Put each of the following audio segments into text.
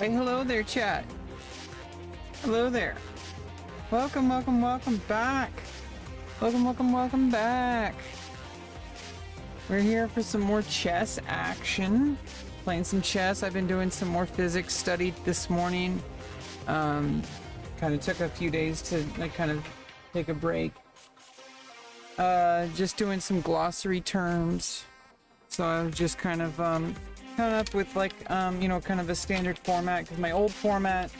Hey, hello there, chat. Hello there. Welcome back. Welcome back. We're here for some more chess action. Playing some chess. I've been doing some more physics study this morning. Kind of took a few days to kind of take a break. Just doing some glossary terms. So I was just kind of coming up with kind of a standard format, because my old format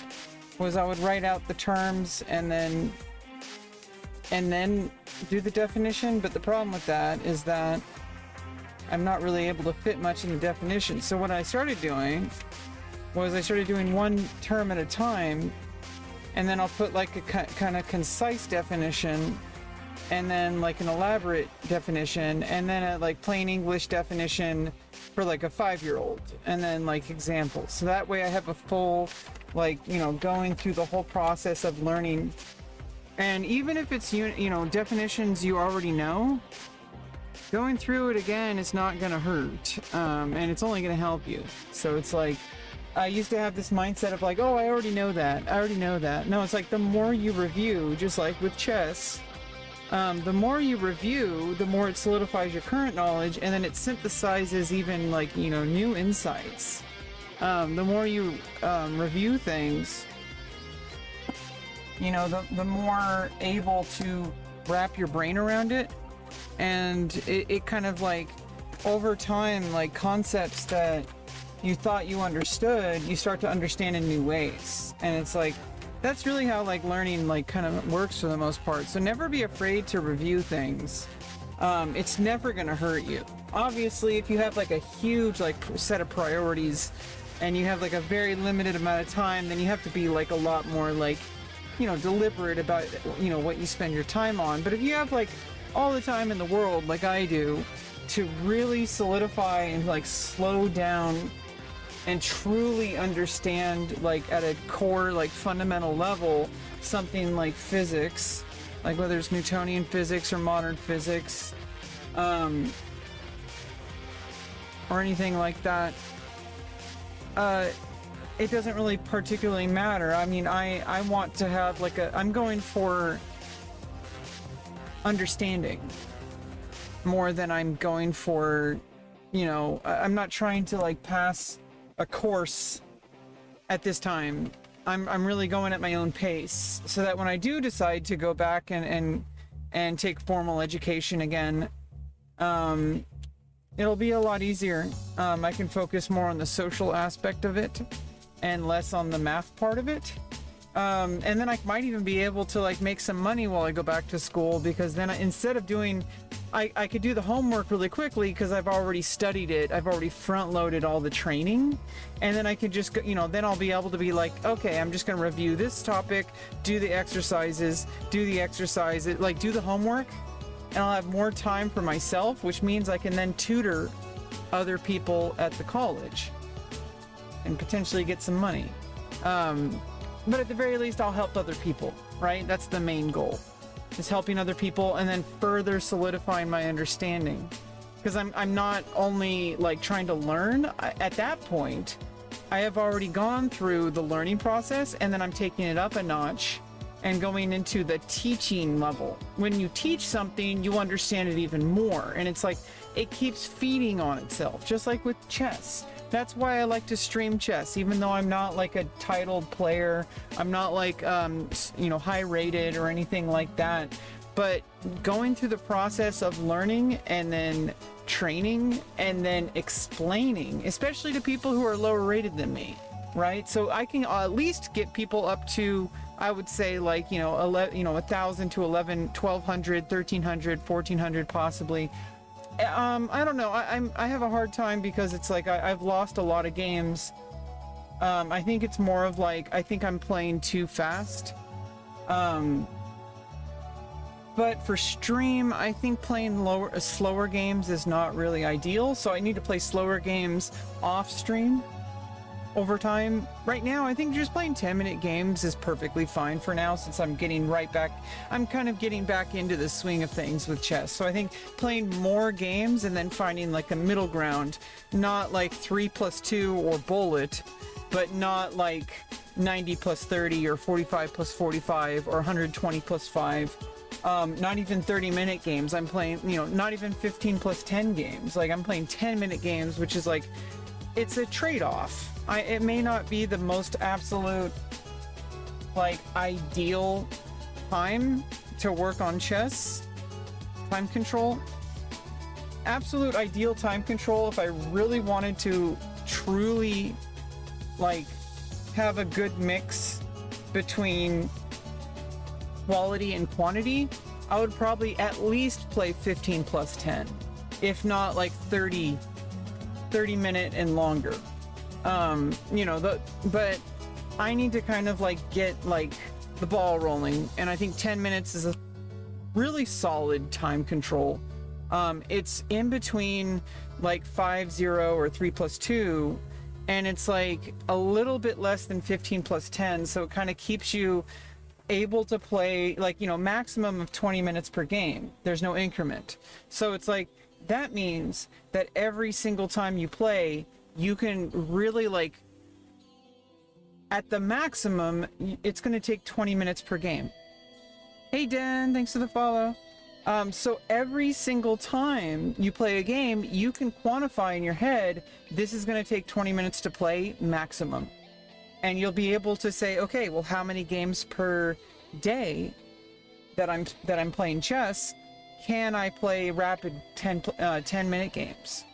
was I would write out the terms and then do the definition. But the problem with that is that I'm not really able to fit much in the definition. So what I started doing was I started doing one term at a time, and then I'll put like a kind of concise definition, and then like an elaborate definition, and then a like plain English definition for like a 5-year-old, and then like examples. So that way I have a full, going through the whole process of learning. And even if it's, definitions you already know, going through it again is not going to hurt. And it's only going to help you. So it's like, I used to have this mindset of like, oh, I already know that. No, it's like the more you review, just like with chess, the more you review, the more it solidifies your current knowledge, and then it synthesizes even new insights. The more you review things, the more able to wrap your brain around it. And it kind of over time, concepts that you thought you understood, you start to understand in new ways. And it's that's really how learning kind of works for the most part. So never be afraid to review things. It's never going to hurt you. Obviously, if you have a huge set of priorities and you have a very limited amount of time, then you have to be a lot more deliberate about what you spend your time on. But if you have all the time in the world, like I do, to really solidify and slow down and truly understand at a core fundamental level something like physics, whether it's Newtonian physics or modern physics, or anything like that, it doesn't really particularly matter. I mean, I want to have I'm going for understanding more than I'm going for, I'm not trying to pass a course at this time. I'm really going at my own pace, so that when I do decide to go back and take formal education again, it'll be a lot easier. I can focus more on the social aspect of it and less on the math part of it. And then I might even be able to make some money while I go back to school, because then instead of doing, I could do the homework really quickly because I've already studied it. I've already front loaded all the training, and then I can just go, then I'll be able to be okay, I'm just going to review this topic, do the exercises, do the homework, and I'll have more time for myself, which means I can then tutor other people at the college and potentially get some money. But at the very least, I'll help other people, right? That's the main goal, is helping other people and then further solidifying my understanding. Because I'm not only trying to learn. At that point, I have already gone through the learning process, and then I'm taking it up a notch and going into the teaching level. When you teach something, you understand it even more. And it's it keeps feeding on itself, just like with chess. That's why I like to stream chess, even though I'm not a titled player. I'm not high rated or anything like that. But going through the process of learning and then training and then explaining, especially to people who are lower rated than me, right? So I can at least get people up to, I would say 1,000 to 1,200, 1,300, 1,400 possibly. I don't know. I have a hard time because it's I've lost a lot of games. I think it's more of I think I'm playing too fast. But for stream, I think playing slower games is not really ideal. So I need to play slower games off stream over time. Right now, I think just playing 10-minute games is perfectly fine for now, since I'm getting I'm kind of getting back into the swing of things with chess. So I think playing more games and then finding a middle ground, not 3+2 or bullet, but not like 90 plus 30 or 45 plus 45 or 120 plus 5. Not even 30-minute games. I'm playing, you know, not even 15 plus 10 games. Like, I'm playing 10-minute games, which is like, it's a trade-off. It may not be the most absolute, like, ideal time to work on chess. Time control. Absolute ideal time control if I really wanted to truly, like, have a good mix between quality and quantity, I would probably at least play 15 plus 10, if not like 30 minute and longer. You know, but I need to kind of like get like the ball rolling, and I think 10 minutes is a really solid time control. It's in between like 5-0 or 3 plus 2, and it's like a little bit less than 15 plus 10, so it kind of keeps you able to play, like, you know, maximum of 20 minutes per game. There's no increment. So it's like, that means that every single time you play, you can really, like, at the maximum, it's going to take 20 minutes per game. Hey, Dan, thanks for the follow. So every single time you play a game, you can quantify in your head, this is going to take 20 minutes to play maximum. And you'll be able to say, okay, well, how many games per day that I'm playing chess can I play rapid 10-minute games?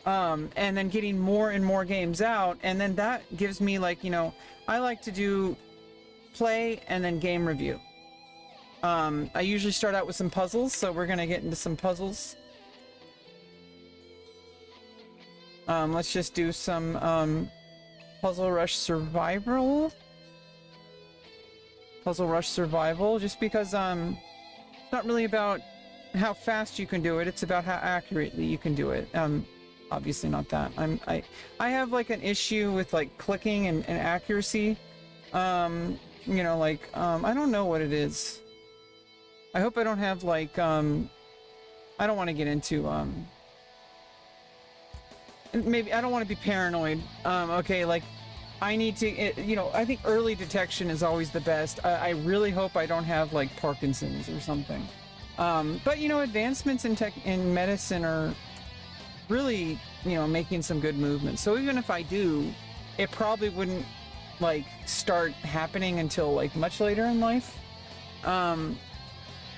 And then getting more and more games out, and then that gives me, like, you know, I like to do play and then game review. I usually start out with some puzzles, so we're gonna get into some puzzles. Let's just do some Puzzle Rush Survival. Puzzle Rush Survival, just because it's not really about how fast you can do it, it's about how accurately you can do it. Obviously not that. I have like an issue with like clicking and accuracy. You know, like I don't know what it is. I hope I don't have like I don't want to get into maybe I don't want to be paranoid. Okay, like I need to, you know, I think early detection is always the best. I really hope I don't have like Parkinson's or something. But you know, advancements in medicine are really, you know, making some good movements. So even if I do, it probably wouldn't like start happening until like much later in life. I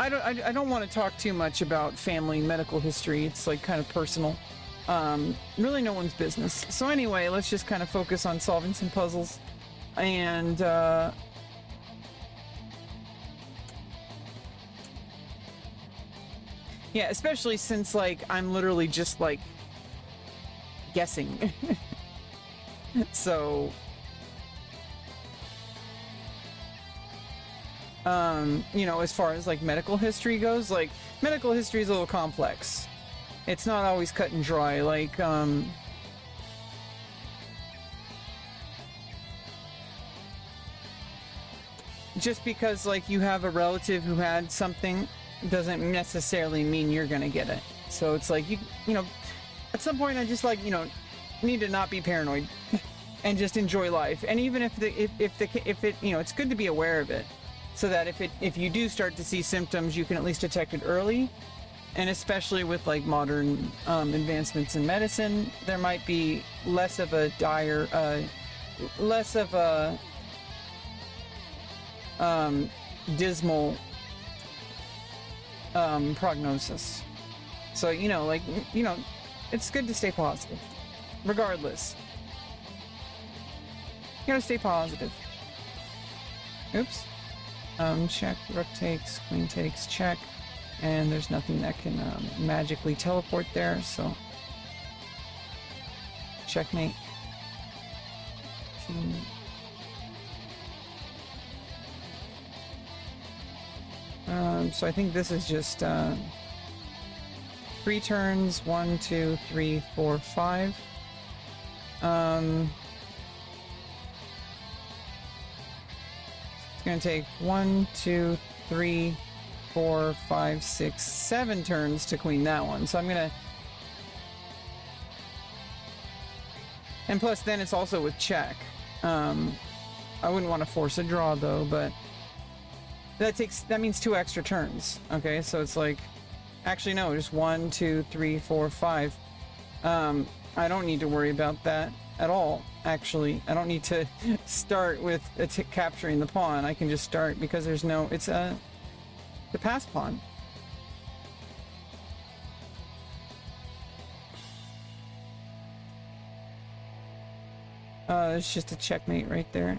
don't want to talk too much about family medical history. It's like kind of personal. Really no one's business. So anyway, let's just kind of focus on solving some puzzles. And yeah, especially since like I'm literally just like guessing. So you know, as far as like medical history goes, like medical history is a little complex. It's not always cut and dry. Like just because like you have a relative who had something doesn't necessarily mean you're gonna get it. So it's like you know, at some point I just like, you know, need to not be paranoid and just enjoy life. And even if it, you know, it's good to be aware of it, so that if you do start to see symptoms, you can at least detect it early. And especially with like modern advancements in medicine, there might be less of a dire, less of a dismal prognosis. So, you know, like, you know, it's good to stay positive, regardless. You gotta stay positive. Oops. Check, rook takes, queen takes, check. And there's nothing that can magically teleport there, so checkmate. So I think this is just 3 turns. 1, 2, 3, 4, 5. It's gonna take 1, 2, 3, 4, 5, 6, 7 turns to queen that one. So I'm gonna, and plus then it's also with check. I wouldn't want to force a draw though, but that means 2 extra turns. Okay, so it's like, actually no, just 1, 2, 3, 4, 5. I don't need to worry about that at all. Actually, I don't need to start with capturing the pawn. I can just start because there's no, it's the pass pawn. It's just a checkmate right there.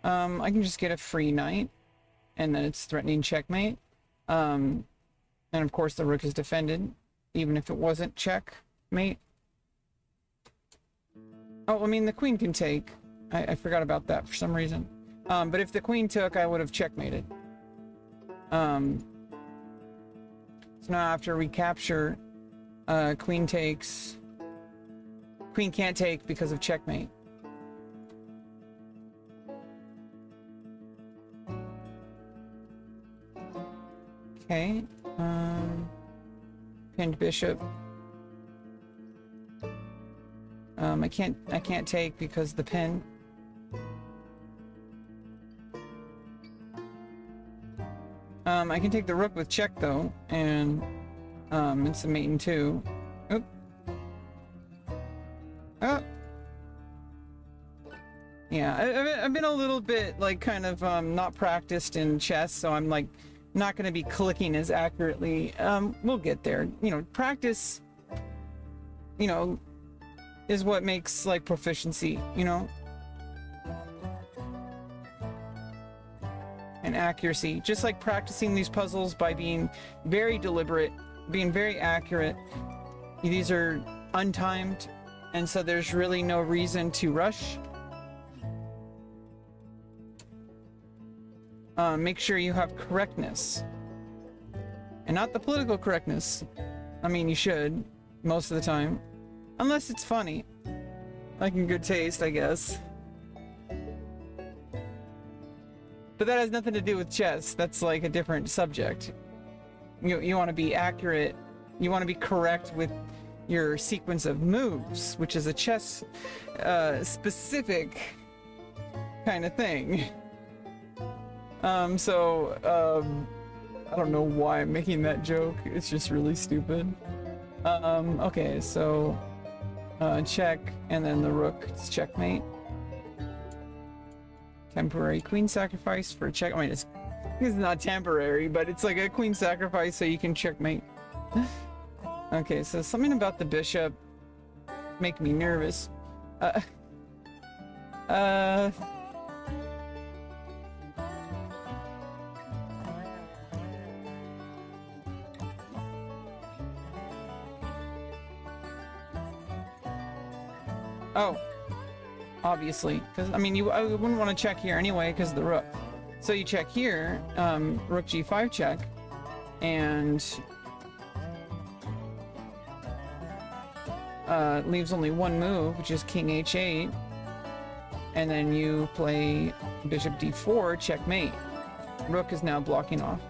I can just get a free knight, and then it's threatening checkmate. And of course the rook is defended, even if it wasn't checkmate. Oh, I mean, the queen can take. I forgot about that for some reason. But if the queen took, I would have checkmated. So now after recapture, queen takes. Queen can't take because of checkmate. Okay, pinned bishop. I can't take because the pin. I can take the rook with check though, and it's a mate in 2. Oop. Oh. Yeah, I've been a little bit like kind of not practiced in chess, so I'm like not going to be clicking as accurately. We'll get there. You know, practice, you know, is what makes like proficiency, you know, and accuracy. Just like practicing these puzzles by being very deliberate, being very accurate. These are untimed, and so there's really no reason to rush. Make sure you have correctness, and not the political correctness. I mean, you should most of the time, unless it's funny, like in good taste, I guess. But that has nothing to do with chess. That's like a different subject. You want to be accurate. You want to be correct with your sequence of moves, which is a chess specific kind of thing. I don't know why I'm making that joke. It's just really stupid. Okay, so check, and then the rook, it's checkmate. Temporary queen sacrifice for a check. I mean, it's not temporary, but it's like a queen sacrifice so you can checkmate. Okay, so something about the bishop make me nervous. Oh, obviously, because I mean, I wouldn't want to check here anyway because of the rook. So you check here, rook g5 check, and leaves only one move, which is king h8, and then you play bishop d4 checkmate. Rook is now blocking off.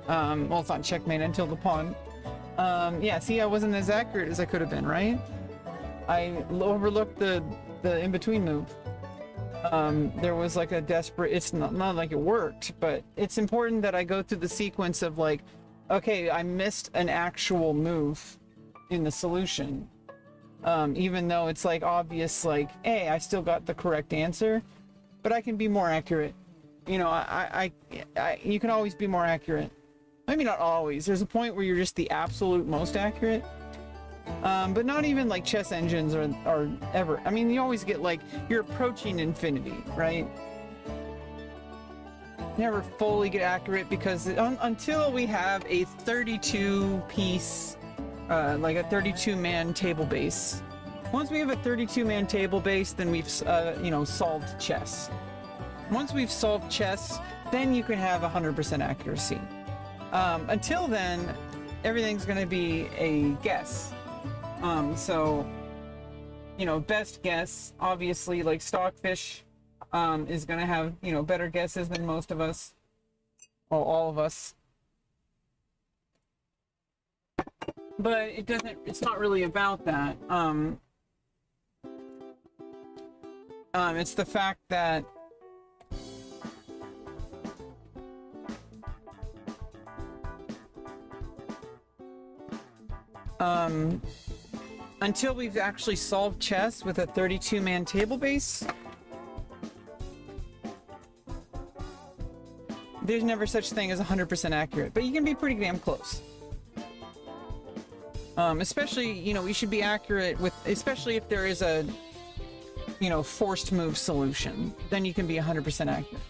Well, it's not checkmate until the pawn. Yeah, see, I wasn't as accurate as I could have been, right? I overlooked the in-between move. There was like a desperate, it's not like it worked, but it's important that I go through the sequence of like, okay, I missed an actual move in the solution. Even though it's like obvious, like, hey, I still got the correct answer, but I can be more accurate. You know, you can always be more accurate. Maybe not always. There's a point where you're just the absolute most accurate. But not even like chess engines are ever. I mean, you always get like, you're approaching infinity, right? Never fully get accurate because until we have a 32 piece, like a 32-man table base. Once we have a 32-man table base, then we've, you know, solved chess. Once we've solved chess, then you can have 100% accuracy. Until then, everything's going to be a guess. So, you know, best guess, obviously, like Stockfish is going to have, you know, better guesses than most of us. well, all of us. But it's not really about that. It's the fact that until we've actually solved chess with a 32-man table base, there's never such thing as 100% accurate, but you can be pretty damn close. Especially, you know, we should be accurate with, especially if there is a, you know, forced move solution, then you can be 100% accurate.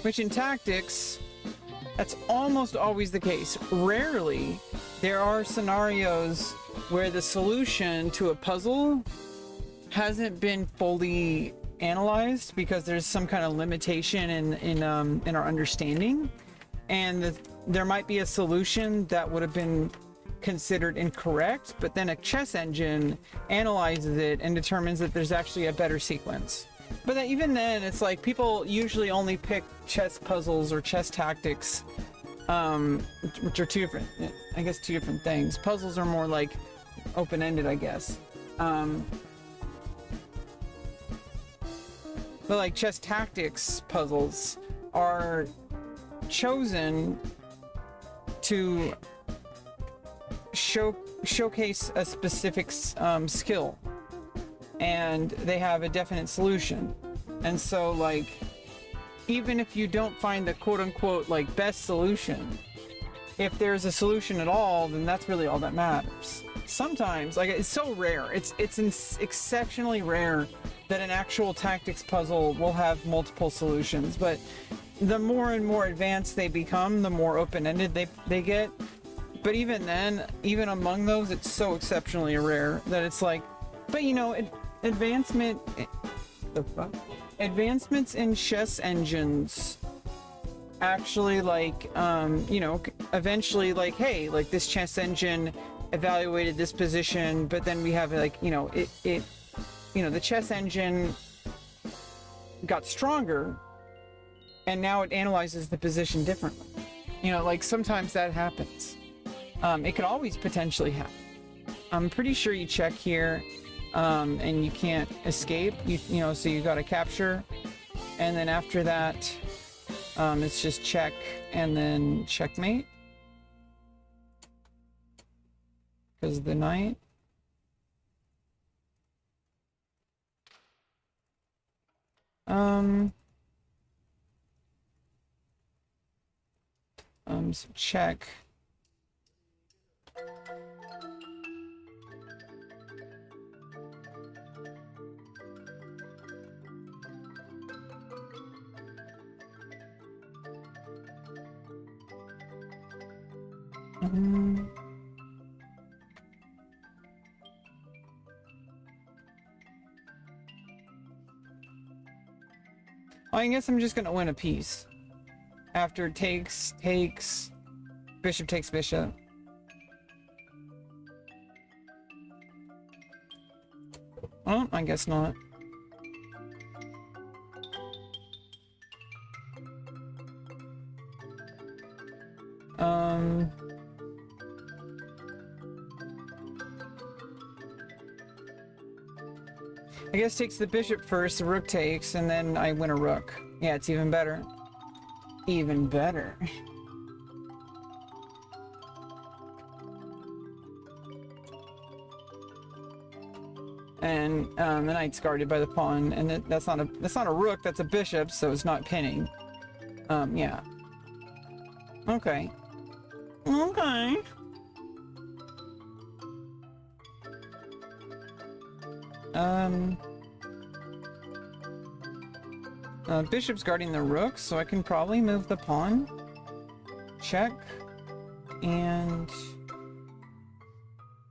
Which in tactics, that's almost always the case. Rarely, there are scenarios where the solution to a puzzle hasn't been fully analyzed because there's some kind of limitation in our understanding, and there might be a solution that would have been considered incorrect, but then a chess engine analyzes it and determines that there's actually a better sequence. But then, even then, it's like people usually only pick chess puzzles or chess tactics, which are two different things. Puzzles are more like open-ended, I guess. But like chess tactics puzzles are chosen to showcase a specific skill, and they have a definite solution. And so, like, even if you don't find the quote-unquote like best solution, if there's a solution at all, then that's really all that matters. Sometimes, like, it's so rare, it's exceptionally rare that an actual tactics puzzle will have multiple solutions, but the more and more advanced they become, the more open-ended they get. But even then, even among those, it's so exceptionally rare that it's like, but you know, advancements in chess engines actually, like, you know, eventually, like, hey, like, this chess engine evaluated this position, but then we have, like, you know, you know, the chess engine got stronger, and now it analyzes the position differently. You know, like, sometimes that happens. It could always potentially happen. I'm pretty sure you check here, and you can't escape. You know, so you got to capture, and then after that, it's just check and then checkmate. Because the knight. So check. I guess I'm just gonna win a piece. After takes, bishop takes bishop. Oh, I guess not. I guess takes the bishop first, the rook takes, and then I win a rook. Yeah, it's even better. Even better. And the knight's guarded by the pawn, and that's not a rook, that's a bishop, so it's not pinning. Yeah. Okay. Okay. Bishop's guarding the rook, so I can probably move the pawn. Check. And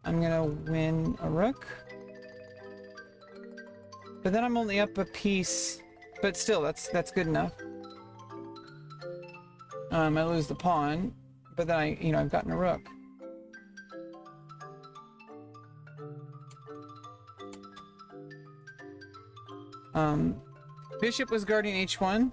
I'm gonna win a rook. But then I'm only up a piece, but still, that's good enough. I lose the pawn, but then I've gotten a rook. Bishop was guarding H1.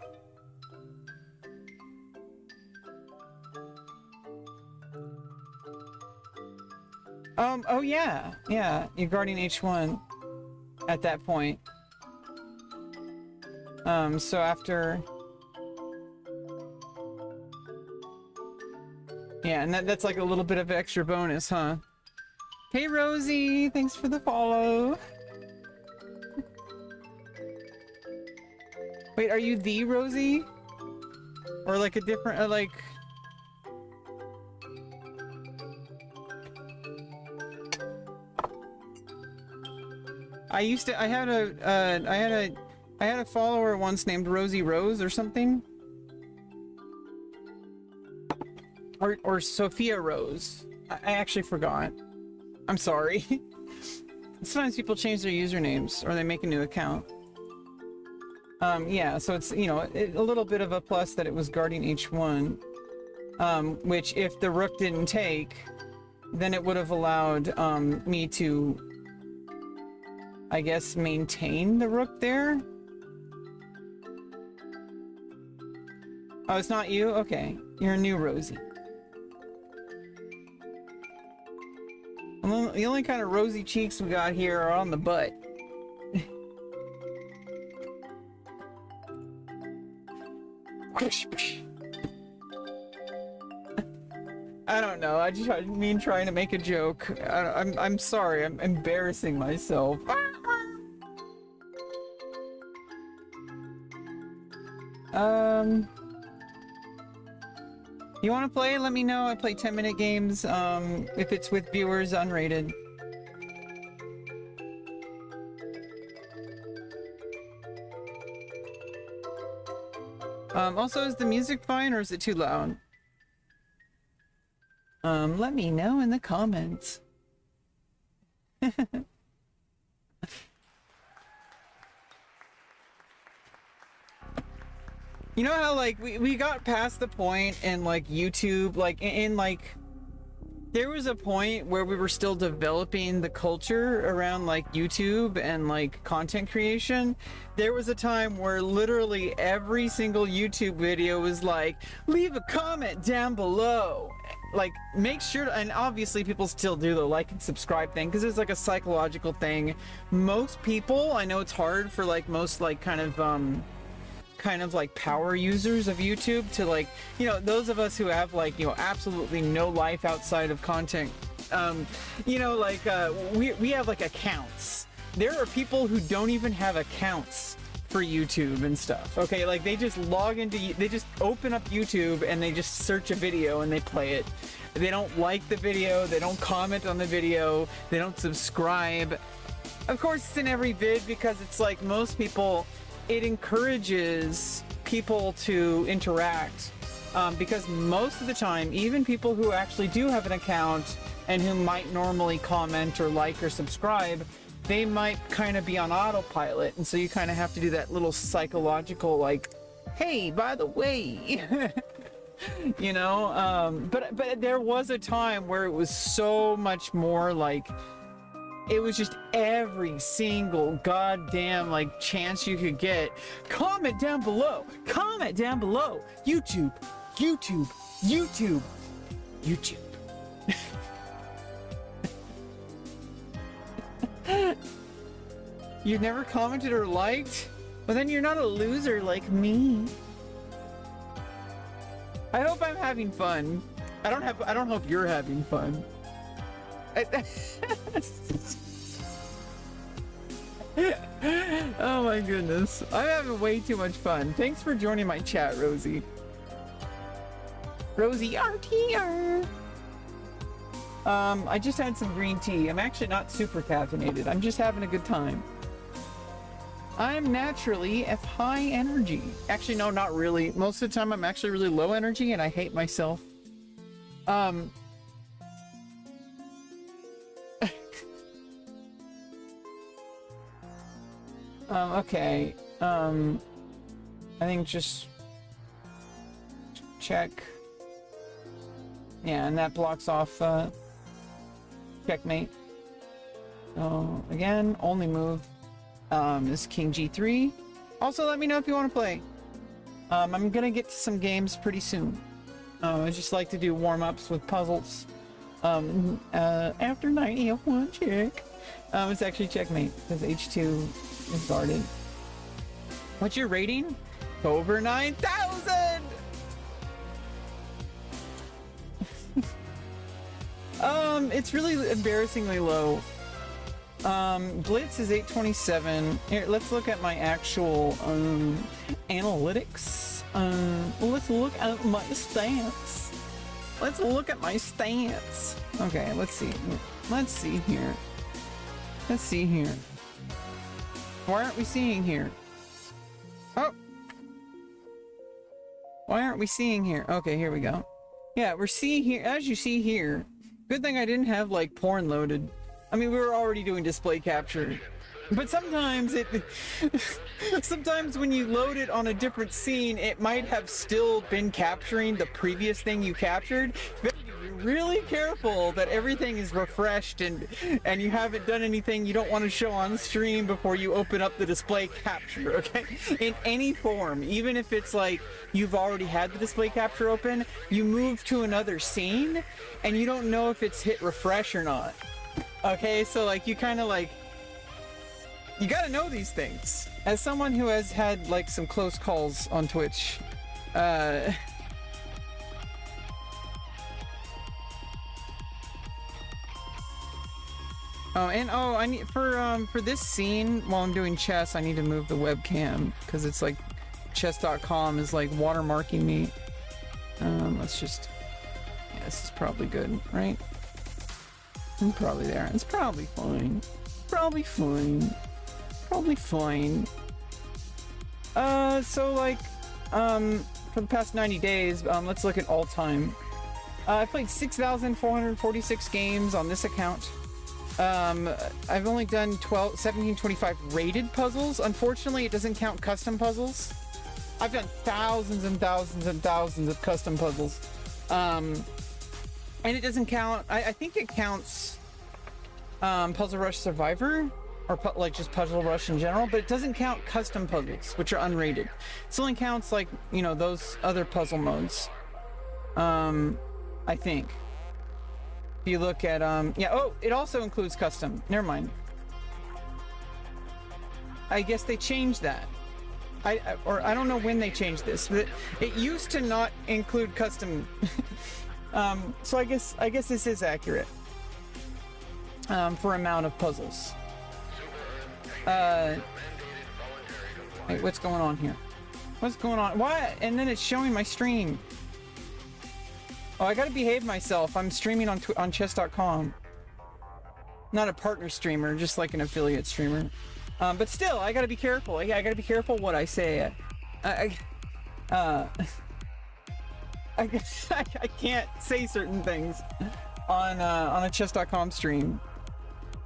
Oh yeah, yeah, you're guarding H1 at that point. So after... Yeah, and that's like a little bit of extra bonus, huh? Hey Rosie, thanks for the follow. Wait, are you the Rosie? Or like a different, like... I had a follower once named Rosie Rose or something. Or Sophia Rose. I actually forgot. I'm sorry. Sometimes people change their usernames or they make a new account. Yeah, so it's, you know, a little bit of a plus that it was guarding H1. Which if the rook didn't take, then it would have allowed me to, I guess, maintain the rook there. Oh, it's not you? Okay. You're a new Rosie. The only kind of rosy cheeks we got here are on the butt. I don't know. I mean trying to make a joke. I'm sorry. I'm embarrassing myself. You want to play? Let me know. I play 10-minute games. If it's with viewers, unrated. Also, is the music fine or is it too loud? Let me know in the comments. You know how, like, we got past the point in, like, YouTube, like, there was a point where we were still developing the culture around, like, YouTube and, like, content creation. There was a time where literally every single YouTube video was like, leave a comment down below. Like, make sure to, and obviously people still do the like and subscribe thing, because it's, like, a psychological thing. Most people, I know it's hard for, like, most, like, kind of like power users of YouTube to, like, you know, those of us who have, like, you know, absolutely no life outside of content, you know, like, we have, like, accounts. There are people who don't even have accounts for YouTube and stuff, okay? Like, they just log into, they just open up YouTube and they just search a video and they play it. They don't like the video, they don't comment on the video, they don't subscribe. Of course, it's in every vid because it's like most people, it encourages people to interact, because most of the time, even people who actually do have an account and who might normally comment or like or subscribe, they might kind of be on autopilot, and so you kind of have to do that little psychological, like, hey, by the way, you know. But there was a time where it was so much more like, it was just every single goddamn, like, chance you could get. Comment down below. Comment down below. YouTube. YouTube. YouTube. YouTube. You've never commented or liked? Well, then you're not a loser like me. I hope I'm having fun. I don't hope you're having fun. Oh my goodness. I'm having way too much fun. Thanks for joining my chat, Rosie. Rosie RTR. I just had some green tea. I'm actually not super caffeinated. I'm just having a good time. I'm naturally F high energy. Actually, no, not really. Most of the time I'm actually really low energy and I hate myself. Okay. I think just check. Yeah, and that blocks off, checkmate. So, again, only move. is king g3. Also, let me know if you want to play. I'm gonna get to some games pretty soon. I just like to do warm-ups with puzzles. After 90 check. It's actually checkmate because h2 is guarded. What's your rating? Over 9,000. It's really embarrassingly low. Blitz is 827. Here, let's look at my actual analytics. Let's look at my stats. Let's look at my stats. Okay, let's see. Let's see here. Let's see here. Why aren't we seeing here? Oh! Why aren't we seeing here? Okay, here we go. Yeah, we're seeing here, as you see here. Good thing I didn't have like porn loaded. I mean, we were already doing display capture. But sometimes sometimes when you load it on a different scene, it might have still been capturing the previous thing you captured. You have to be really careful that everything is refreshed and you haven't done anything you don't want to show on stream before you open up the display capture, okay? In any form, even if it's like you've already had the display capture open, you move to another scene and you don't know if it's hit refresh or not. Okay, so like you kind of like, you gotta know these things. As someone who has had like some close calls on Twitch, oh, and oh, I need for this scene while I'm doing chess, I need to move the webcam because it's like chess.com is like watermarking me. Let's just, yeah, this is probably good, right? I'm probably there. It's probably fine. Probably fine. Probably fine. So like, for the past 90 days, let's look at all time. I played 6,446 games on this account. I've only done 1725 rated puzzles. Unfortunately, it doesn't count custom puzzles. I've done thousands and thousands and thousands of custom puzzles. And it doesn't count, I think it counts Puzzle Rush Survivor, or like just Puzzle Rush in general, but it doesn't count custom puzzles, which are unrated. It only counts like, you know, those other puzzle modes. I think. If you look at, yeah, oh, it also includes custom. Never mind. I guess they changed that. I don't know when they changed this, but it used to not include custom. So I guess this is accurate for amount of puzzles. Wait, what's going on here? What's going on? Why? And then it's showing my stream. Oh, I gotta behave myself. I'm streaming on chess.com. Not a partner streamer, just like an affiliate streamer. But still, I gotta be careful. I gotta be careful what I say. I can't say certain things on a chess.com stream.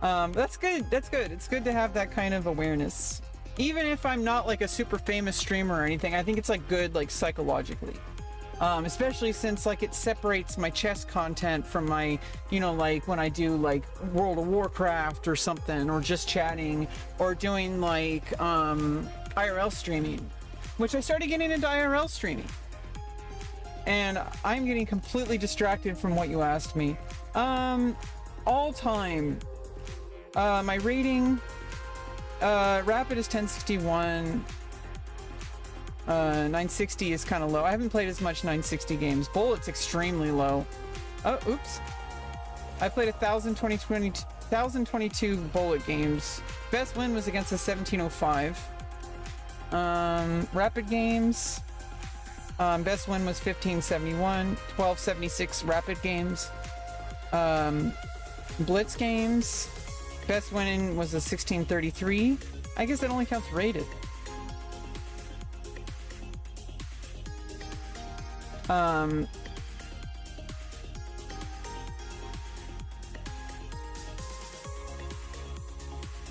That's good. That's good. It's good to have that kind of awareness. Even if I'm not like a super famous streamer or anything, I think it's like good, like psychologically. Especially since like it separates my chess content from my, you know, like when I do like World of Warcraft or something, or just chatting, or doing like IRL streaming, which I started getting into IRL streaming. And I'm getting completely distracted from what you asked me. All time, my rating, Rapid is 1061. 960 is kind of low. I haven't played as much 960 games. Bullet's extremely low. Oh, oops. I played 1,022 bullet games. Best win was against a 1705. Rapid games. Best win was 1571. 1276 rapid games. Blitz games. Best winning was a 1633. I guess that only counts rated.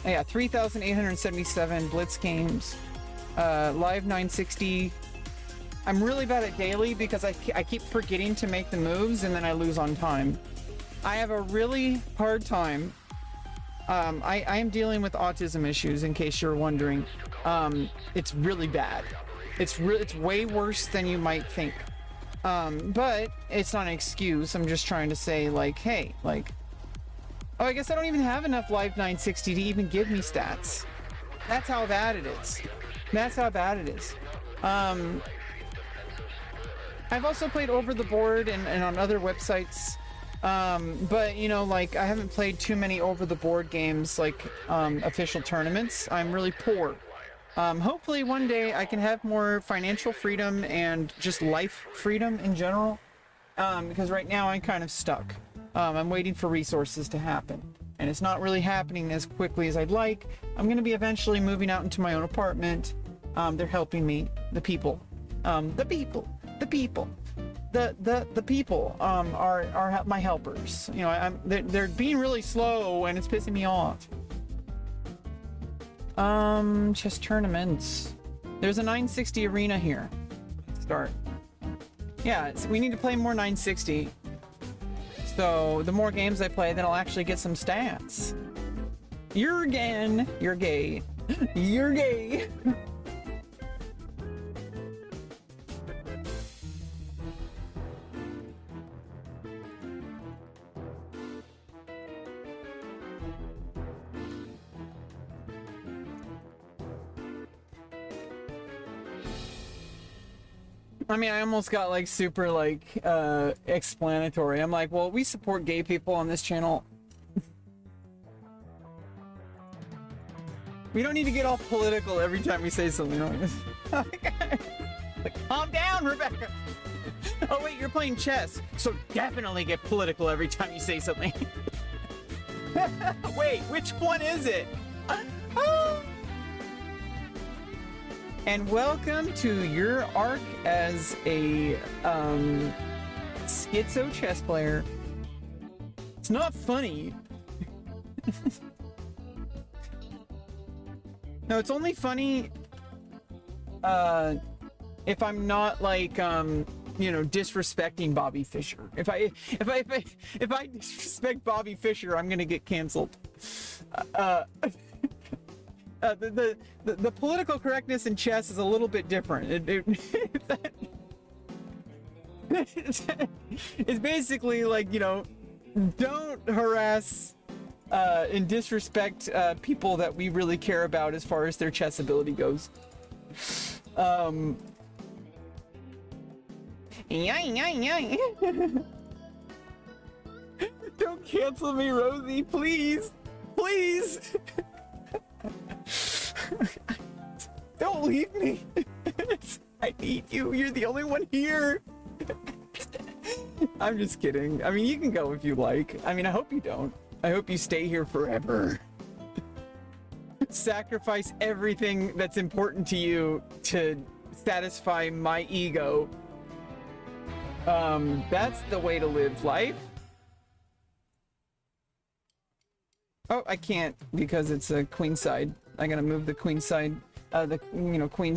Yeah, 3,877 Blitz games. Live 960. I'm really bad at daily because I keep forgetting to make the moves and then I lose on time. I have a really hard time I am dealing with autism issues, in case you're wondering. It's really bad. It's way worse than you might think. But it's not an excuse. I'm just trying to say, like, hey, like, oh, I guess I don't even have enough Live 960 to even give me stats. That's how bad it is. That's how bad it is. I've also played Over the Board and on other websites. But you know, like, I haven't played too many over the board games, like official tournaments. I'm really poor. Hopefully one day I can have more financial freedom and just life freedom in general. Because right now I'm kind of stuck. I'm waiting for resources to happen, and it's not really happening as quickly as I'd like. I'm going to be eventually moving out into my own apartment. They're helping me. The people are my helpers. You know, they're being really slow, and it's pissing me off. Chess tournaments. There's a 960 arena here. Let's start. Yeah, so we need to play more 960. So the more games I play, then I'll actually get some stats. You're gay. You're gay. I mean, I almost got like super like explanatory. I'm like, well, we support gay people on this channel. We don't need to get all political every time we say something like this. Like, calm down, Rebecca. Oh wait, you're playing chess, so definitely get political every time you say something. Wait, which one is it? And welcome to your arc as a schizo chess player. It's not funny. No, it's only funny if I'm not like you know, disrespecting Bobby Fischer. If I disrespect Bobby Fischer, I'm gonna get canceled. The political correctness in chess is a little bit different. It's basically like, you know, don't harass and disrespect people that we really care about as far as their chess ability goes. Don't cancel me, Rosie, please. Please. Don't leave me. I need you. You're the only one here. I'm just kidding. I mean, you can go if you like. I mean, I hope you don't. I hope you stay here forever. Sacrifice everything that's important to you to satisfy my ego. That's the way to live life. Oh, I can't because it's a queen side. I gotta move the queen side. The, you know, queen.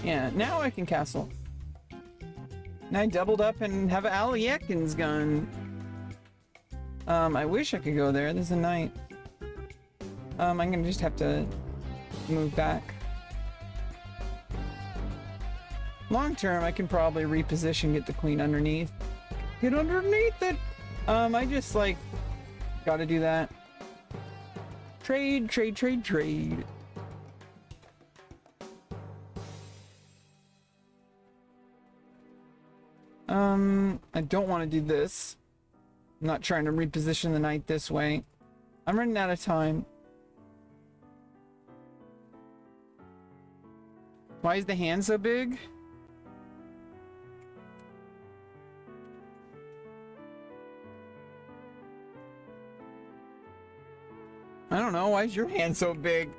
Yeah, now I can castle. Now I doubled up and have an Aliekin's gun. I wish I could go there. There's a knight. I'm gonna just have to move back. Long term, I can probably reposition, get the queen underneath. Get underneath it! I just, like, gotta do that. Trade. I don't want to do this. I'm not trying to reposition the knight this way. I'm running out of time. Why is the hand so big? I don't know. Why is your hand so big?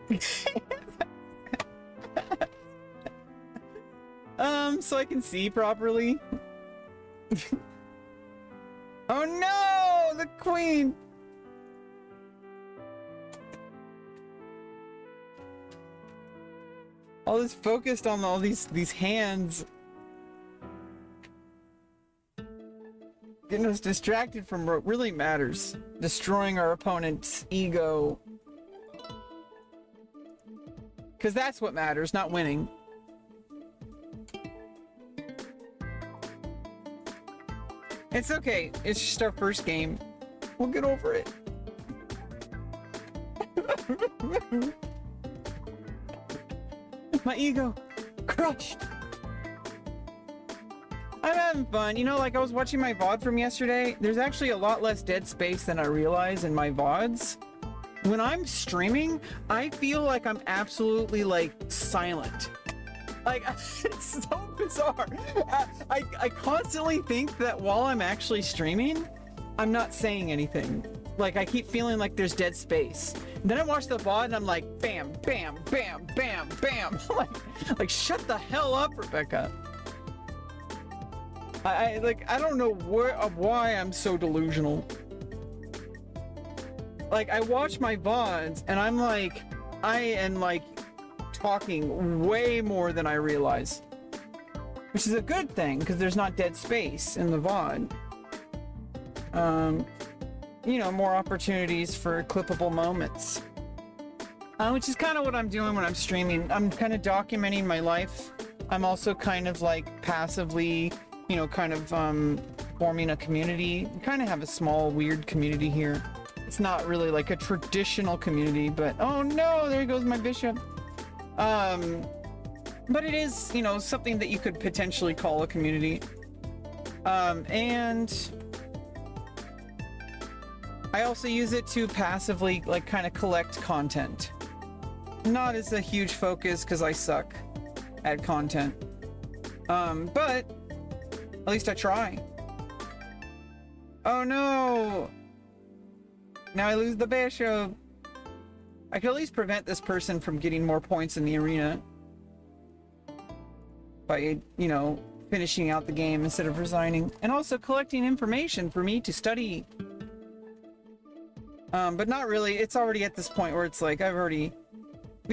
So I can see properly. Oh no! The queen! All this focused on all these hands. getting us distracted from what really matters. Destroying our opponent's ego. Because that's what matters, not winning. It's okay. It's just our first game. We'll get over it. My ego crushed. I'm having fun. You know, like I was watching my VOD from yesterday. There's actually a lot less dead space than I realize in my VODs. When I'm streaming, I feel like I'm absolutely like silent. Like, it's so bizarre. I constantly think that while I'm actually streaming, I'm not saying anything. Like, I keep feeling like there's dead space. And then I watch the VOD and I'm like, bam, bam, bam, bam, bam. like, shut the hell up, Rebecca. I don't know why I'm so delusional. Like, I watch my VODs and I'm like, I am like talking way more than I realize. Which is a good thing, because there's not dead space in the VOD. You know, more opportunities for clippable moments. Which is kind of what I'm doing when I'm streaming. I'm kind of documenting my life. I'm also kind of like passively, you know, kind of forming a community. We kind of have a small, weird community here. It's not really like a traditional community, but oh no, there goes my bishop. But it is, you know, something that you could potentially call a community. And I also use it to passively, like, kind of collect content. Not as a huge focus, because I suck at content. But at least I try. Oh no! Now I lose the bishop. I could at least prevent this person from getting more points in the arena by, you know, finishing out the game instead of resigning. And also collecting information for me to study. But not really. It's already at this point where it's like, we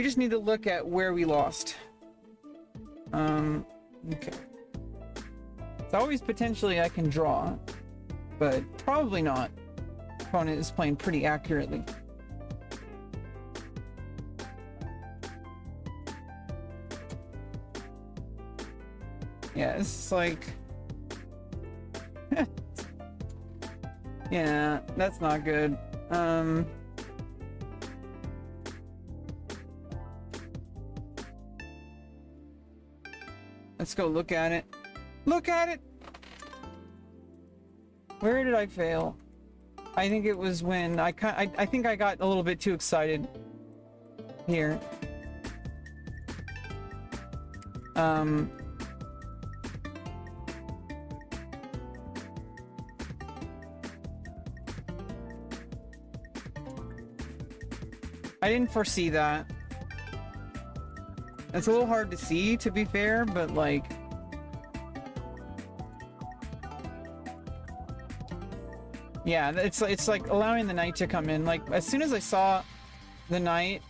just need to look at where we lost. Okay. It's always potentially I can draw, but probably not. Opponent is playing pretty accurately. Yeah, it's like... yeah, that's not good. Let's go look at it. Look at it! Where did I fail? I think it was when I think I got a little bit too excited here. I didn't foresee that. It's a little hard to see, to be fair, but like... yeah, it's like allowing the knight to come in. Like, as soon as I saw the knight,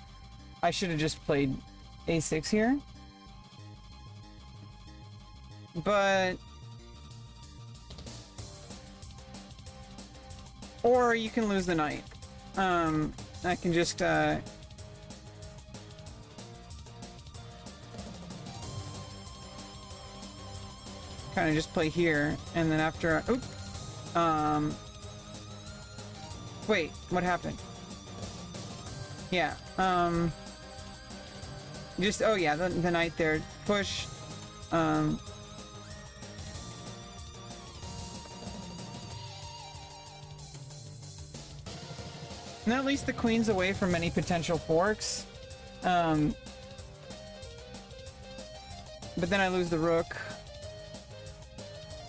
I should have just played a6 here. But... or you can lose the knight. I can just, kind of just play here, and then after... oop! Wait, what happened? Yeah, just... oh yeah, the knight there. Push. And then at least the queen's away from any potential forks. But then I lose the rook.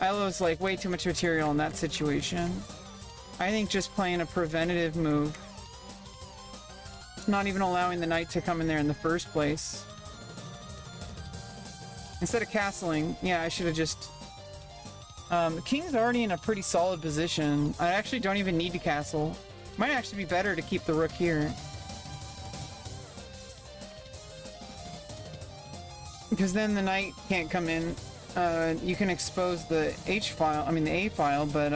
I lose like way too much material in that situation. I think just playing a preventative move. Not even allowing the knight to come in there in the first place. Instead of castling, yeah, I should have just... the king's already in a pretty solid position. I actually don't even need to castle. Might actually be better to keep the rook here. Because then the knight can't come in You can expose the H file, I mean the A file, but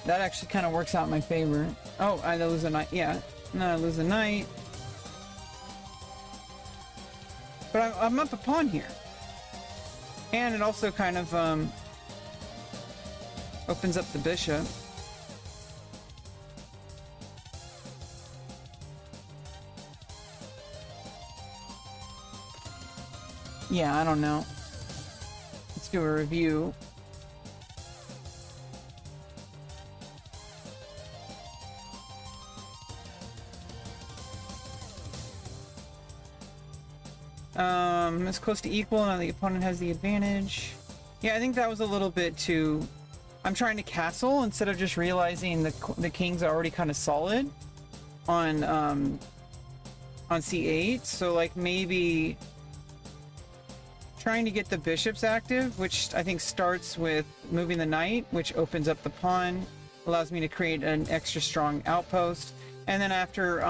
that actually kind of works out in my favor. Oh, I lose a knight. Yeah, no, I lose a knight. But I'm up a pawn here. And it also kind of opens up the bishop. Yeah, I don't know. Let's do a review. It's close to equal, and the opponent has the advantage. Yeah, I think that was a little bit too... I'm trying to castle instead of just realizing the king's already kind of solid on c8. So like maybe trying to get the bishops active, which I think starts with moving the knight, which opens up the pawn, allows me to create an extra strong outpost, and then after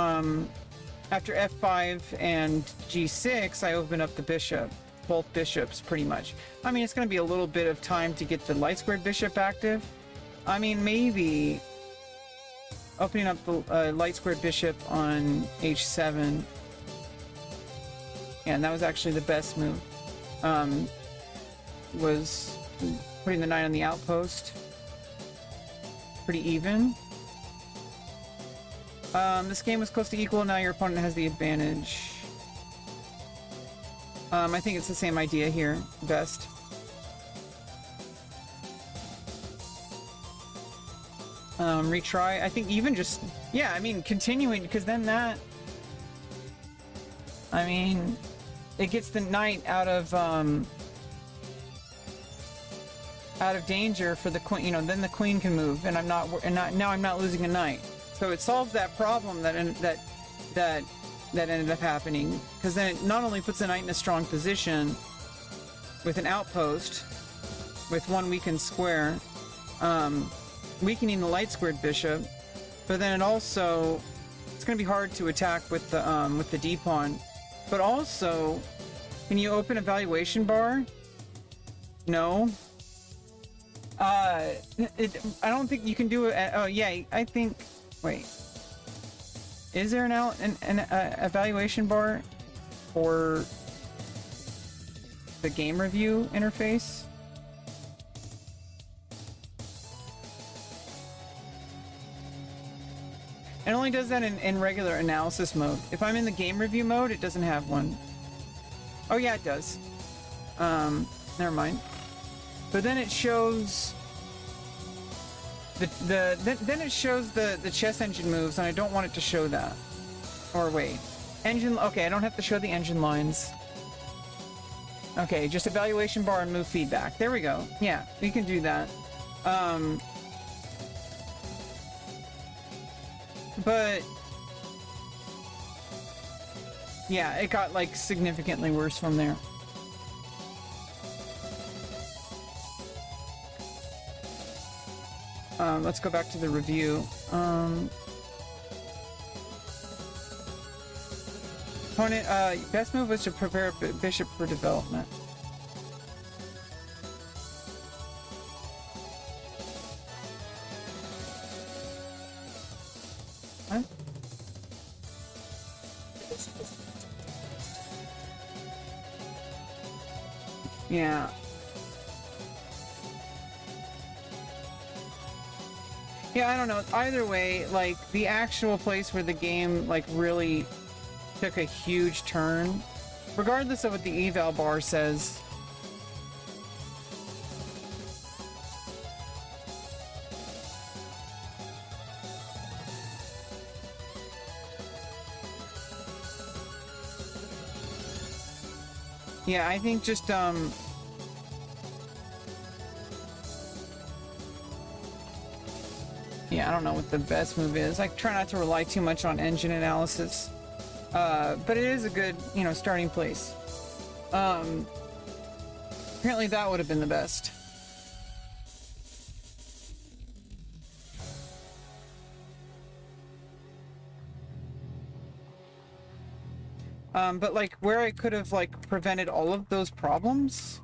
f5 and g6, I open up the bishop, both bishops pretty much. I mean, it's going to be a little bit of time to get the light squared bishop active. I mean, maybe opening up the light squared bishop on h7. Yeah, and that was actually the best move. Was putting the knight on the outpost. Pretty even. This game was close to equal, now your opponent has the advantage. I think it's the same idea here, best. Retry, I think even just, yeah, I mean, continuing, because then that, I mean, it gets the knight out of danger for the queen, you know, then the queen can move, and now I'm not losing a knight. So it solves that problem that ended up happening, because then it not only puts the knight in a strong position with an outpost with one weakened square, weakening the light squared bishop, but then it's going to be hard to attack with the d pawn. But also, can you open a valuation bar? No. I don't think you can do it. Oh yeah, I think. Wait, is there an evaluation bar for the game review interface? It only does that in regular analysis mode. If I'm in the game review mode, it doesn't have one. Oh yeah, it does. Never mind. But then it shows then it shows the chess engine moves, and I don't want it to show that. Or wait, engine. Okay, I don't have to show the engine lines. Okay, just evaluation bar and move feedback. There we go. Yeah, we can do that. But yeah, it got like significantly worse from there. Let's go back to the review. Opponent, best move was to prepare a bishop for development. What? Yeah. Yeah, I don't know. Either way, like, the actual place where the game, like, really took a huge turn, regardless of what the eval bar says. Yeah, I think just, yeah, I don't know what the best move is. I try not to rely too much on engine analysis. But it is a good, you know, starting place. Apparently that would have been the best. But like where I could have like prevented all of those problems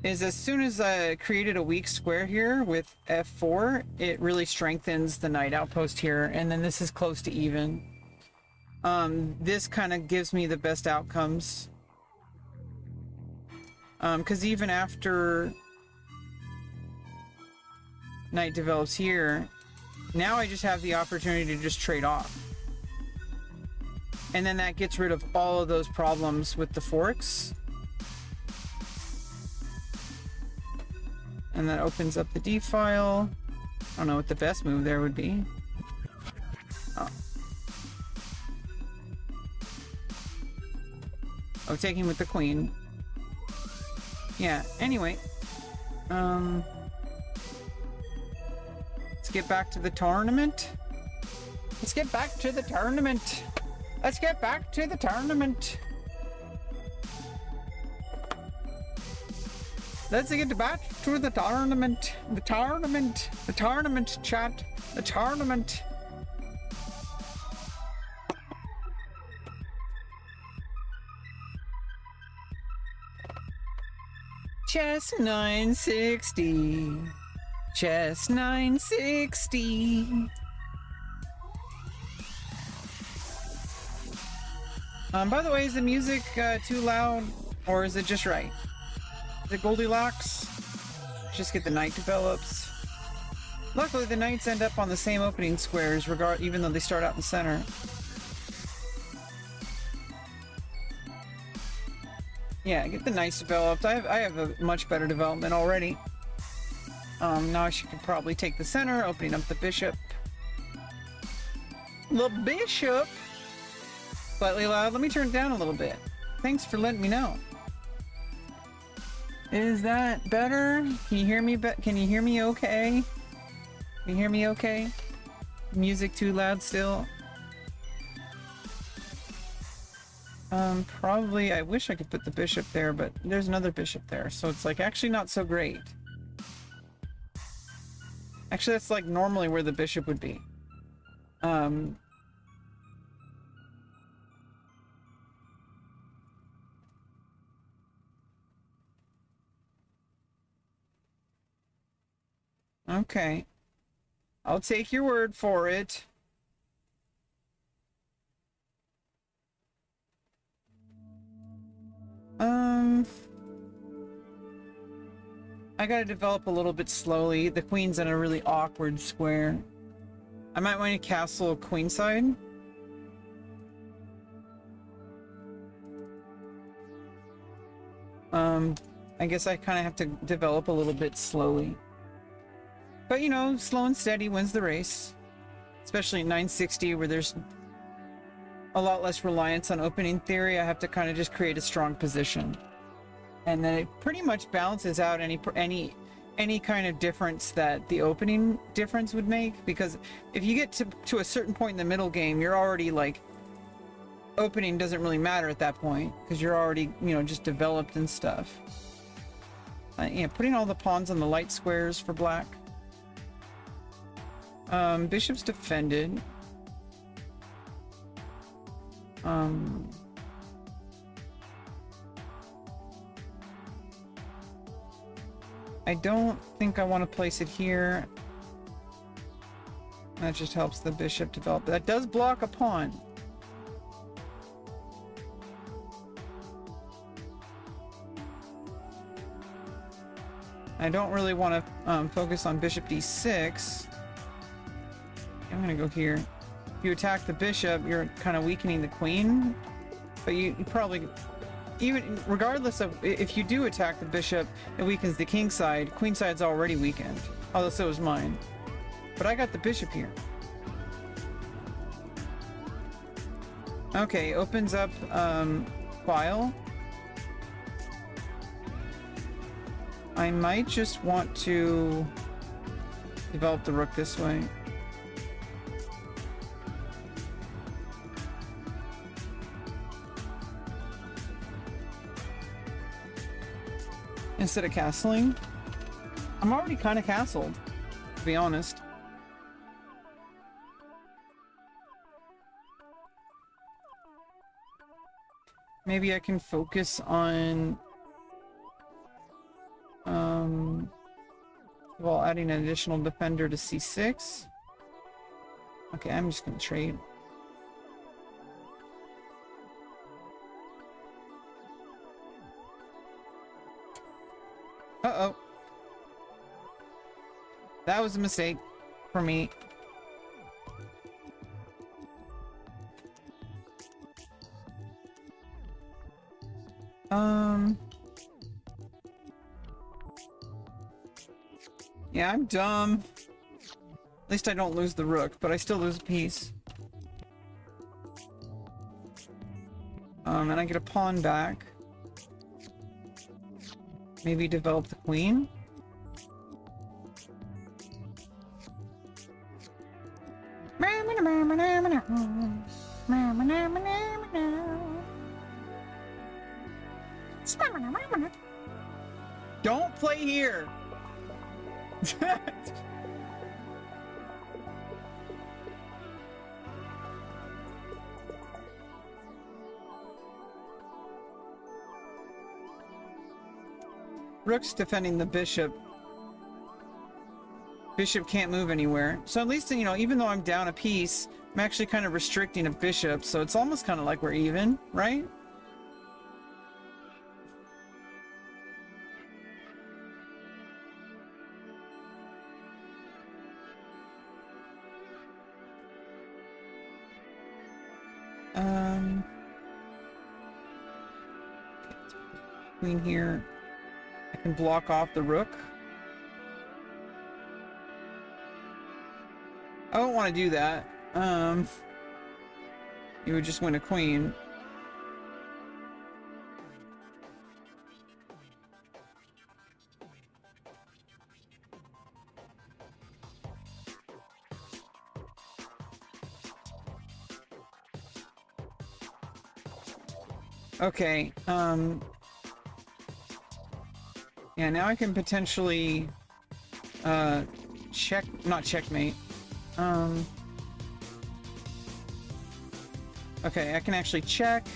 is as soon as I created a weak square here with F4, it really strengthens the knight outpost here, and then this is close to even. This kind of gives me the best outcomes. Because even after knight develops here, now I just have the opportunity to just trade off. And then that gets rid of all of those problems with the forks. And that opens up the D file. I don't know what the best move there would be. Oh, taking with the queen. Yeah, anyway. Let's get back to the tournament. Let's get back to the tournament. Let's get back to the tournament. Let's get back to the tournament. The tournament. The tournament, chat. The tournament. Chess 960. Chess 960. By the way, is the music too loud, or is it just right? Is it Goldilocks? Just get the knight develops. Luckily, the knights end up on the same opening squares, even though they start out in the center. Yeah, get the knights developed. I have a much better development already. Now I could probably take the center, opening up the bishop. The bishop? Slightly loud. Let me turn it down a little bit. Thanks for letting me know. Is that better? Can you hear me? Can you hear me okay? Can you hear me okay? Music too loud still? Probably. I wish I could put the bishop there, but there's another bishop there, so it's like actually not so great. Actually, that's like normally where the bishop would be. Okay. I'll take your word for it. I gotta develop a little bit slowly. The queen's in a really awkward square. I might want to castle queenside. I guess I kind of have to develop a little bit slowly. But you know, slow and steady wins the race. Especially at 960 where there's a lot less reliance on opening theory. I have to kind of just create a strong position. And then it pretty much balances out any kind of difference that the opening difference would make. Because if you get to a certain point in the middle game, you're already like, opening doesn't really matter at that point. Because you're already, you know, just developed and stuff. Yeah, putting all the pawns on the light squares for black. Bishop's defended. I don't think I want to place it here. That just helps the bishop develop. That does block a pawn. I don't really want to focus on bishop d6. I'm gonna go here. If you attack the bishop, you're kind of weakening the queen. But you probably, even regardless of if you do attack the bishop, it weakens the king side. Queen side's already weakened, although so is mine. But I got the bishop here. Okay, opens up file. I might just want to develop the rook this way. Instead of castling. I'm already kind of castled, to be honest. Maybe I can focus on well, adding an additional defender to c6. Okay, I'm just gonna trade. Uh-oh. That was a mistake for me. Yeah, I'm dumb. At least I don't lose the rook, but I still lose a piece. And I get a pawn back. Maybe develop the queen. Don't play here. Rook's defending the bishop. Bishop can't move anywhere. So at least, you know, even though I'm down a piece, I'm actually kind of restricting a bishop, so it's almost kind of like we're even, right? Queen here. I can block off the rook. I don't want to do that. You would just win a queen. Okay, yeah, now I can potentially, not checkmate. Okay, I can actually check,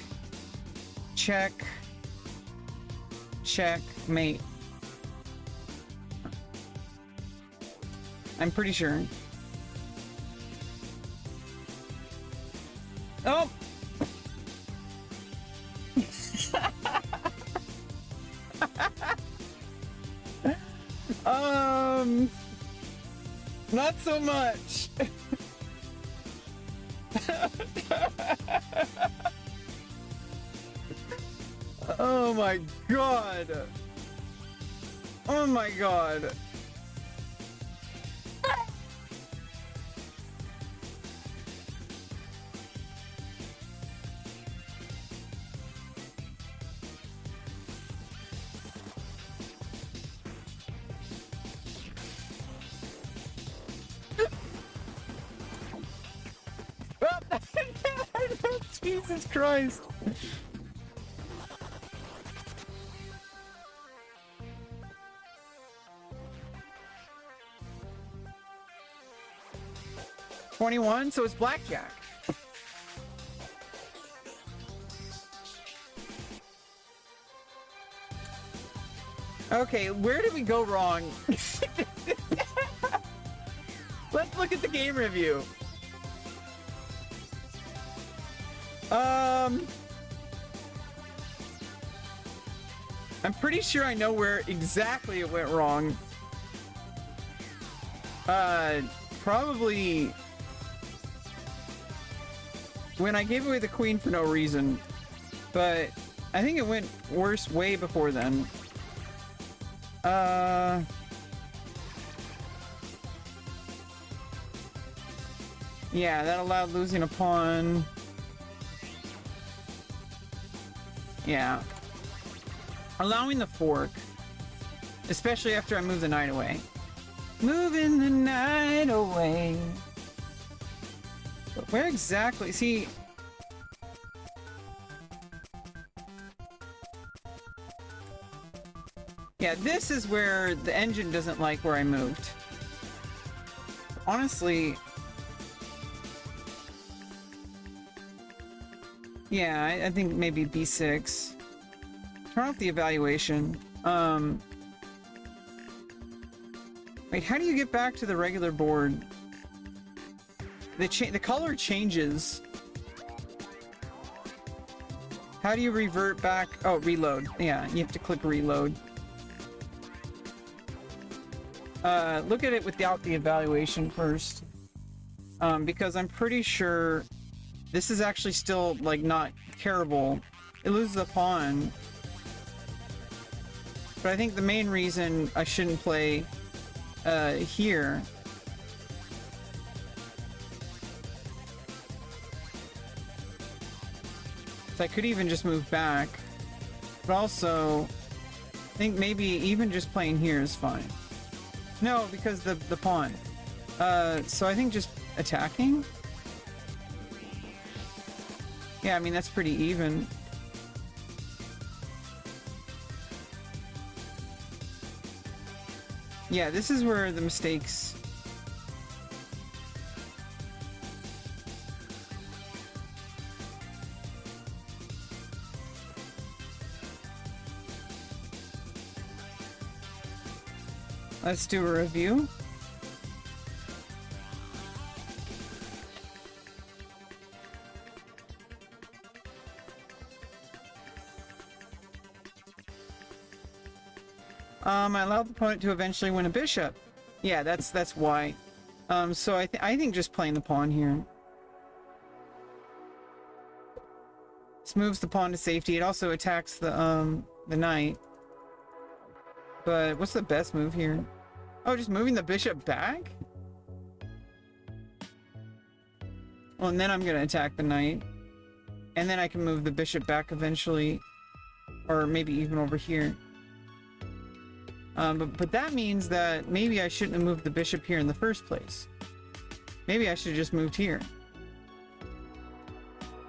mate. I'm pretty sure. Oh! Not so much. Oh my god. Oh my god. Jesus Christ. $21, so it's blackjack. Okay, where did we go wrong? Let's look at the game review. I'm pretty sure I know where exactly it went wrong. Probably when I gave away the queen for no reason, but I think it went worse way before then. Yeah, that allowed losing a pawn. Yeah. Allowing the fork. Especially after I move the knight away. Moving the knight away. But where exactly? See... Yeah, this is where the engine doesn't like where I moved. Honestly... Yeah, I think maybe b6. Turn off the evaluation. Wait, how do you get back to the regular board? The color changes. How do you revert back? Oh, reload. Yeah, you have to click reload. Look at it without the evaluation first. Because I'm pretty sure this is actually still, like, not careable. It loses a pawn. But I think the main reason I shouldn't play here so I could even just move back, but also I think maybe even just playing here is fine. No, because the pawn. So I think just attacking. Yeah, I mean that's pretty even. Yeah, this is where the mistakes... Let's do a review. I allowed the opponent to eventually win a bishop. Yeah, that's why. So I think just playing the pawn here. This moves the pawn to safety. It also attacks the knight. But what's the best move here? Oh, just moving the bishop back? Well, and then I'm gonna attack the knight. And then I can move the bishop back eventually. Or maybe even over here. But that means that maybe I shouldn't have moved the bishop here in the first place. Maybe I should have just moved here.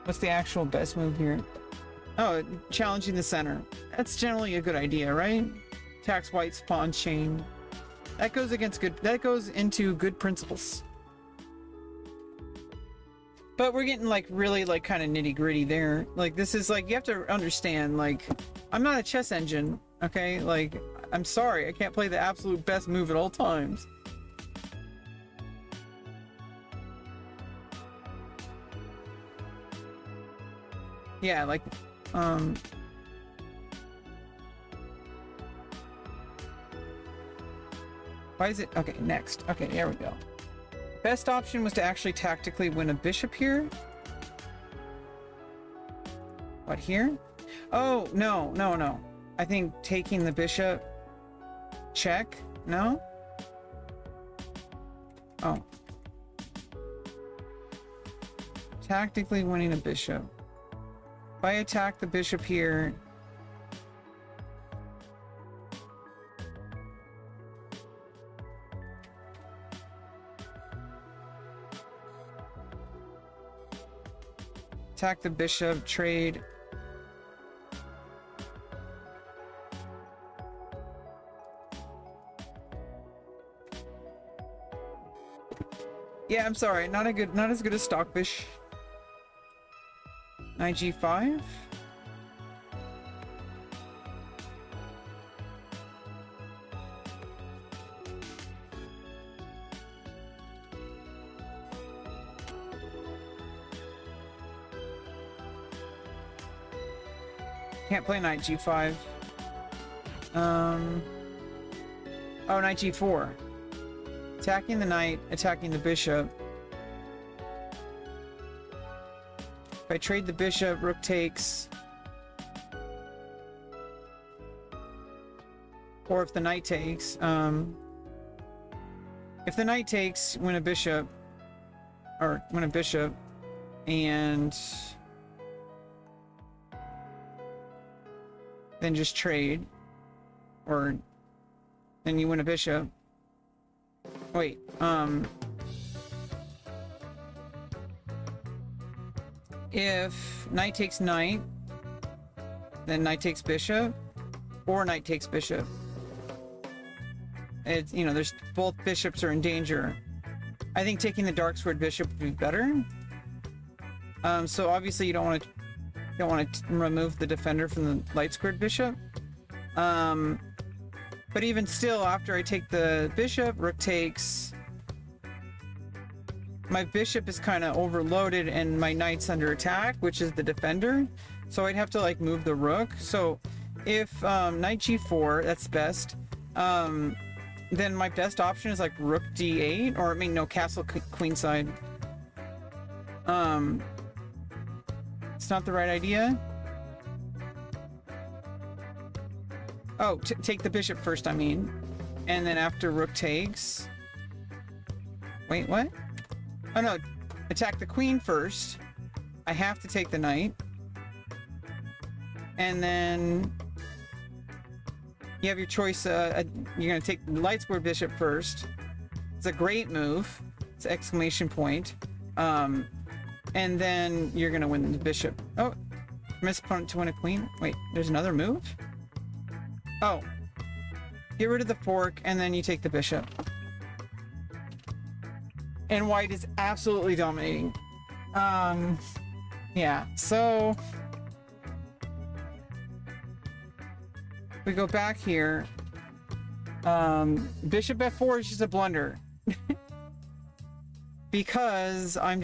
What's the actual best move here? Oh, challenging the center. That's generally a good idea, right? Attacks white's pawn chain. That goes against good. That goes into good principles. But we're getting like really like kind of nitty gritty there. Like this is like you have to understand. Like I'm not a chess engine, okay? Like I'm sorry, I can't play the absolute best move at all times. Yeah, like why is it okay? Next. Okay, there we go. Best option was to actually tactically win a bishop here. What, here? Oh, no. I think taking the bishop... Check? No? Oh. Tactically winning a bishop. If I attack the bishop here... Attack the bishop, trade. Yeah, I'm sorry, not as good as Stockfish. Knight g5. Can't play knight g5. Oh, knight g4. Attacking the knight, attacking the bishop. If I trade the bishop, rook takes. Or if the knight takes. If the knight takes, win a bishop. Or win a bishop. And... then just trade, or then you win a bishop. Wait, if knight takes knight, then knight takes bishop, or knight takes bishop. It's, you know, there's both bishops are in danger. I think taking the dark sword bishop would be better. So obviously you don't want to Don't want to remove the defender from the light squared bishop. But even still, after I take the bishop, rook takes. My bishop is kind of overloaded and my knight's under attack, which is the defender. So I'd have to like move the rook. So if knight g4, that's best. Then my best option is like rook d8, or I mean, no, castle queenside. It's not the right idea. Oh, take the bishop first, I mean. And then after rook takes... Wait, what? Oh no, attack the queen first. I have to take the knight. And then... You have your choice, you're gonna take the light square bishop first. It's a great move. It's an exclamation point. And then you're gonna win the bishop. Oh, miss opponent to win a queen. Wait, there's another move? Oh, get rid of the fork and then you take the bishop. And white is absolutely dominating. Yeah, so we go back here. Bishop f4 is just a blunder. Because I'm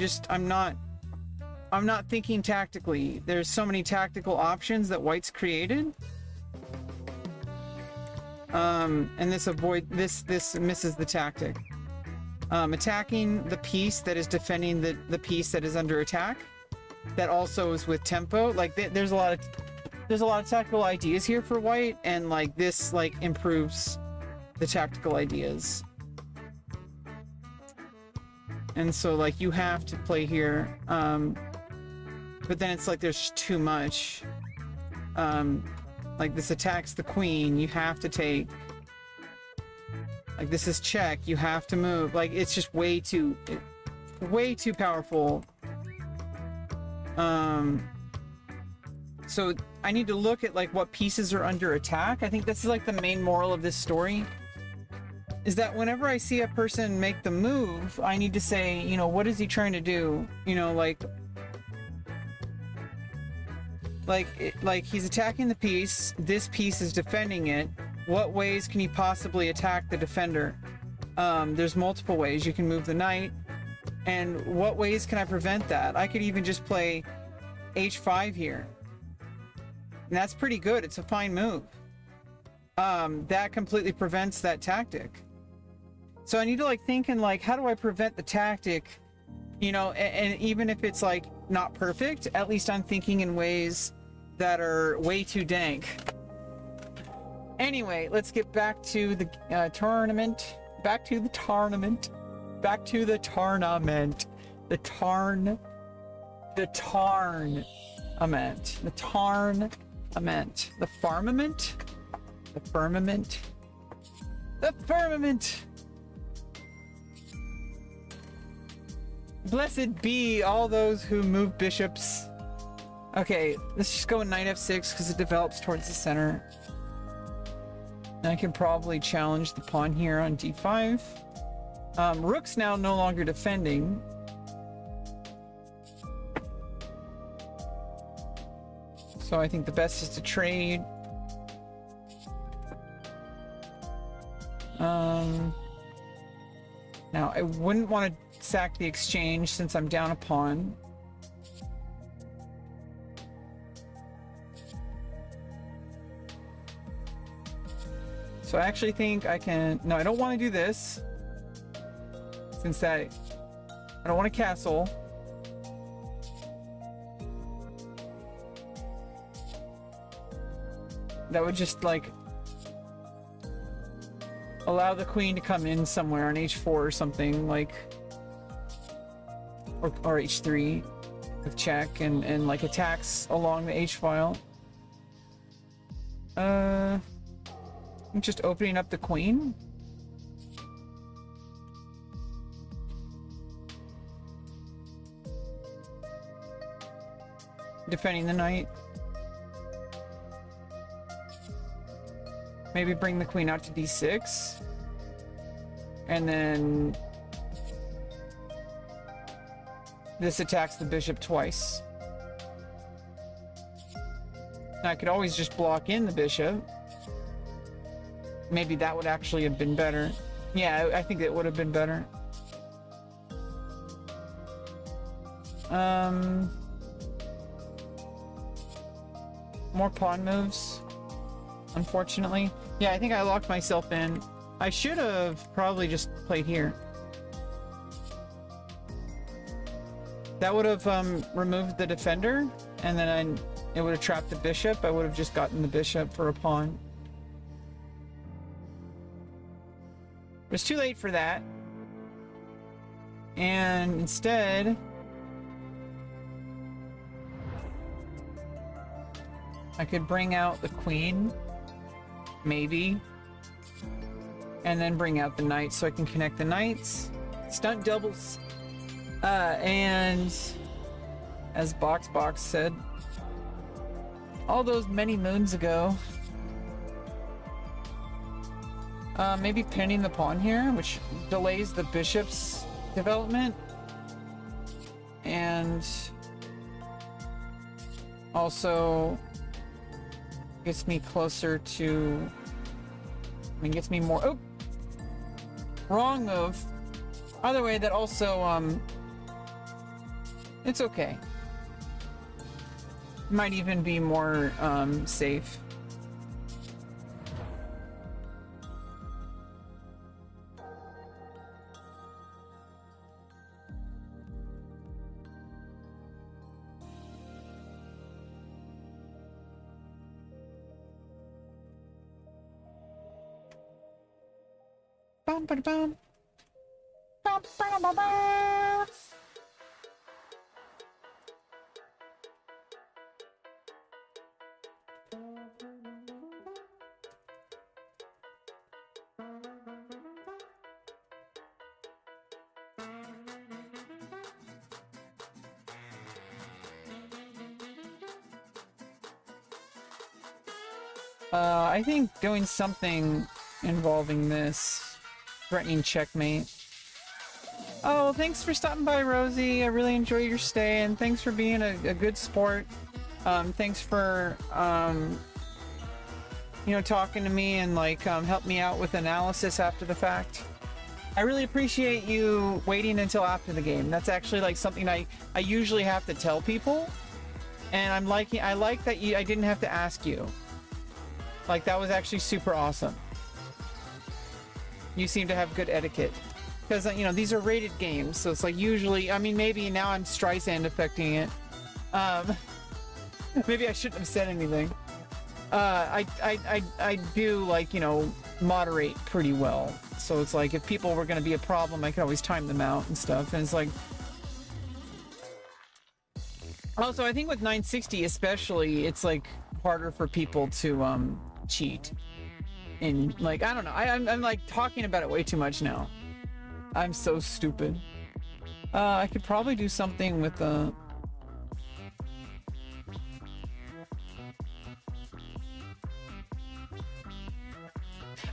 not thinking tactically. There's so many tactical options that white's created. And this misses the tactic. Attacking the piece that is defending the piece that is under attack. That also is with tempo. Like there's a lot of tactical ideas here for white, and like this like improves the tactical ideas. And so like you have to play here. But then it's like there's too much. Like this attacks the queen, you have to take. Like this is check, you have to move. Like it's just way too powerful. So I need to look at like what pieces are under attack. I think this is like the main moral of this story. Is that whenever I see a person make the move, I need to say, you know, what is he trying to do? You know, like he's attacking the piece, this piece is defending it. What ways can he possibly attack the defender? There's multiple ways. You can move the knight. And what ways can I prevent that? I could even just play h5 here. And that's pretty good. It's a fine move. That completely prevents that tactic. So I need to like think and like, how do I prevent the tactic? You know, and even if it's like not perfect, at least I'm thinking in ways that are way too dank. Anyway, let's get back to the tournament. Back to the tournament. Back to the tournament. The tarn. The tarn-ament. The tarn-ament. The firmament. The firmament. The firmament. Blessed be all those who move bishops. Okay, let's just go with knight f6 because it develops towards the center. And I can probably challenge the pawn here on d5. Rook's now no longer defending. So I think the best is to trade. Now I wouldn't want to sack the exchange since I'm down a pawn. So I actually think I can... No, I don't want to do this. Since that... I don't want to castle. That would just, like... allow the queen to come in somewhere on h4 or something, like... Or h3 with check and like attacks along the h-file. I'm just opening up the queen. Defending the knight. Maybe bring the queen out to d6. And then this attacks the bishop twice. I could always just block in the bishop. Maybe that would actually have been better. Yeah, I think it would have been better. More pawn moves, unfortunately. Yeah, I think I locked myself in. I should have probably just played here. That would have removed the defender, and then it would have trapped the bishop. I would have just gotten the bishop for a pawn. It was too late for that. And instead, I could bring out the queen, maybe, and then bring out the knight so I can connect the knights. Stunt doubles. And as Box said, all those many moons ago, maybe pinning the pawn here, which delays the bishop's development, and also gets me closer to, I mean, gets me more, oh, wrong move. Either way, that also, it's okay. Might even be more, safe. Bum, ba, bum. Bum, ba, ba, ba. I think doing something involving this, threatening checkmate. Oh, thanks for stopping by, Rosie. I really enjoy your stay, and thanks for being a good sport. Thanks for, you know, talking to me and like help me out with analysis after the fact. I really appreciate you waiting until after the game. That's actually like something I usually have to tell people, and I like that I didn't have to ask you. Like, that was actually super awesome. You seem to have good etiquette. Because, you know, these are rated games, so it's like usually, I mean, maybe now I'm Streisand affecting it. Maybe I shouldn't have said anything. I do, like, you know, moderate pretty well. So it's like, if people were going to be a problem, I could always time them out and stuff. And it's like... Also, I think with 960 especially, it's, like, harder for people to, cheat. And, like, I don't know. I'm, like, talking about it way too much now. I'm so stupid. I could probably do something with the...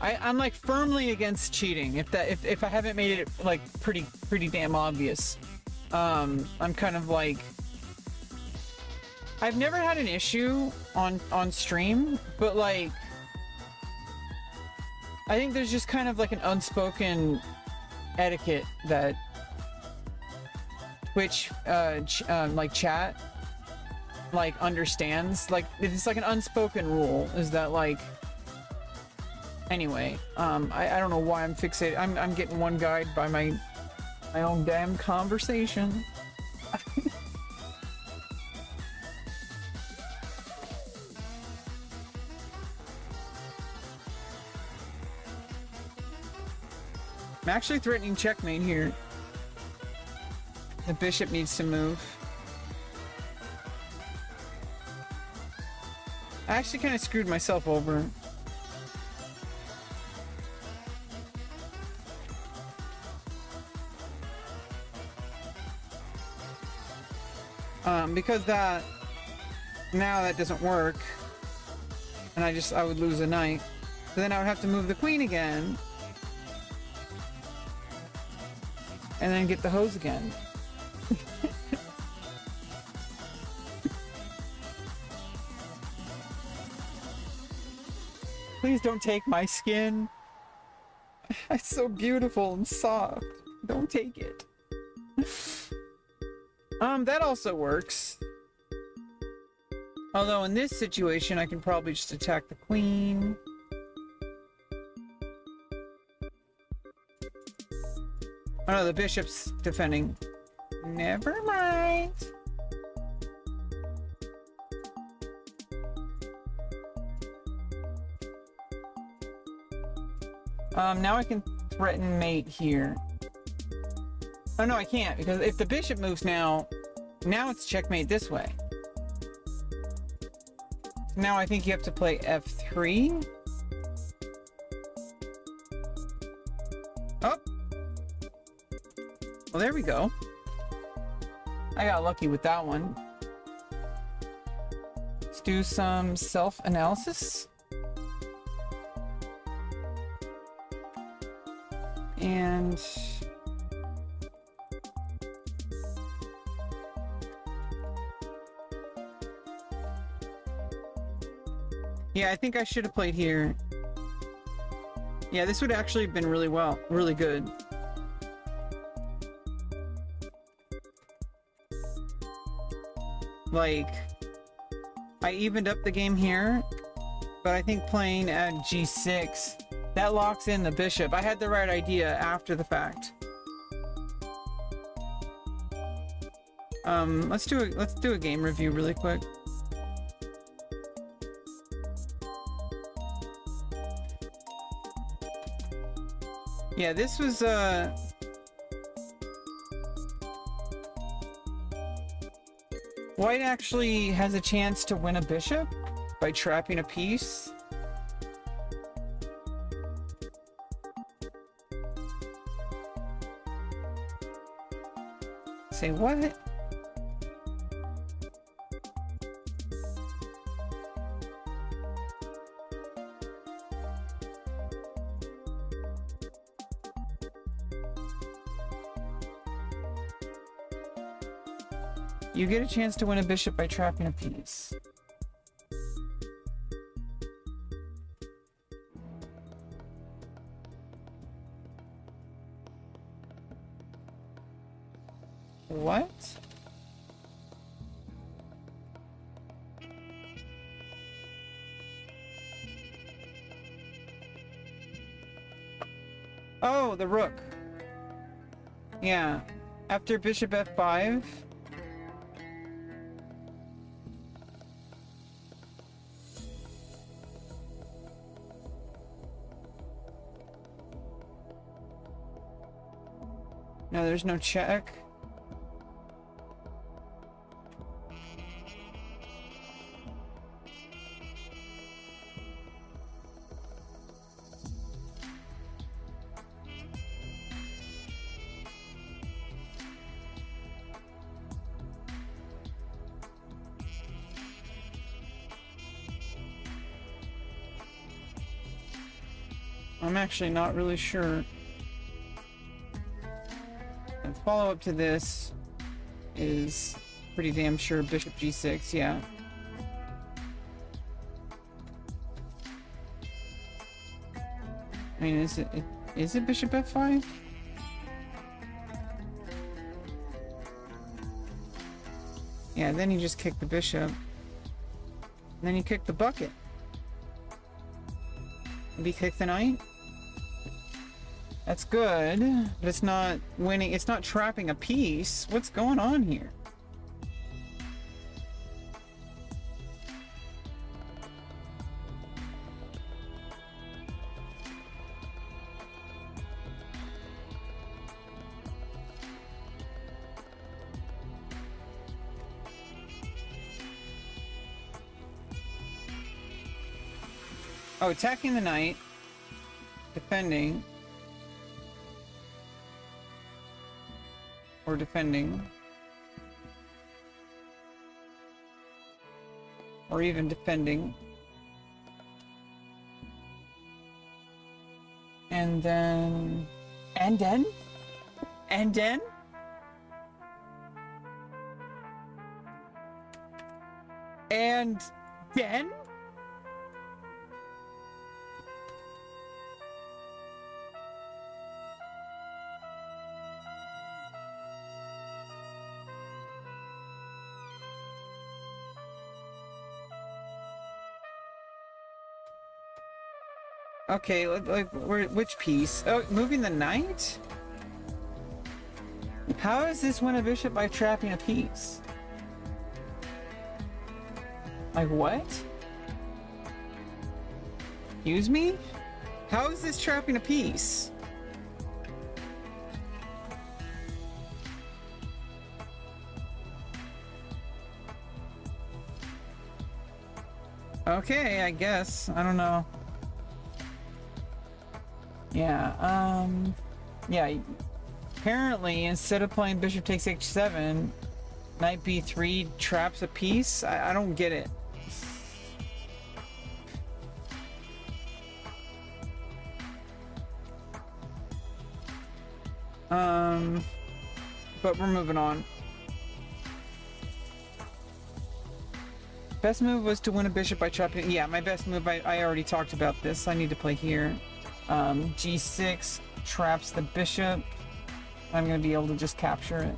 I'm like firmly against cheating. If I haven't made it like pretty damn obvious. I'm kind of like, I've never had an issue on stream, but like, I think there's just kind of like an unspoken etiquette that Twitch, like chat, like understands. Like, it's like an unspoken rule is that like, anyway, I don't know why I'm fixated. I'm getting one guide by my own damn conversation. I'm actually threatening checkmate here. The bishop needs to move. I actually kind of screwed myself over. Because now that doesn't work, and I would lose a knight. So then I would have to move the queen again, and then get the hose again. Please don't take my skin. It's so beautiful and soft. Don't take it. That also works. Although in this situation, I can probably just attack the queen. Oh no, the bishop's defending. Never mind. Now I can threaten mate here. Oh no, I can't, because if the bishop moves now it's checkmate this way. So now I think you have to play f3. Oh! Well, there we go. I got lucky with that one. Let's do some self-analysis. And yeah, I think I should have played here. Yeah, this would actually have been really good. Like, I evened up the game here, but I think playing at g6, that locks in the bishop. I had the right idea after the fact. Let's do a game review really quick. Yeah, this was White actually has a chance to win a bishop by trapping a piece. Say what? You get a chance to win a bishop by trapping a piece. What? Oh, the rook. Yeah. After bishop f5. No, there's no check. I'm actually not really sure. And follow-up to this is pretty damn sure bishop g6, yeah. I mean, is it bishop f5? Yeah, then you just kick the bishop. And then you kick the bucket. Maybe kick the knight? That's good, but it's not winning. It's not trapping a piece. What's going on here? Oh, attacking the knight, defending, or defending, or even defending, and then, and then, and then, and then. Okay, like which piece? Oh, moving the knight? How is this win a bishop by trapping a piece? Like what? Excuse me? How is this trapping a piece? Okay, I guess. I don't know. Yeah, yeah. Apparently, instead of playing bishop takes h7, knight b3 traps a piece? I don't get it. But we're moving on. Best move was to win a bishop by trapping. Yeah, my best move, I already talked about this. I need to play here. G6 traps the bishop. I'm going to be able to just capture it.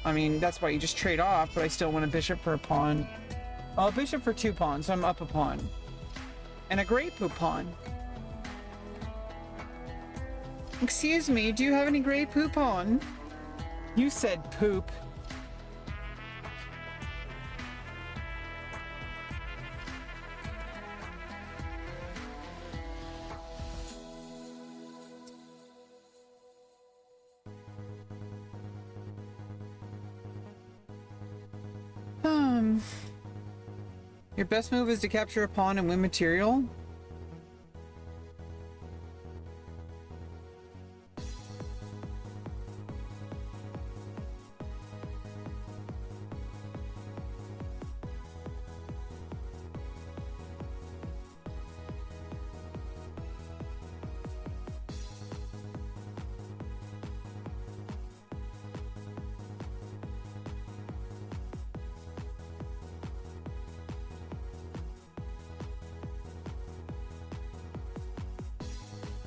I mean, that's why you just trade off, but I still want a bishop for a pawn. Oh, a bishop for 2 pawns, so I'm up a pawn. And a great poop pawn. Excuse me, do you have any gray poop on? You said poop. Your best move is to capture a pawn and win material?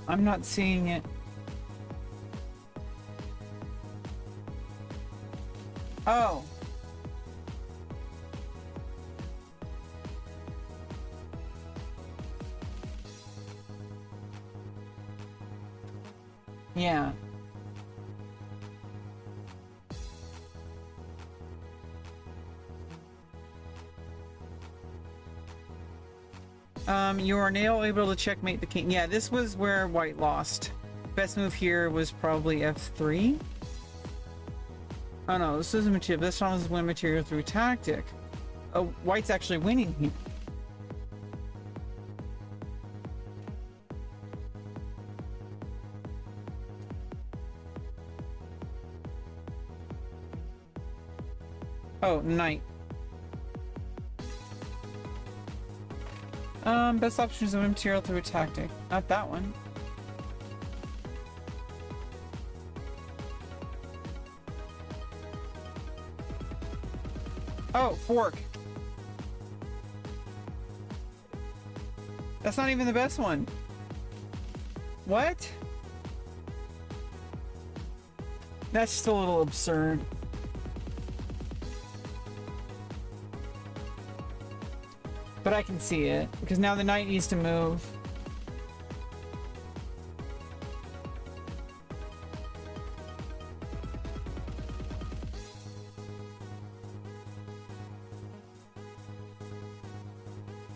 I'm not seeing it. Oh. Yeah. You are now able to checkmate the king. Yeah, this was where white lost. Best move here was probably f3. Oh no, this is a material. This one was win material through tactic. Oh, white's actually winning here. Oh, knight. Best option is win material through a tactic. Not that one. Oh, fork. That's not even the best one. What? That's just a little absurd. But I can see it, because now the knight needs to move.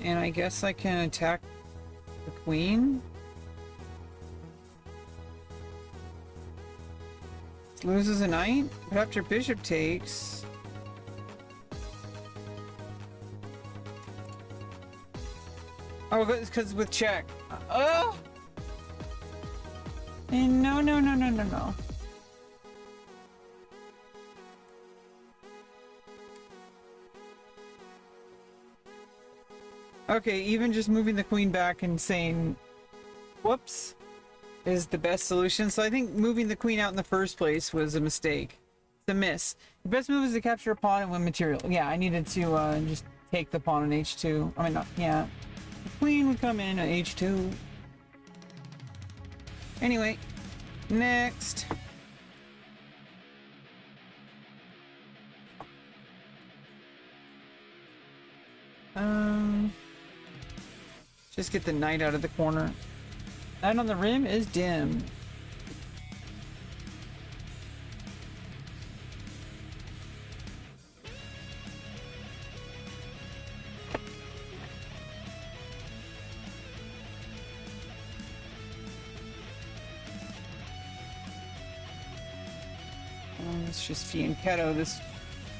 And I guess I can attack the queen. Loses a knight, but after bishop takes... Oh, it's because with check. Oh! And no, no, no, no, no, no. Okay, even just moving the queen back and saying, whoops, is the best solution. So I think moving the queen out in the first place was a mistake. It's a miss. The best move is to capture a pawn and win material. Yeah, I needed to just take the pawn on h2. I mean, not, yeah. The queen would come in at h2. Anyway, next. Just get the knight out of the corner. Knight on the rim is dim. Let's just fianchetto this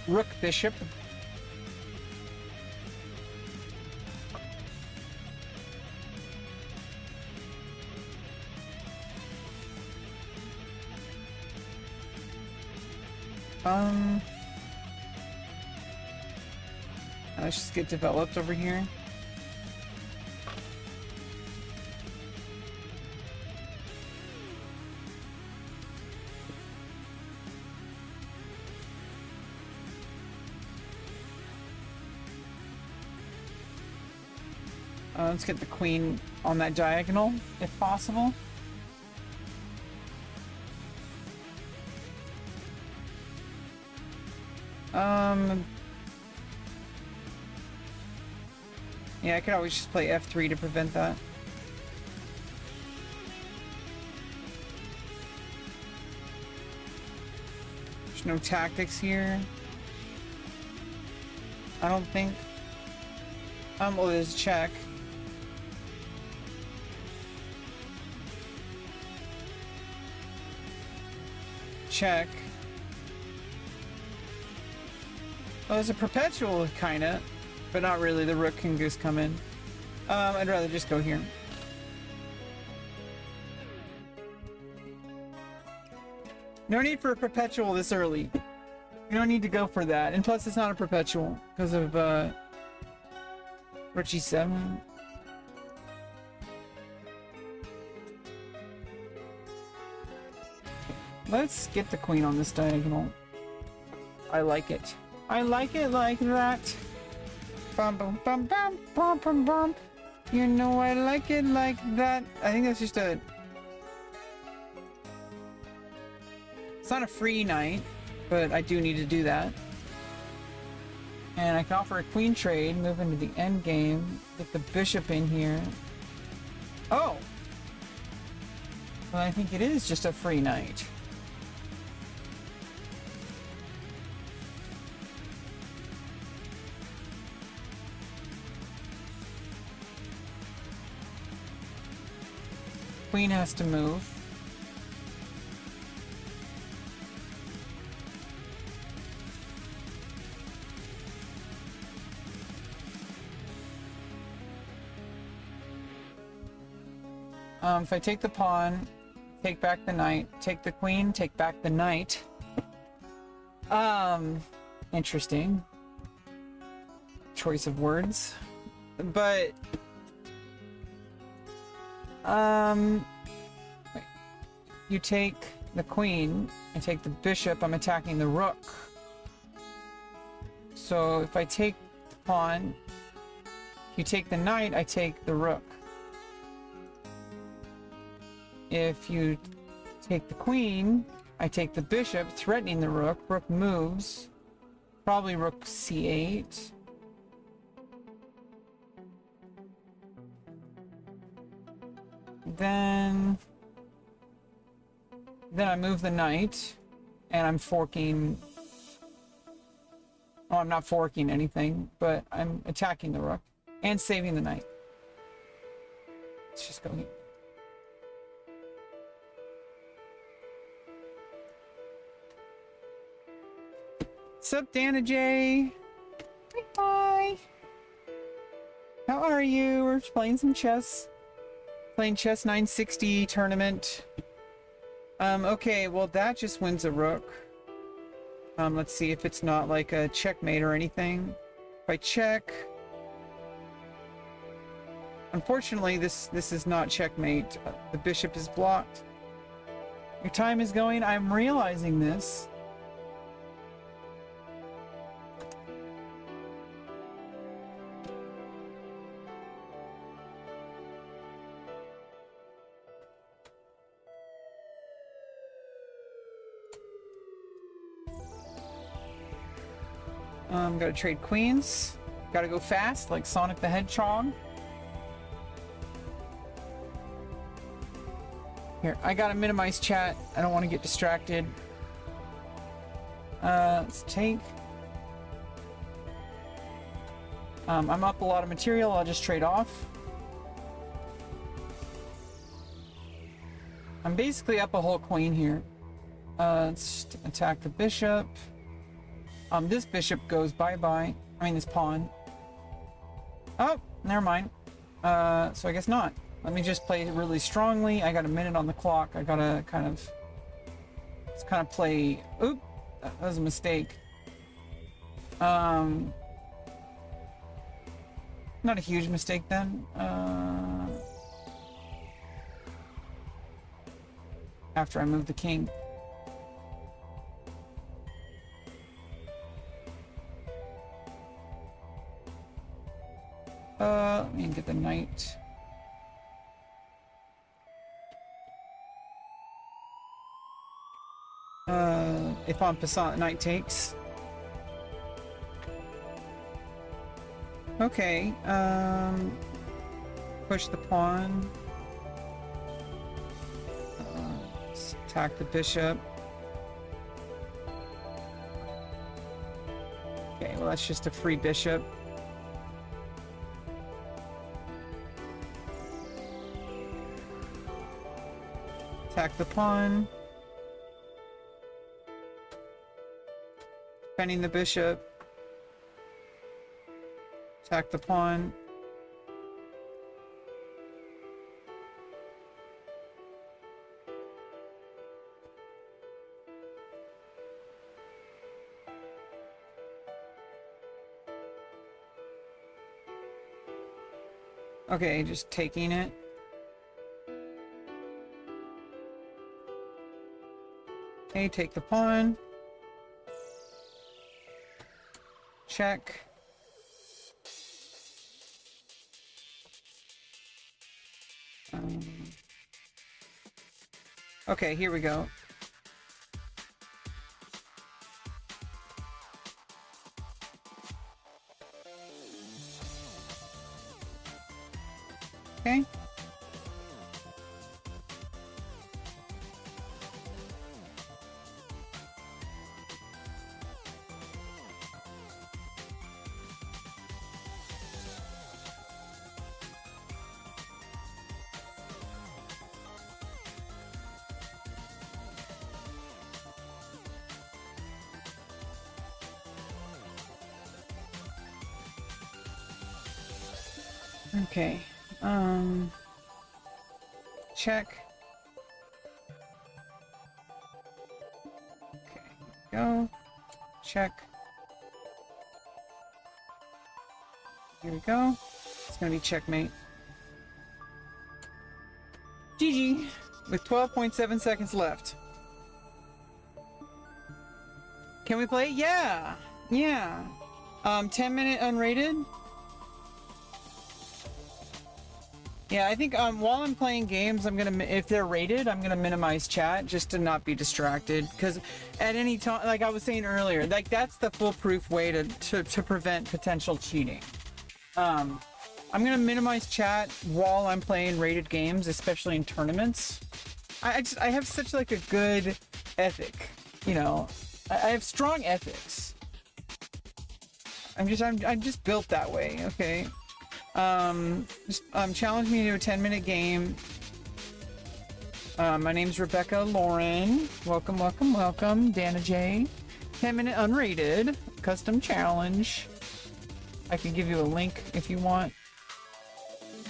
rook bishop. Let's just get developed over here. Let's get the queen on that diagonal, if possible. Yeah, I could always just play F3 to prevent that. There's no tactics here. I don't think. Well, there's a check. Check. Oh, there's a perpetual, kinda. But not really. The rook can just come in. I'd rather just go here. No need for a perpetual this early. You don't need to go for that. And plus, it's not a perpetual because of rook g7. Let's get the queen on this diagonal. I like it. I like it like that. Bum bum bum bum bum bum bum. You know I like it like that. I think that's just a... It's not a free knight, but I do need to do that. And I can offer a queen trade, move into the end game, get the bishop in here. Oh! Well, I think it is just a free knight. Queen has to move. If I take the pawn, take back the knight, take the queen, take back the knight. Interesting choice of words, but you take the queen, I take the bishop, I'm attacking the rook. So if I take the pawn, you take the knight, I take the rook. If you take the queen, I take the bishop, threatening the rook. Rook moves. Probably rook c8. Then I move the knight, and I'm forking... Oh, I'm not forking anything, but I'm attacking the rook and saving the knight. Let's just go here. Sup, Dana J? Hi. How are you? We're playing some chess. Playing chess 960 tournament. Okay, well that just wins a rook. Let's see if it's not like a checkmate or anything. If I check... Unfortunately, this is not checkmate. The bishop is blocked. Your time is going. I'm realizing this. Gotta trade queens. Gotta go fast, like Sonic the Hedgehog. Here, I gotta minimize chat. I don't want to get distracted. Let's take. I'm up a lot of material. I'll just trade off. I'm basically up a whole queen here. Let's attack the bishop. This bishop goes bye-bye. I mean, this pawn. Oh, never mind. So I guess not. Let me just play really strongly. I got a minute on the clock. I gotta let's kind of play. Oop, that was a mistake. Not a huge mistake then. After I move the king. Let me get the knight. If en passant, knight takes. Okay, push the pawn. Let's attack the bishop. Okay, well that's just a free bishop. Attack the pawn. Defending the bishop. Attack the pawn. Okay, just taking it. Okay, take the pawn. Check. Okay, here we go. Okay. Okay, check. Okay, go. Check. Here we go. It's gonna be checkmate. GG, with 12.7 seconds left. Can we play? Yeah, yeah. 10-minute unrated. Yeah, I think while I'm playing games, I'm gonna, if they're rated, I'm gonna minimize chat just to not be distracted. Because at any time, like I was saying earlier, like that's the foolproof way to prevent potential cheating. I'm gonna minimize chat while I'm playing rated games, especially in tournaments. I have such like a good ethic, you know. I have strong ethics. I'm just built that way. Okay. Challenge me to a 10-minute game. My name's rebeccaloran. Welcome, welcome, welcome. Dana J. 10-minute unrated. Custom challenge. I can give you a link if you want.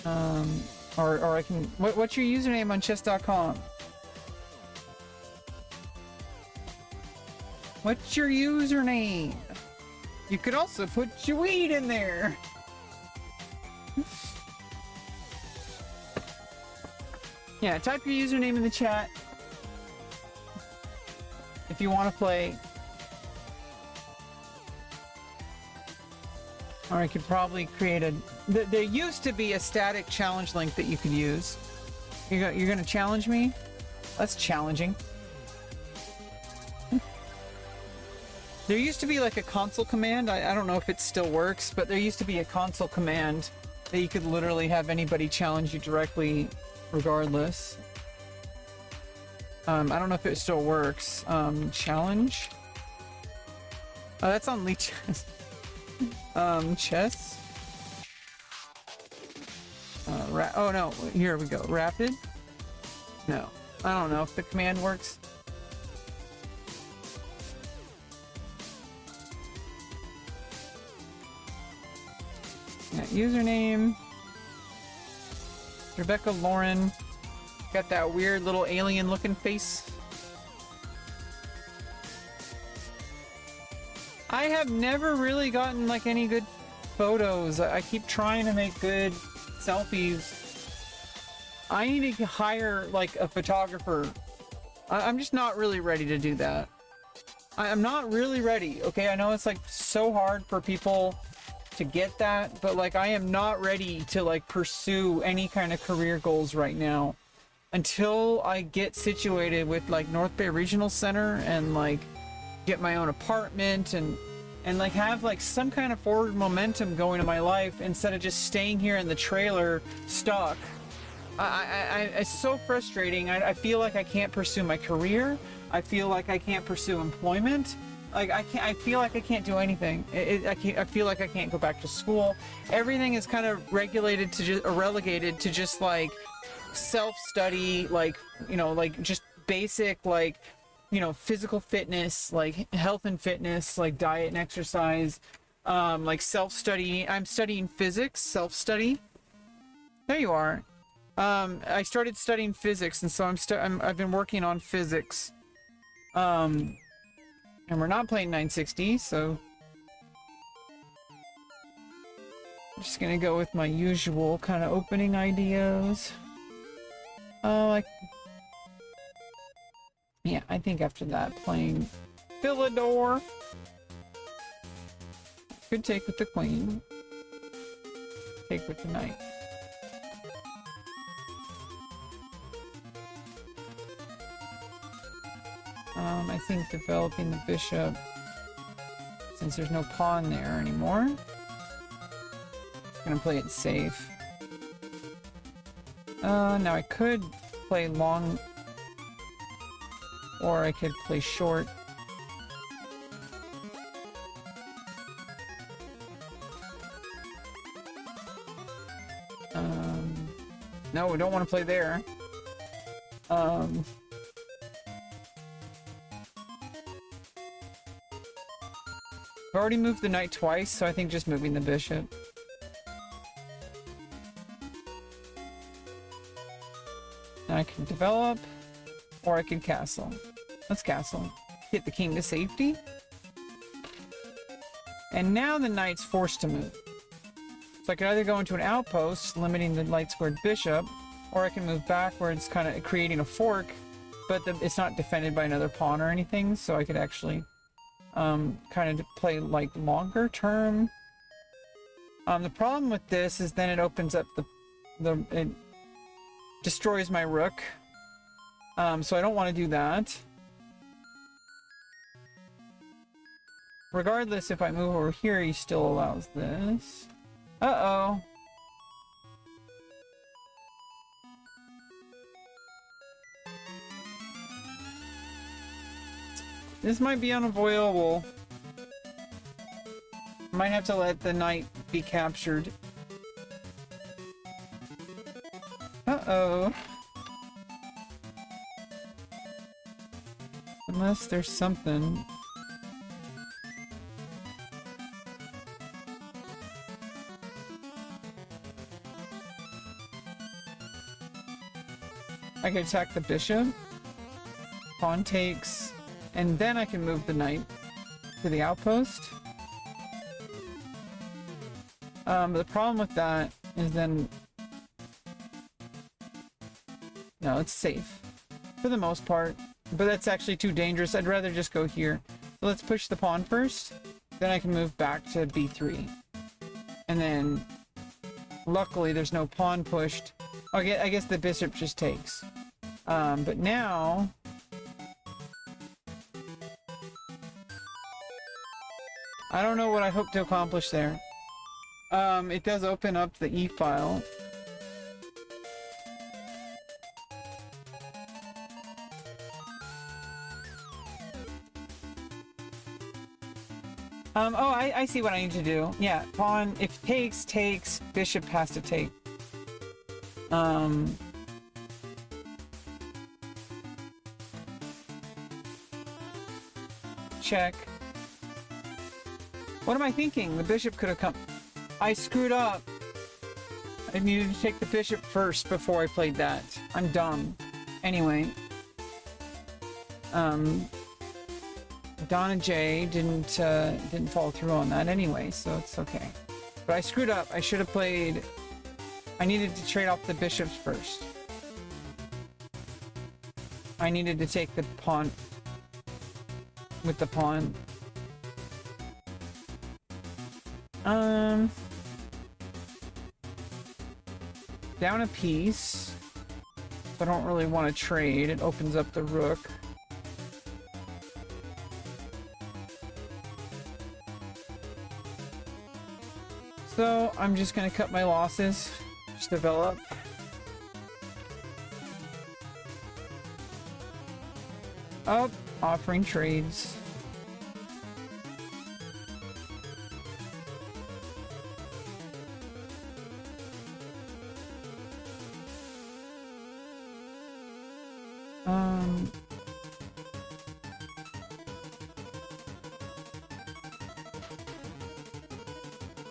Or I can... What's your username on chess.com? What's your username? You could also put your weed in there. Yeah, type your username in the chat if you want to play. Or I could probably create a... There used to be a static challenge link that you could use. You're going to challenge me? That's challenging. There used to be like a console command. I don't know if it still works, but there used to be a console command that you could literally have anybody challenge you directly regardless. I don't know if it still works. Challenge. Oh, that's on leeches. Chess. Oh no, here we go. Rapid? No. I don't know if the command works. Yeah, username. rebeccaloran. Got that weird little alien looking face. I have never really gotten like any good photos. I keep trying to make good selfies. I need to hire like a photographer. I'm just not really ready to do that. I'm not really ready. Okay, I know it's like so hard for people to get that, but like I am not ready to like pursue any kind of career goals right now until I get situated with like North Bay Regional Center and like get my own apartment and like have like some kind of forward momentum going in my life instead of just staying here in the trailer stuck. It's so frustrating. I feel like I can't pursue my career. I feel like I can't pursue employment. Like I feel like I can't do anything. I feel like I can't go back to school. Everything is kind of regulated to just relegated to just like self-study, like, you know, like just basic, like, you know, physical fitness, like health and fitness, like diet and exercise, like self-study. I'm studying physics, self-study. There you are. I started studying physics, and so I've been working on physics. And we're not playing 960, so I'm just gonna go with my usual kind of opening ideas. Yeah, I think after that, playing Philidor. Could take with the queen. Take with the knight. I think developing the bishop, since there's no pawn there anymore. I'm gonna play it safe. Now I could play long, or I could play short. No, we don't want to play there. I've already moved the knight twice, so I think just moving the bishop. Now I can develop, or I can castle. Let's castle. Hit the king to safety. And now the knight's forced to move. So I could either go into an outpost, limiting the light-squared bishop, or I can move backwards, kind of creating a fork, but it's not defended by another pawn or anything, so I could actually kind of play like longer term. The problem with this is then it opens up it destroys my rook. So I don't want to do that. Regardless, if I move over here, he still allows this. Uh-oh. This might be unavoidable. Might have to let the knight be captured. Uh-oh. Unless there's something. I can attack the bishop. Pawn takes. And then I can move the knight to the outpost. But the problem with that is then... No, it's safe. For the most part. But that's actually too dangerous. I'd rather just go here. So let's push the pawn first. Then I can move back to b3. And then... Luckily, there's no pawn pushed. Okay, I guess the bishop just takes. But now... I don't know what I hope to accomplish there. It does open up the E file. Oh, I see what I need to do. Yeah, pawn, if takes, bishop has to take. Check. What am I thinking? The bishop could have come. I screwed up. I needed to take the bishop first before I played that. I'm dumb. Anyway. Donna J didn't follow through on that anyway, so it's okay. But I screwed up. I should have played... I needed to trade off the bishops first. I needed to take the pawn with the pawn. Down a piece. I don't really want to trade. It opens up the rook. So I'm just gonna cut my losses. Just develop. Oh, offering trades.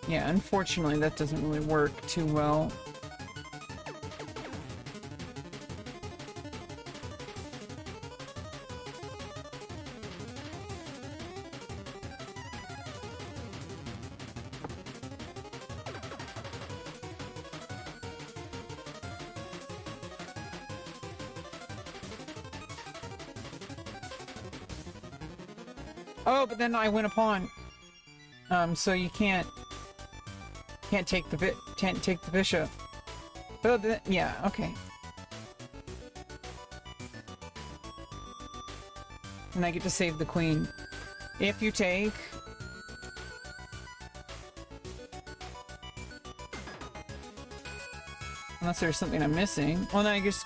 Yeah, unfortunately that doesn't really work too well. Oh, but then I win a pawn. So you can't take the bishop. Oh, yeah, okay. And I get to save the queen. If you take... Unless there's something I'm missing. Well, then I guess...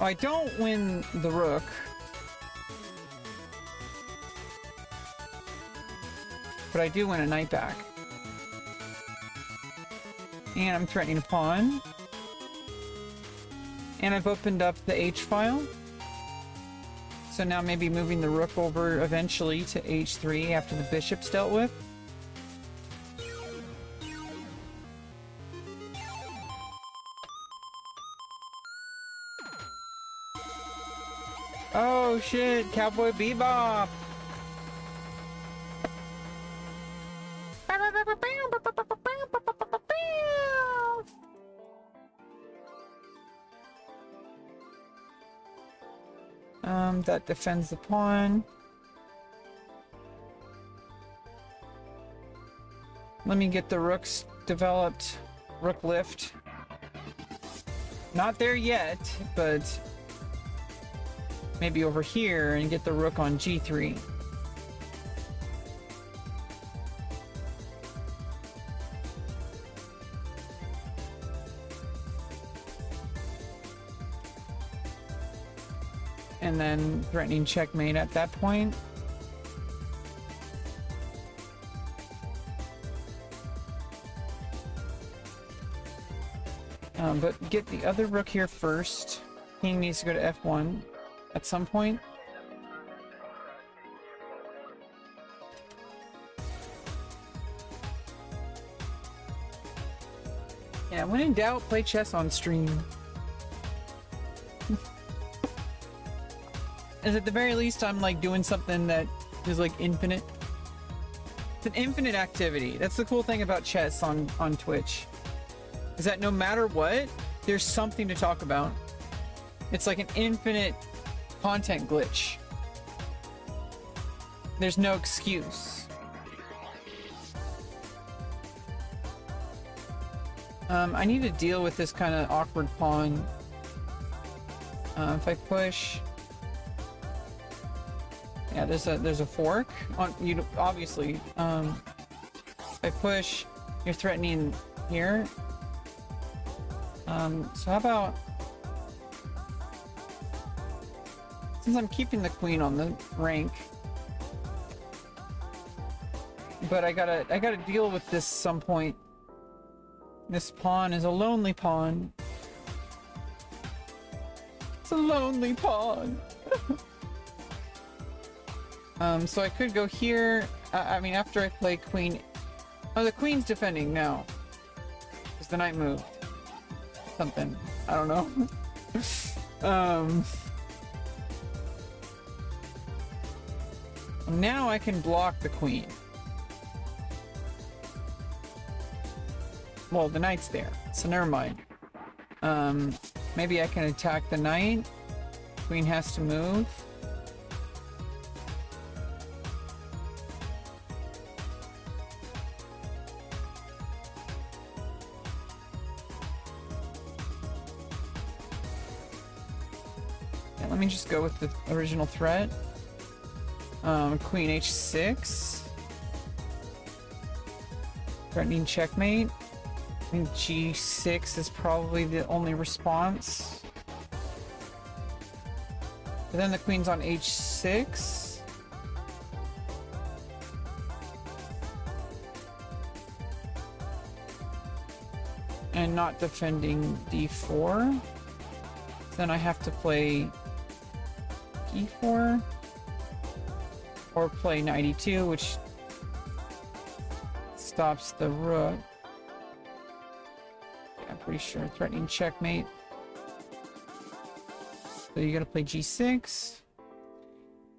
Oh, I don't win the rook. But I do win a knight back. And I'm threatening a pawn. And I've opened up the H file. So now maybe moving the rook over eventually to H3 after the bishop's dealt with. Oh shit, Cowboy Bebop! That defends the pawn. Let me get the rooks developed. Rook lift. Not there yet, but maybe over here and get the rook on G3. And then threatening checkmate at that point. But get the other rook here first. King needs to go to F1 at some point. Yeah, when in doubt, play chess on stream. Is at the very least I'm like doing something that is like infinite. It's an infinite activity. That's the cool thing about chess on Twitch. Is that no matter what, there's something to talk about. It's like an infinite content glitch. There's no excuse. I need to deal with this kind of awkward pawn. If I push... Yeah, there's a fork on you. Obviously, if I push, you're threatening here. So how about since I'm keeping the queen on the rank, But I gotta deal with this some point. This pawn is a lonely pawn. It's a lonely pawn. So I could go here. I mean, after I play queen. Oh, the queen's defending now. Because the knight moved. Something. I don't know. Now I can block the queen. Well, the knight's there, so never mind. Maybe I can attack the knight. Queen has to move. Yeah, let me just go with the original threat. Queen h6. Threatening checkmate. I think g6 is probably the only response. But then the queen's on h6. And not defending d4. Then I have to play e4. Or play knight e2, which stops the rook. Yeah, I'm pretty sure. Threatening checkmate. So you gotta play g6.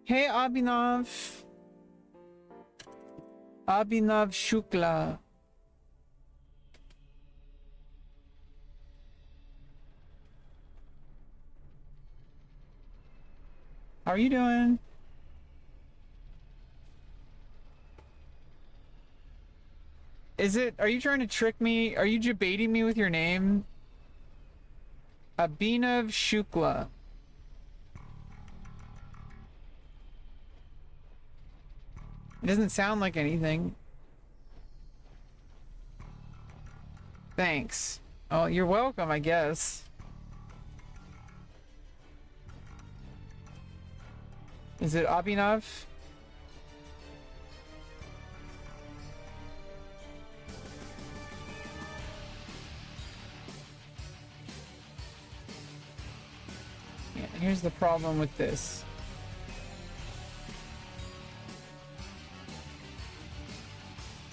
Hey, Abhinav. Abhinav Shukla. How are you doing? Is it, are you trying to trick me? Are you debating me with your name? Abhinav Shukla. It doesn't sound like anything. Thanks. Oh, you're welcome, I guess. Is it Abhinav? Yeah, here's the problem with this.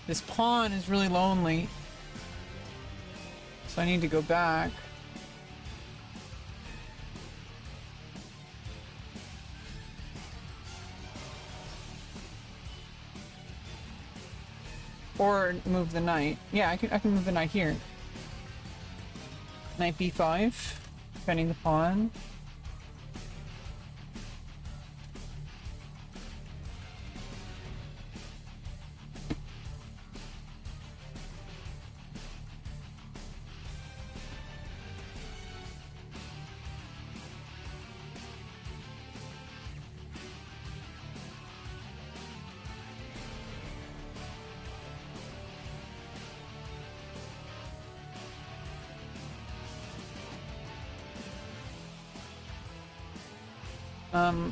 This pawn is really lonely. So I need to go back. Or move the knight. Yeah, I can move the knight here. Knight b5, defending the pawn.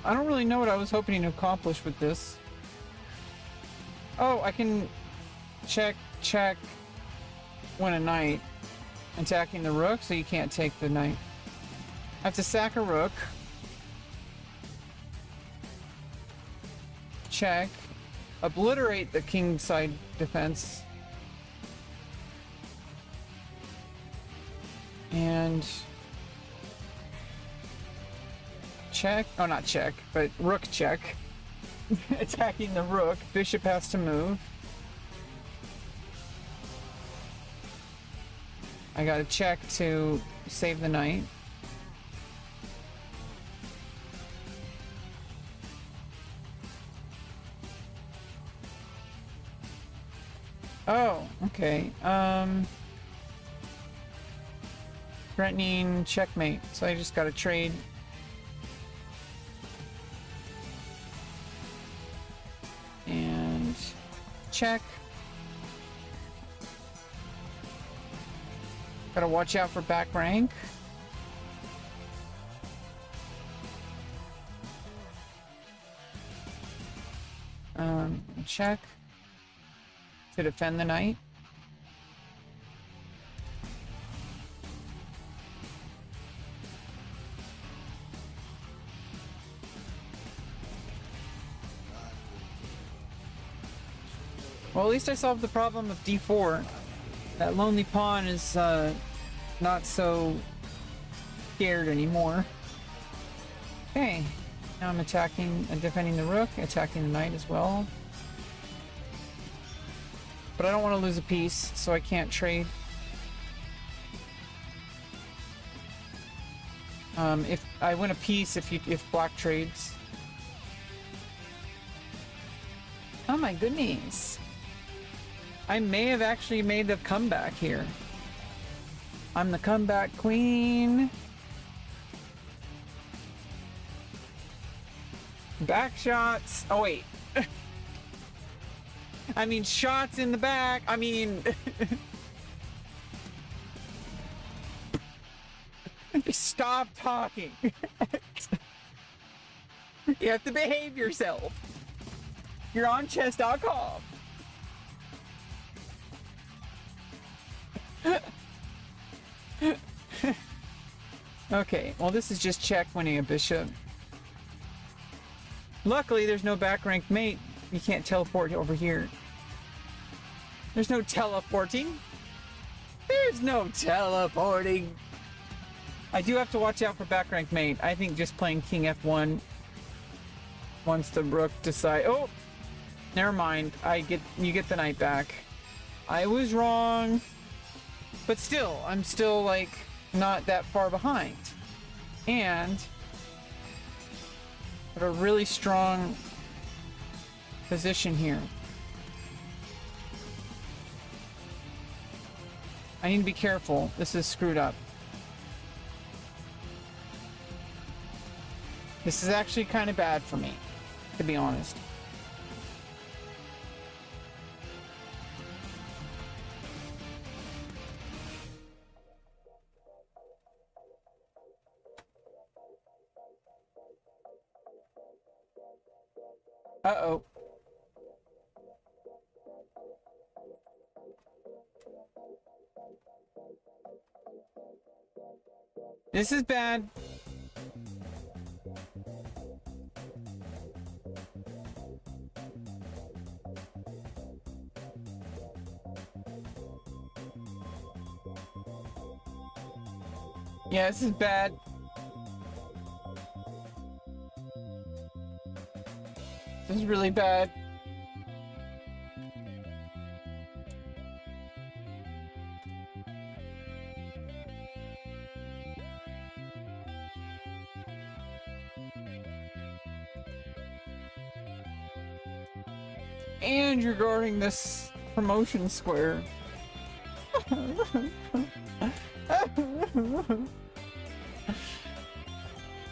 I don't really know what I was hoping to accomplish with this. Oh, I can check, win a knight, attacking the rook, so you can't take the knight. I have to sack a rook. Check. Obliterate the king side defense. And check. Oh, not check, but rook check. Attacking the rook. Bishop has to move. I gotta check to save the knight. Oh, okay. Threatening checkmate. So I just gotta trade. And check. Gotta watch out for back rank. Check. to defend the knight. Well, at least I solved the problem of d4. That lonely pawn is not so scared anymore. Okay, now I'm attacking and defending the rook, attacking the knight as well. But I don't want to lose a piece, so I can't trade. If I win a piece, if black trades. Oh my goodness. I may have actually made the comeback here. I'm the comeback queen. Back shots. Oh, wait. I mean, shots in the back. I mean... Stop talking. You have to behave yourself. You're on chess.com. Okay, well this is just check winning a bishop. Luckily there's no back rank mate. You can't teleport over here. There's no teleporting. There's no teleporting. I do have to watch out for back rank mate. I think just playing king f1 once the rook decide. Oh, never mind. You get the knight back. I was wrong. But still, I'm still like not that far behind. And I have a really strong position here. I need to be careful. This is screwed up. This is actually kind of bad for me, to be honest. Uh-oh. This is bad. Yeah, this is bad. This is really bad. And you're guarding this promotion square.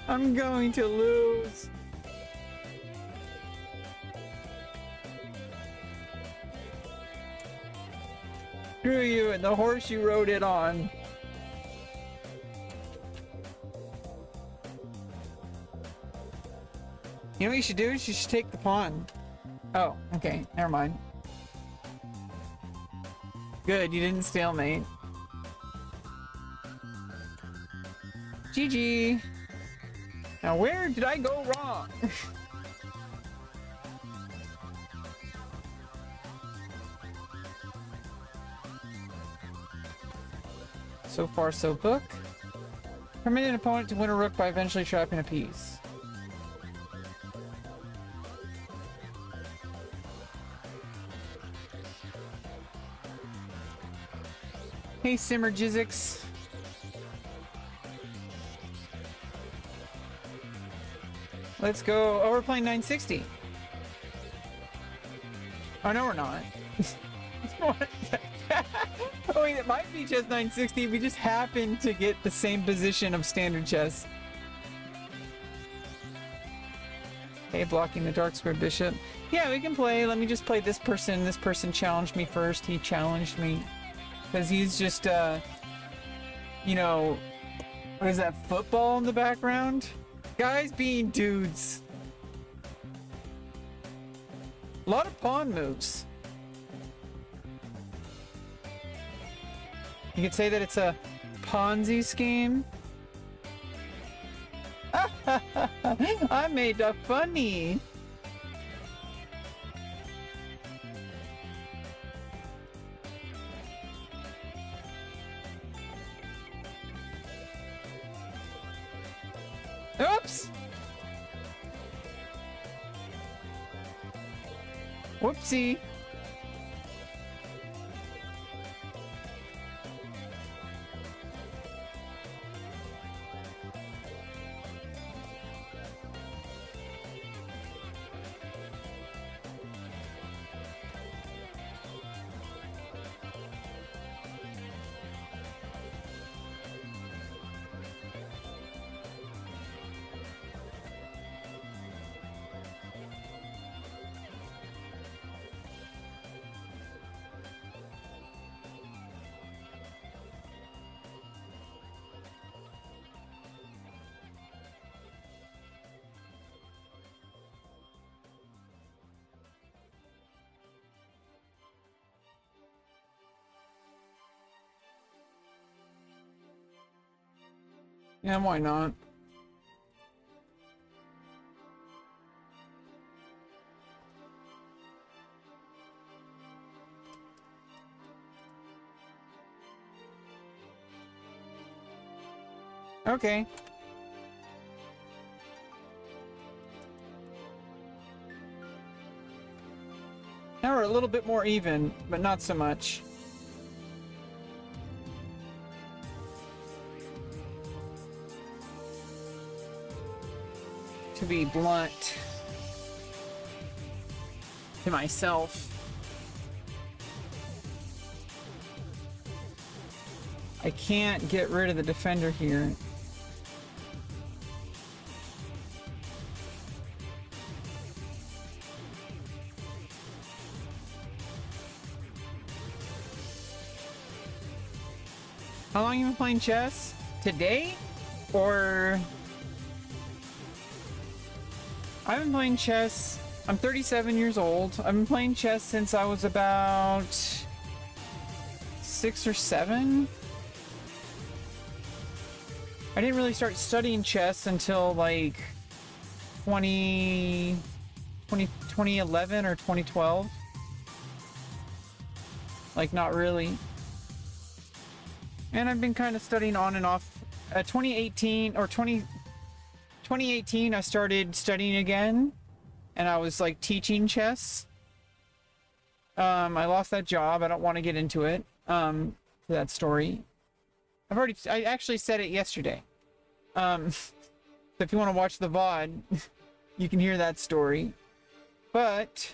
I'm going to lose. Screw you and the horse you rode it on. You know what you should do? You should take the pawn. Oh, okay. Never mind. Good, you didn't stalemate. GG. Now where did I go wrong? So far, so book. Permit an opponent to win a rook by eventually trapping a piece. Hey, Simmer Jizzix. Let's go. Oh, we're playing 960. Oh, no, we're not. Oh, wait, it might be just 960. We just happen to get the same position of standard chess. Okay, blocking the dark square bishop. Yeah, we can play. Let me just play this person. This person challenged me first. He challenged me. Because he's just, you know, what is that, football in the background? Guys being dudes. A lot of pawn moves. You could say that it's a Ponzi scheme. I made a funny. Oops. Whoopsie. Yeah, why not? Okay. Now we're a little bit more even, but not so much. To be blunt to myself, I can't get rid of the defender here. How long have you been playing chess? Today? Or... I've been playing chess. I'm 37 years old. I've been playing chess since I was about 6 or 7. I didn't really start studying chess until like 2011 or 2012. Like, not really. And I've been kind of studying on and off. 2018, I started studying again, and I was like teaching chess. I lost that job. I don't want to get into it. For that story, I actually said it yesterday. So if you want to watch the VOD, you can hear that story. But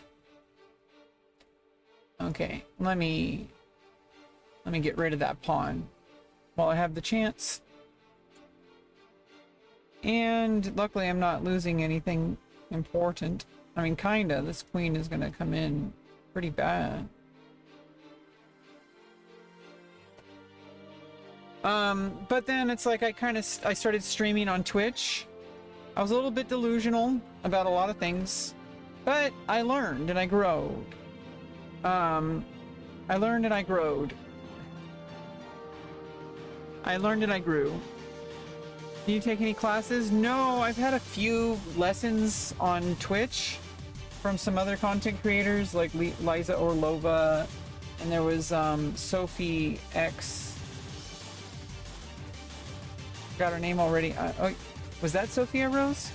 okay, let me get rid of that pawn while I have the chance. And luckily I'm not losing anything important. I mean, kinda. This queen is gonna come in pretty bad. But then it's like I started streaming on Twitch. I was a little bit delusional about a lot of things, but I learned and I growed. I learned and I growed. I learned and I grew. Do you take any classes? No, I've had a few lessons on Twitch from some other content creators like Liza Orlova, and there was Sophie X. Got her name already. Oh, was that Sophia Rose?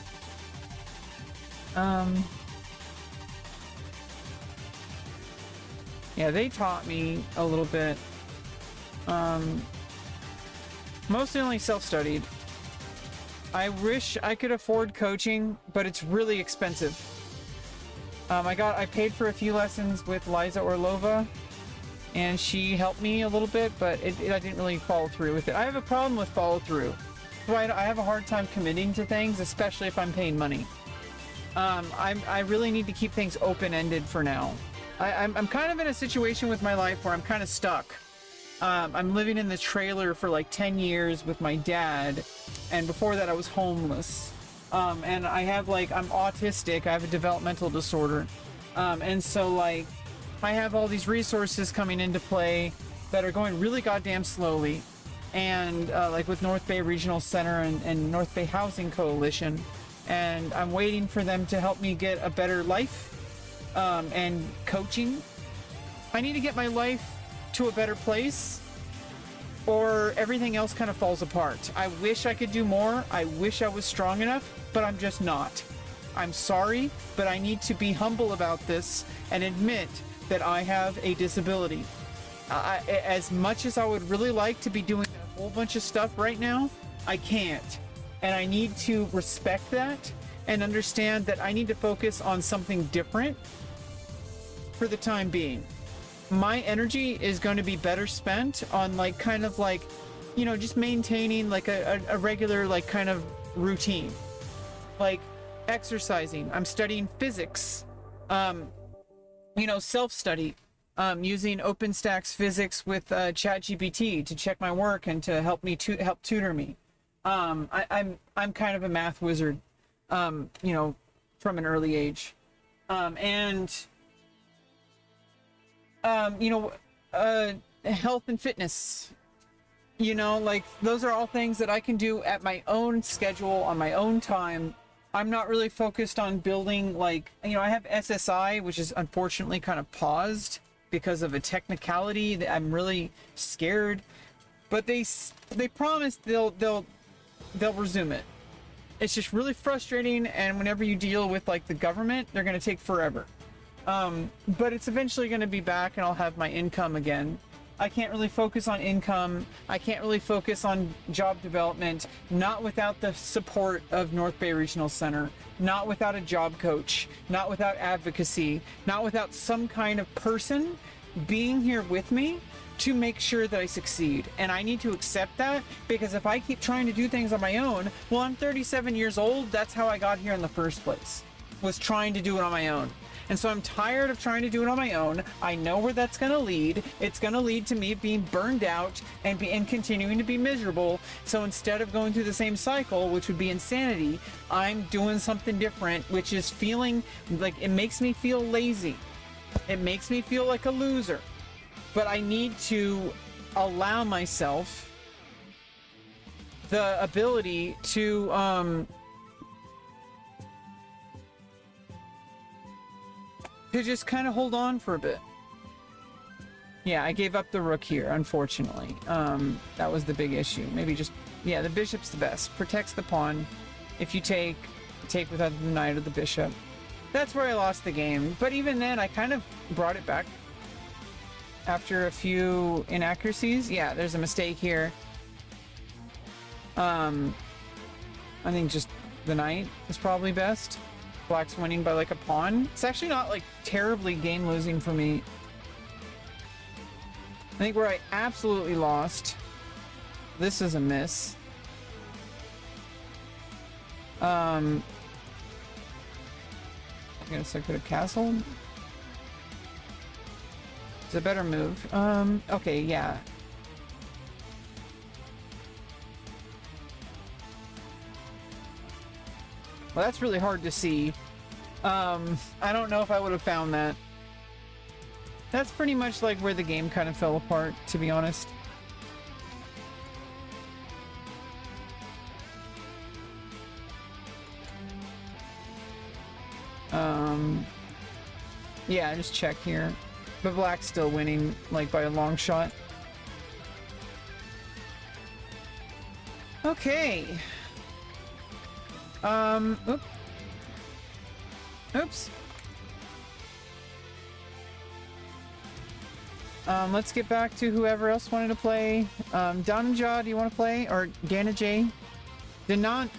Yeah, they taught me a little bit. Mostly only self-studied. I wish I could afford coaching, but it's really expensive. I paid for a few lessons with Liza Orlova, and she helped me a little bit, but I didn't really follow through with it. I have a problem with follow through. So I have a hard time committing to things, especially if I'm paying money. I really need to keep things open-ended for now. I'm kind of in a situation with my life where I'm kind of stuck. I'm living in the trailer for like 10 years with my dad, and before that I was homeless. And I'm autistic. I have a developmental disorder. And so like I have all these resources coming into play, that are going really goddamn slowly. And like with North Bay Regional Center and North Bay Housing Coalition. And I'm waiting for them to help me get a better life and coaching. I need to get my life to a better place, or everything else kind of falls apart. I wish I could do more. I wish I was strong enough, but I'm just not. I'm sorry, but I need to be humble about this and admit that I have a disability. As much as I would really like to be doing a whole bunch of stuff right now, I can't. And I need to respect that and understand that I need to focus on something different for the time being. My energy is going to be better spent on like kind of like, you know, just maintaining like a regular like kind of routine, like exercising. I'm studying physics, you know, self-study, using OpenStack's physics with ChatGPT to check my work and to help me help tutor me. I'm kind of a math wizard, you know, from an early age, you know, health and fitness, you know, like those are all things that I can do at my own schedule on my own time. I'm not really focused on building like, you know, I have SSI, which is unfortunately kind of paused because of a technicality that I'm really scared, but they promised they'll resume it. It's just really frustrating, and whenever you deal with like the government, they're going to take forever. But it's eventually going to be back and I'll have my income again. I can't really focus on income. I can't really focus on job development, not without the support of North Bay Regional Center, not without a job coach, not without advocacy, not without some kind of person being here with me to make sure that I succeed. And I need to accept that, because if I keep trying to do things on my own, well, I'm 37 years old. That's how I got here in the first place, was trying to do it on my own. And so I'm tired of trying to do it on my own. I know where that's going to lead. It's going to lead to me being burned out and continuing to be miserable. So instead of going through the same cycle, which would be insanity, I'm doing something different, which is feeling like it makes me feel lazy. It makes me feel like a loser. But I need to allow myself the ability to just kind of hold on for a bit. Yeah, I gave up the rook here, unfortunately. That was the big issue. Maybe just, yeah, the bishop's the best. Protects the pawn. If you take without the knight or the bishop. That's where I lost the game. But even then, I kind of brought it back after a few inaccuracies. Yeah, there's a mistake here. I think just the knight is probably best. Black's winning by like a pawn. It's actually not like terribly game losing for me. I think where I absolutely lost, this is a miss. I guess I could have castled. It's a better move. Okay, yeah. Well, that's really hard to see. I don't know if I would have found that. That's pretty much like where the game kind of fell apart, to be honest. Yeah, just check here. But Black's still winning, like, by a long shot. Okay. Oops. Let's get back to whoever else wanted to play. Don and Ja, do you want to play? Or Dana J? Danon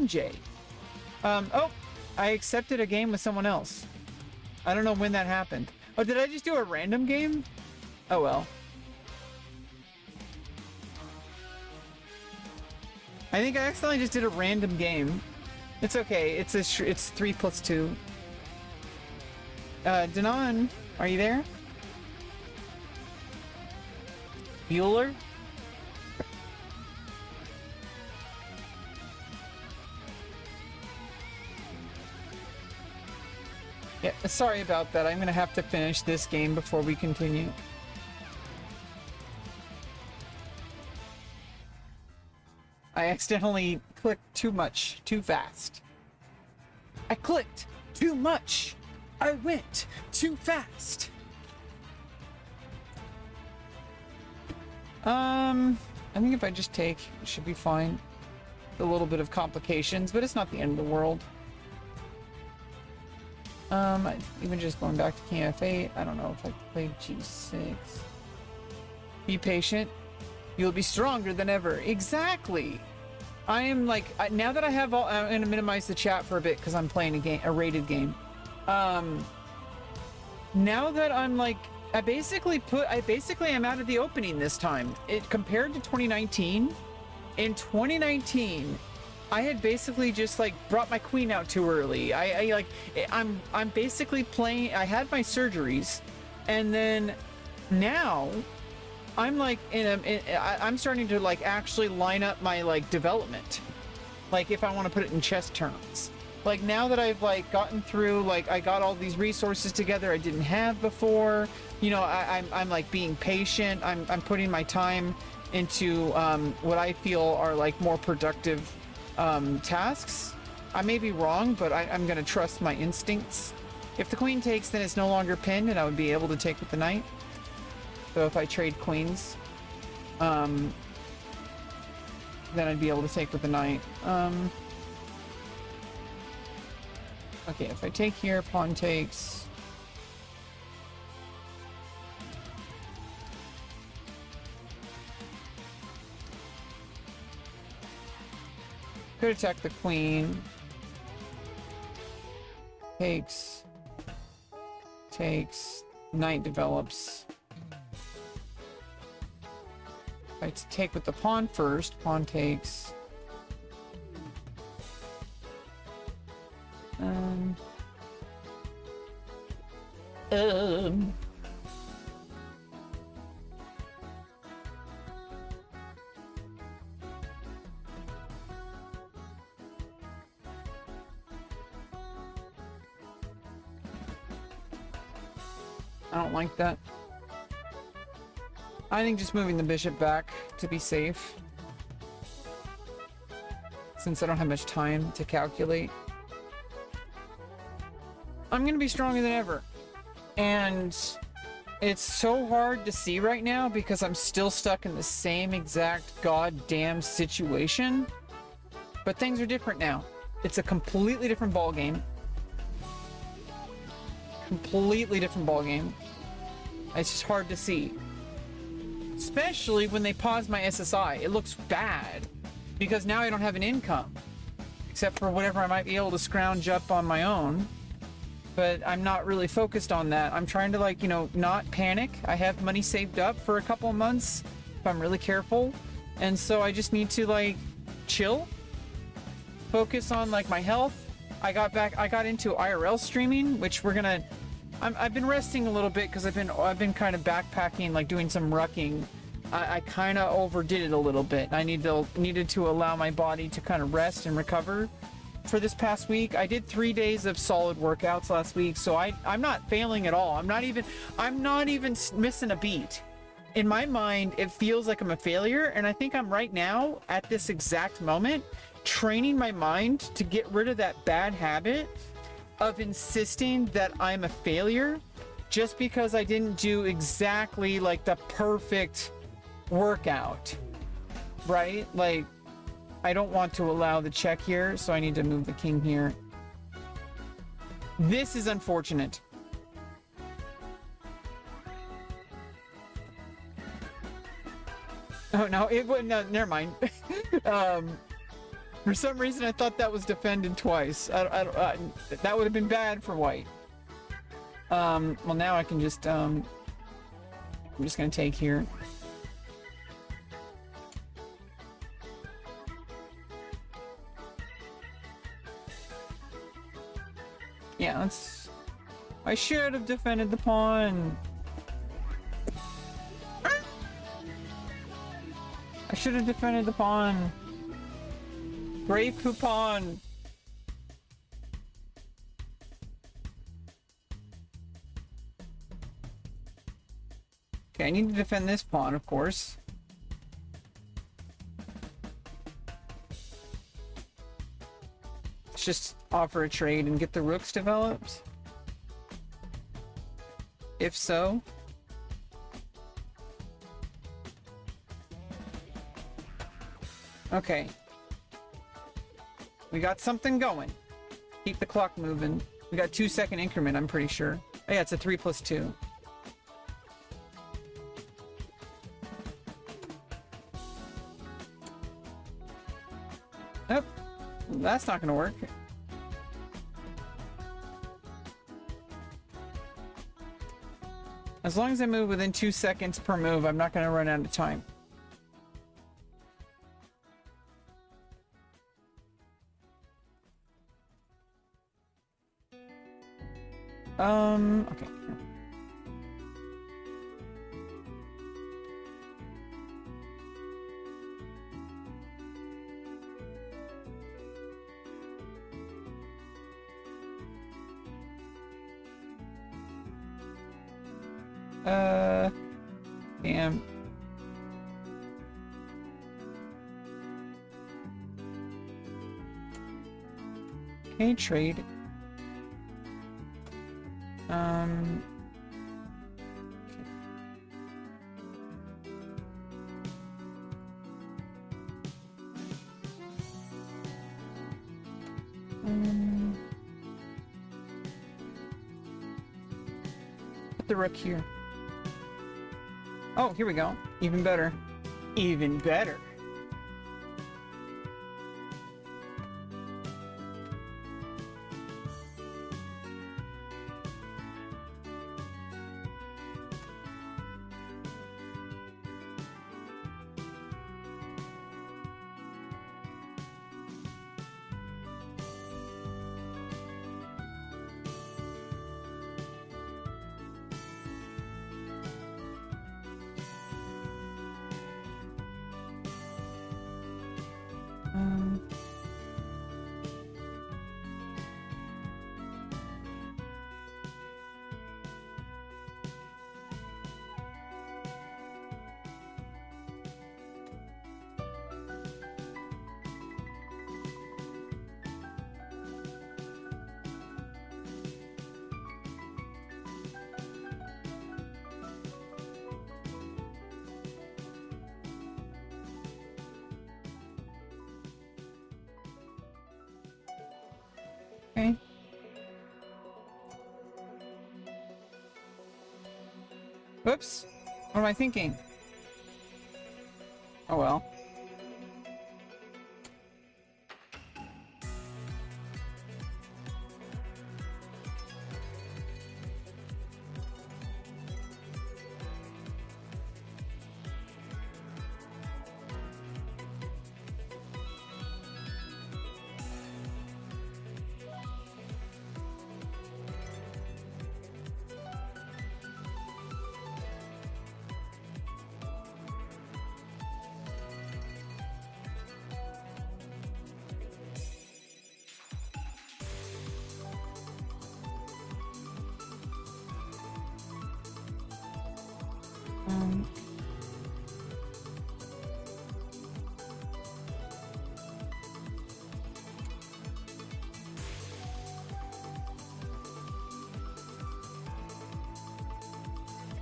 J. Oh, I accepted a game with someone else. I don't know when that happened. Oh, did I just do a random game? Oh well. I think I accidentally just did a random game. It's okay. It's 3+2. Danon, are you there? Bueller? Yeah, sorry about that. I'm gonna have to finish this game before we continue. I accidentally clicked too much, too fast. I clicked too much. I went too fast. I think if I just take, it should be fine. A little bit of complications, but it's not the end of the world. Even just going back to King F8, I don't know if I played G6. Be patient. You'll be stronger than ever. Exactly. I am like, now that I have all, I'm going to minimize the chat for a bit because I'm playing a rated game. Now that I'm like, I basically am out of the opening this time. It compared to 2019. In 2019, I had basically just like brought my queen out too early. I'm basically playing. I had my surgeries, and then now I'm like I'm starting to like actually line up my like development. Like if I want to put it in chess terms. Like now that I've like gotten through, like I got all these resources together I didn't have before. You know, I'm like being patient. I'm putting my time into what I feel are like more productive tasks. I may be wrong, but I'm gonna trust my instincts. If the queen takes, then it's no longer pinned, and I would be able to take with the knight. So if I trade queens, then I'd be able to take with the knight. Okay, if I take here, pawn takes. Could attack the queen. Takes. Takes. Knight develops. I take with the pawn first. Pawn takes. I don't like that. I think just moving the bishop back to be safe, since I don't have much time to calculate. I'm gonna be stronger than ever. And it's so hard to see right now because I'm still stuck in the same exact goddamn situation. But things are different now. It's a completely different ballgame. Completely different ballgame. It's just hard to see. Especially when they pause my SSI. It looks bad because now I don't have an income. Except for whatever I might be able to scrounge up on my own. But I'm not really focused on that. I'm trying to, like, you know, not panic. I have money saved up for a couple of months if I'm really careful. And so I just need to, like, chill. Focus on, like, my health. I got into IRL streaming, which we're gonna... I've been resting a little bit because I've been kind of backpacking, like doing some rucking. I kind of overdid it a little bit. I needed to allow my body to kind of rest and recover. For this past week, I did 3 days of solid workouts last week, so I'm not failing at all. I'm not even missing a beat. In my mind, it feels like I'm a failure, and I think I'm right now at this exact moment training my mind to get rid of that bad habit of insisting that I'm a failure just because I didn't do exactly like the perfect workout, right? Like, I don't want to allow the check here, so I need to move the king here. This is unfortunate. Oh, no, it wouldn't, no, never mind. For some reason, I thought that was defended twice. That would have been bad for white. Well, now I can just, I'm just gonna take here. Yeah, that's... I should have defended the pawn. I should have defended the pawn. Brave coupon. Okay, I need to defend this pawn, of course. Let's just offer a trade and get the rooks developed. If so. Okay. We got something going. Keep the clock moving. We got 2-second increment, I'm pretty sure. Oh yeah, it's a 3+2. Nope. That's not gonna work. As long as I move within 2 seconds per move, I'm not gonna run out of time. Okay. Damn. Okay, trade. Put the rook here. Oh, here we go. Even better. Even better. Okay. Whoops. What am I thinking? Oh well.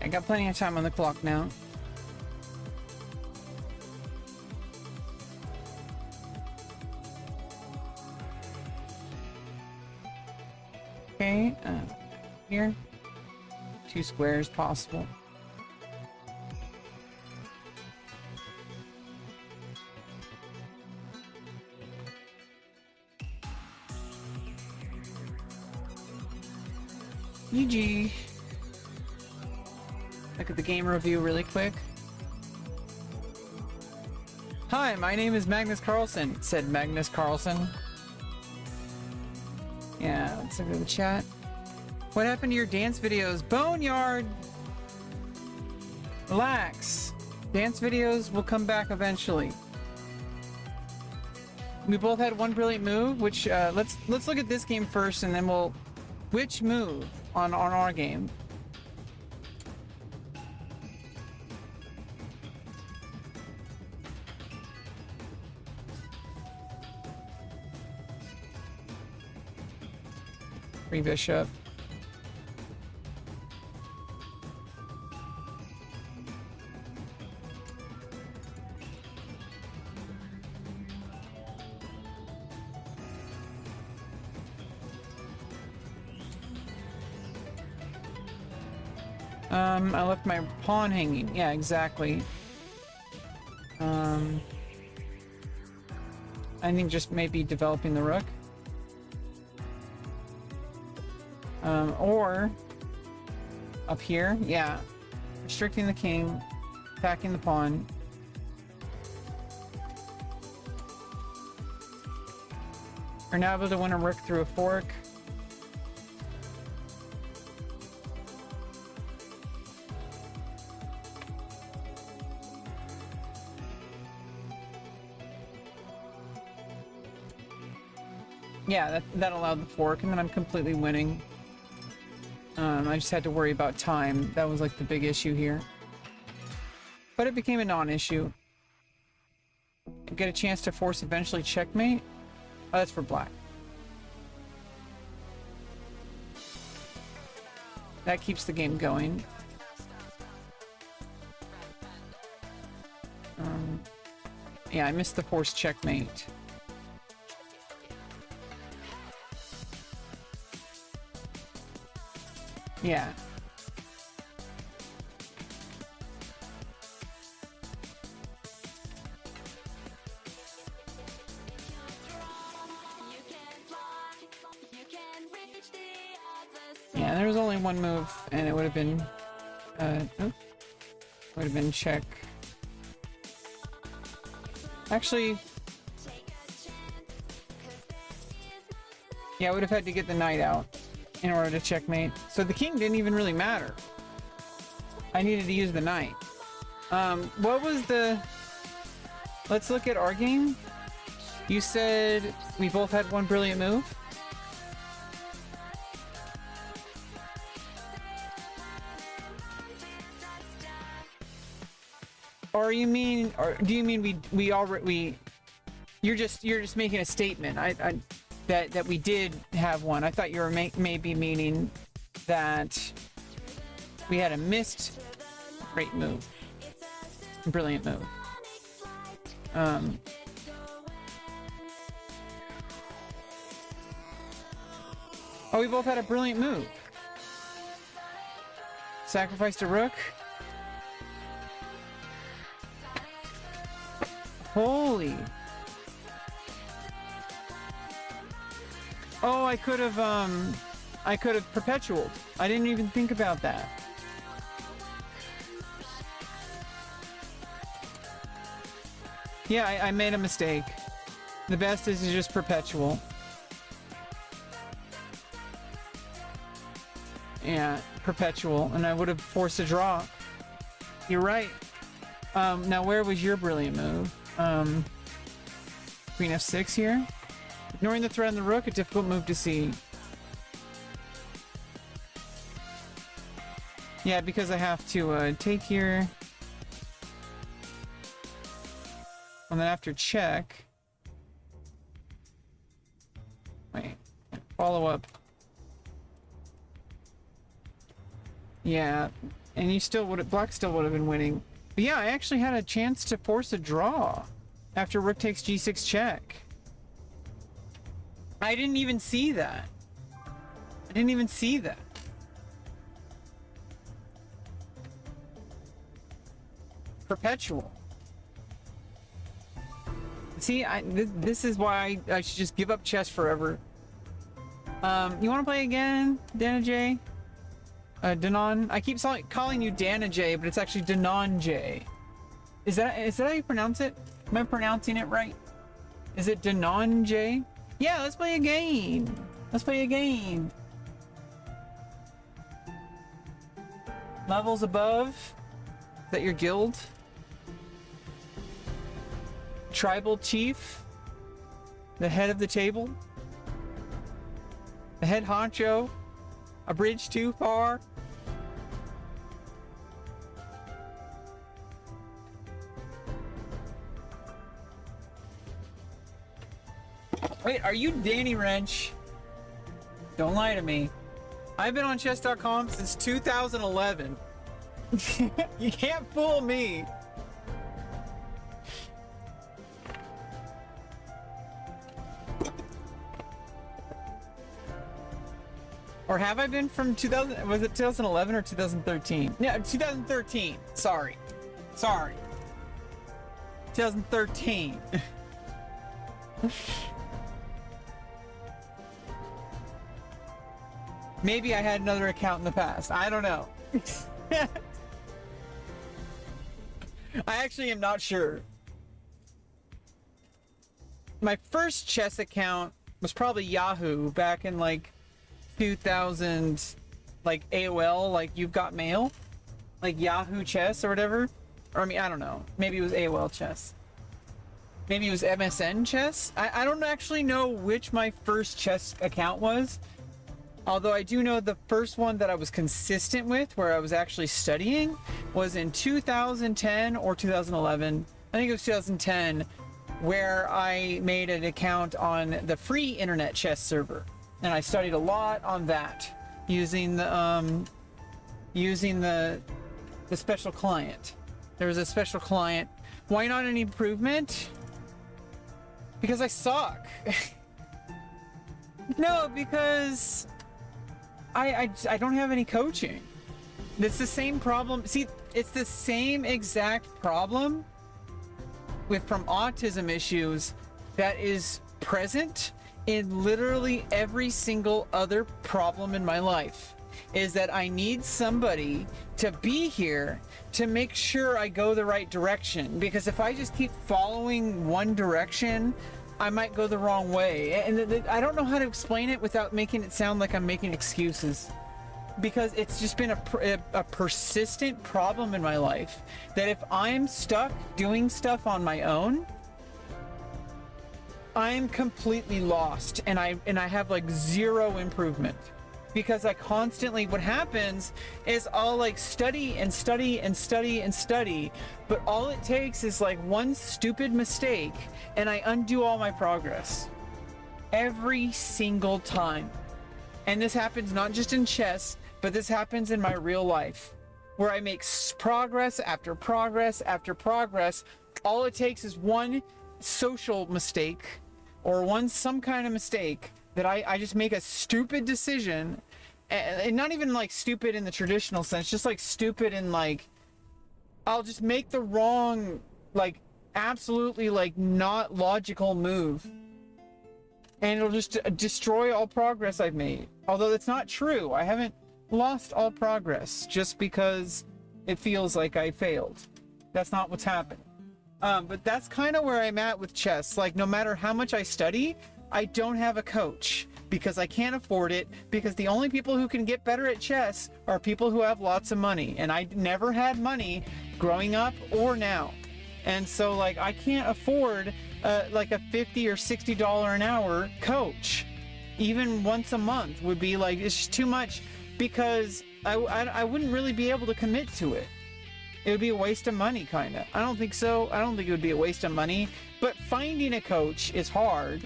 I got plenty of time on the clock now. Okay, here. 2 squares possible. GG. Look at the game review really quick. Hi, my name is Magnus Carlsen, said Magnus Carlsen. Yeah, let's look at the chat. What happened to your dance videos? Boneyard! Relax. Dance videos will come back eventually. We both had one brilliant move, which, let's look at this game first and then we'll... Which move on our game? Free bishop. I left my pawn hanging. Yeah, exactly. I think just maybe developing the rook. Or up here, yeah. Restricting the king, attacking the pawn. We're now able to win a rook through a fork. Yeah, that allowed the fork, and then I'm completely winning. I just had to worry about time. That was like the big issue here. But it became a non-issue. Get a chance to force eventually checkmate? Oh, that's for black. That keeps the game going. Yeah, I missed the forced checkmate. Yeah. Yeah, there was only one move, and it would have been, would have been check. Actually, yeah, I would have had to get the knight out in order to checkmate. So the king didn't even really matter. I needed to use the knight. What was the... Let's look at our game. You said we both had one brilliant move? Or you mean, or do you mean we already, you're just making a statement. That we did have one. I thought you were maybe meaning that we had a missed great move. Brilliant move. Oh, we both had a brilliant move. Sacrificed a rook. Holy. Oh, I could have perpetual. I didn't even think about that. Yeah, I made a mistake. The best is to just perpetual. Yeah, perpetual, and I would have forced a draw. You're right. Now where was your brilliant move? Queen f6 here. Ignoring the threat on the rook, a difficult move to see. Yeah, because I have to take here. And then after check. Wait, follow up. Yeah, and you still would have, black still would have been winning. But yeah, I actually had a chance to force a draw after rook takes g6 check. I didn't even see that. I didn't even see that. Perpetual. See, this is why I should just give up chess forever. You want to play again, Dana J? Danon? I keep calling you Dana J, but it's actually Danon J. Is that how you pronounce it? Am I pronouncing it right? Is it Danon J? Yeah, let's play a game. Let's play a game. Levels above? Is that your guild? Tribal chief? The head of the table? The head honcho? A bridge too far? Wait, are you Danny Wrench? Don't lie to me. I've been on chess.com since 2011. You can't fool me. Or have I been from 2000? Was it 2011 or 2013? Yeah, 2013. Sorry. 2013. Maybe I had another account in the past. I don't know. I actually am not sure. My first chess account was probably Yahoo back in like 2000, like AOL, like You've Got Mail, like Yahoo Chess or whatever. Or I mean, I don't know. Maybe it was AOL Chess. Maybe it was MSN Chess. I don't actually know which my first chess account was. Although I do know the first one that I was consistent with, where I was actually studying, was in 2010 or 2011. I think it was 2010, where I made an account on the free internet chess server. And I studied a lot on that, using the special client. There was a special client. Why not an improvement? Because I suck. No, because I don't have any coaching. It's the same problem. See, it's the same exact problem from autism issues that is present in literally every single other problem in my life. Is that I need somebody to be here to make sure I go the right direction. Because if I just keep following one direction, I might go the wrong way. And I don't know how to explain it without making it sound like I'm making excuses. Because it's just been a persistent problem in my life that if I'm stuck doing stuff on my own, I'm completely lost and I have like zero improvement. Because I constantly, what happens is I'll like study and study and study and study, but all it takes is like one stupid mistake and I undo all my progress. Every single time. And this happens not just in chess, but this happens in my real life, where I make progress after progress after progress. All it takes is one social mistake or some kind of mistake that I just make a stupid decision, and not even like stupid in the traditional sense, just like stupid in like, I'll just make the wrong, like absolutely like not logical move, and it'll just destroy all progress I've made. Although that's not true. I haven't lost all progress just because it feels like I failed. That's not what's happened. But that's kind of where I'm at with chess. Like no matter how much I study, I don't have a coach because I can't afford it, because the only people who can get better at chess are people who have lots of money, and I never had money growing up or now. And so like I can't afford like a $50 or $60 an hour coach. Even once a month would be like, it's just too much, because I wouldn't really be able to commit to it. It would be a waste of money, kind of. I don't think so. I don't think it would be a waste of money, but finding a coach is hard.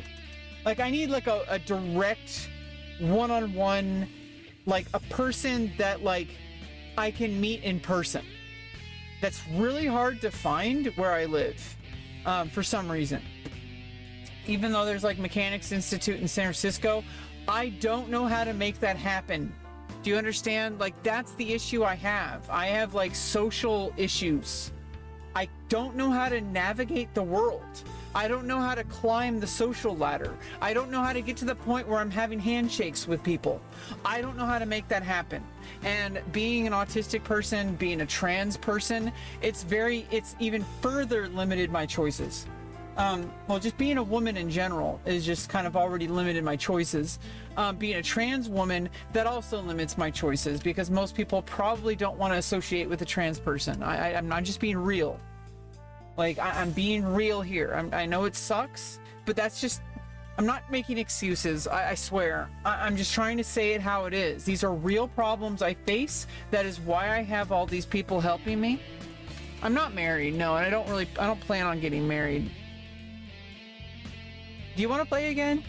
Like I need like a direct one-on-one, like a person that like I can meet in person. That's really hard to find where I live, for some reason. Even though there's like Mechanics Institute in San Francisco, I don't know how to make that happen. Do you understand? Like that's the issue I have. I have like social issues. I don't know how to navigate the world. I don't know how to climb the social ladder. I don't know how to get to the point where I'm having handshakes with people. I don't know how to make that happen. And being an autistic person, being a trans person, it's even further limited my choices. Well, just being a woman in general is just kind of already limited my choices. Being a trans woman, that also limits my choices, because most people probably don't want to associate with a trans person. I'm not just being real. Like, I'm being real here. I know it sucks, but that's just, I'm not making excuses. I swear. I'm just trying to say it how it is. These are real problems I face. That is why I have all these people helping me. I'm not married, no, and I don't plan on getting married. Do you want to play again?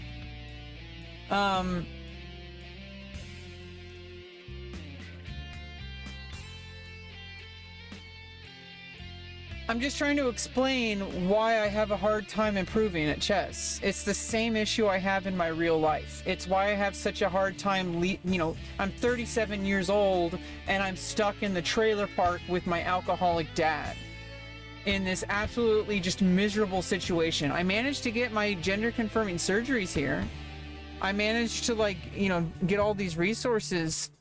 I'm just trying to explain why I have a hard time improving at chess. It's the same issue I have in my real life. It's why I have such a hard time, I'm 37 years old and I'm stuck in the trailer park with my alcoholic dad in this absolutely just miserable situation. I managed to get my gender confirming surgeries here. I managed to get all these resources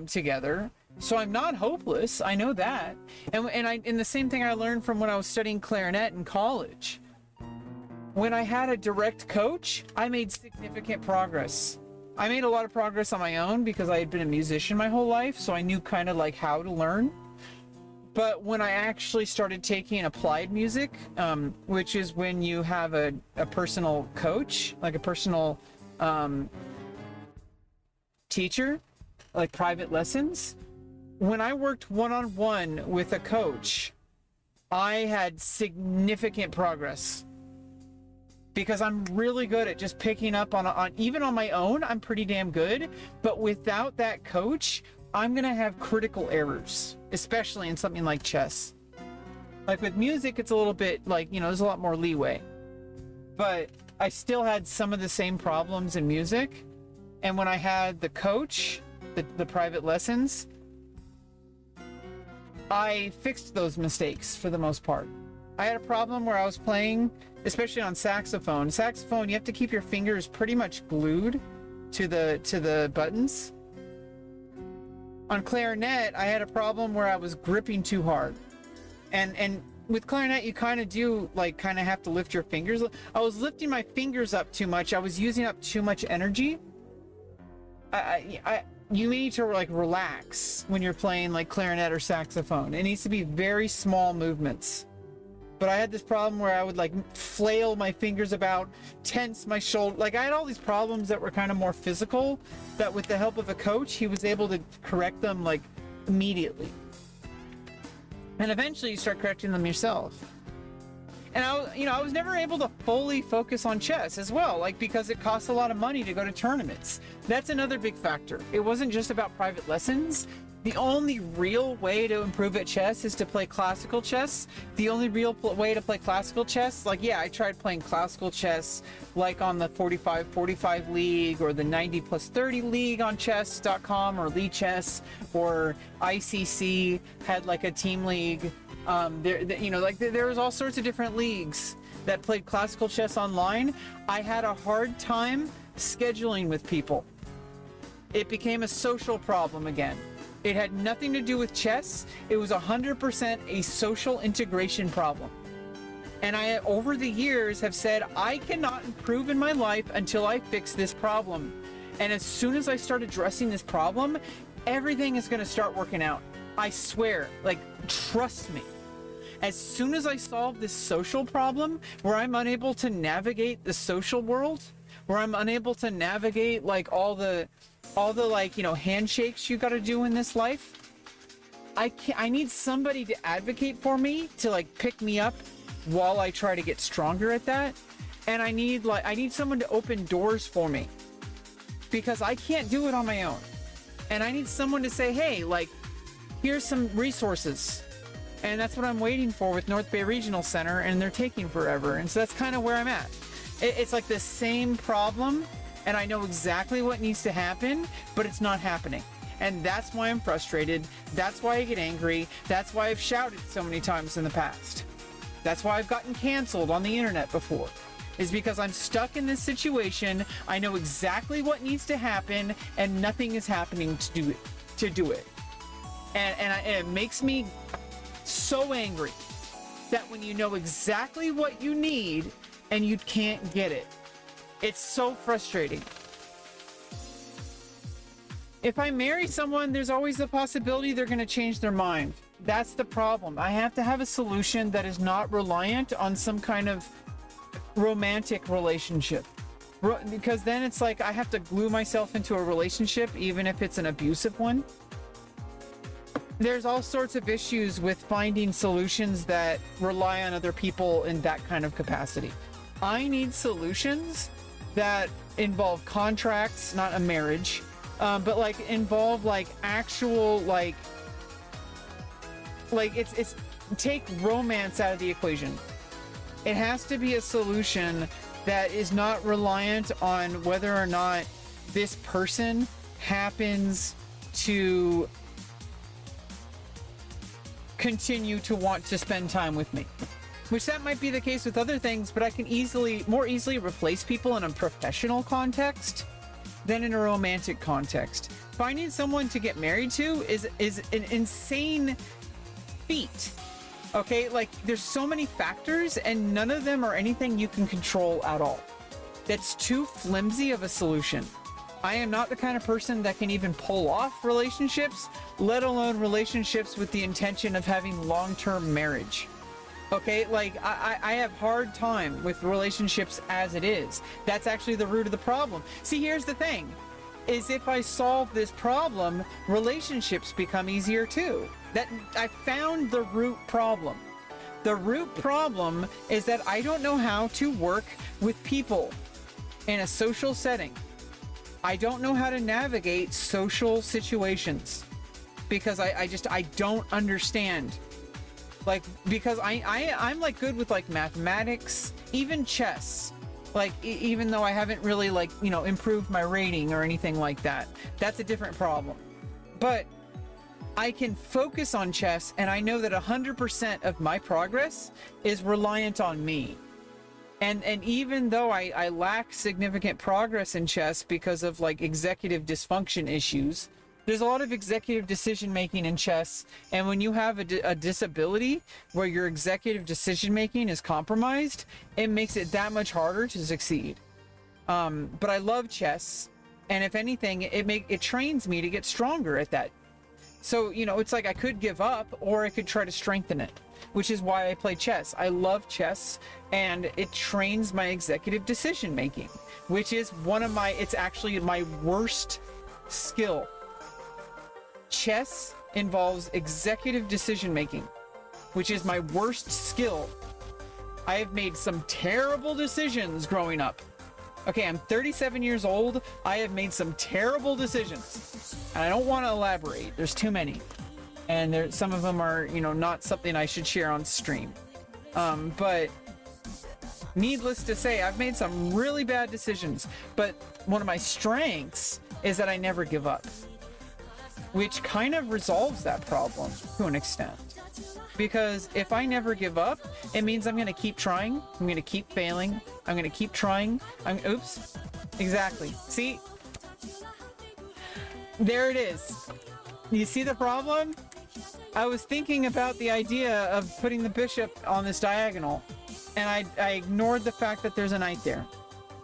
together. So I'm not hopeless. I know that. And the same thing I learned from when I was studying clarinet in college. When I had a direct coach, I made significant progress. I made a lot of progress on my own because I had been a musician my whole life, so I knew kind of like how to learn. But when I actually started taking applied music, which is when you have a personal coach, like a personal teacher, like private lessons, when I worked one-on-one with a coach, I had significant progress because I'm really good at just picking up on even on my own, I'm pretty damn good. But without that coach, I'm going to have critical errors, especially in something like chess. Like with music, it's a little bit there's a lot more leeway, but I still had some of the same problems in music. And when I had the coach, the private lessons, I fixed those mistakes for the most part. I had a problem where I was playing, especially on saxophone. Saxophone, you have to keep your fingers pretty much glued to the buttons. On clarinet, I had a problem where I was gripping too hard. And with clarinet, you kind of do have to lift your fingers. I was lifting my fingers up too much. I was using up too much energy. You need to relax when you're playing clarinet or saxophone. It needs to be very small movements. But I had this problem where I would flail my fingers about, tense my shoulder. I had all these problems that were kind of more physical, that with the help of a coach, he was able to correct them immediately. And eventually you start correcting them yourself. And I was never able to fully focus on chess as well, because it costs a lot of money to go to tournaments. That's another big factor. It wasn't just about private lessons. The only real way to improve at chess is to play classical chess. The only real way to play classical chess, I tried playing classical chess on the 45 league or the 90+30 league on chess.com or Lee Chess, or ICC had a team league. There was all sorts of different leagues that played classical chess online. I had a hard time scheduling with people. It became a social problem again. It had nothing to do with chess. It was 100% a social integration problem. And I, over the years, have said, I cannot improve in my life until I fix this problem. And as soon as I start addressing this problem, everything is going to start working out. I swear, trust me. As soon as I solve this social problem where I'm unable to navigate the social world, where I'm unable to navigate all the handshakes you got to do in this life, I need somebody to advocate for me, to pick me up while I try to get stronger at that. And I need someone to open doors for me, because I can't do it on my own. And I need someone to say, hey, here's some resources. And that's what I'm waiting for with North Bay Regional Center, and they're taking forever. And so that's kind of where I'm at. It's the same problem, and I know exactly what needs to happen, but it's not happening. And that's why I'm frustrated. That's why I get angry. That's why I've shouted so many times in the past. That's why I've gotten canceled on the internet before, is because I'm stuck in this situation. I know exactly what needs to happen, and nothing is happening to do it. And it makes me so angry that when you know exactly what you need and you can't get it. It's so frustrating. If I marry someone, there's always the possibility they're going to change their mind. That's the problem. I have to have a solution that is not reliant on some kind of romantic relationship. Because then it's I have to glue myself into a relationship, even if it's an abusive one. There's all sorts of issues with finding solutions that rely on other people in that kind of capacity. I need solutions that involve contracts, not a marriage, but involve actual it's take romance out of the equation. It has to be a solution that is not reliant on whether or not this person happens to continue to want to spend time with me. Which that might be the case with other things, but I can more easily replace people in a professional context than in a romantic context. Finding someone to get married to is an insane feat. Okay, like there's so many factors and none of them are anything you can control at all. That's too flimsy of a solution. I am not the kind of person that can even pull off relationships, let alone relationships with the intention of having long-term marriage. Okay, like I have hard time with relationships as it is. That's actually the root of the problem. See, here's the thing, is if I solve this problem, relationships become easier too. That I found the root problem. The root problem is that I don't know how to work with people in a social setting. I don't know how to navigate social situations because I don't understand. Like, because I'm like good with like mathematics, even chess. Like, even though I haven't really like, you know, improved my rating or anything like that. That's a different problem. But I can focus on chess and I know that 100% of my progress is reliant on me. And even though I lack significant progress in chess because of like executive dysfunction issues, there's a lot of executive decision making in chess, and when you have a disability where your executive decision making is compromised, it makes it that much harder to succeed. But I love chess, and if anything, it trains me to get stronger at that. So, you know, it's like I could give up or I could try to strengthen it, which is why I play chess. I love chess, and it trains my executive decision making, which is it's actually my worst skill. Chess involves executive decision making, which is my worst skill. I have made some terrible decisions growing up. Okay, I'm 37 years old. I have made some terrible decisions. And I don't want to elaborate. There's too many. And some of them are, you know, not something I should share on stream. But needless to say, I've made some really bad decisions. But one of my strengths is that I never give up, which kind of resolves that problem to an extent. Because if I never give up, it means I'm going to keep trying. I'm going to keep failing. I'm going to keep trying. Oops. Exactly. See? There it is. You see the problem? I was thinking about the idea of putting the bishop on this diagonal, and I ignored the fact that there's a knight there.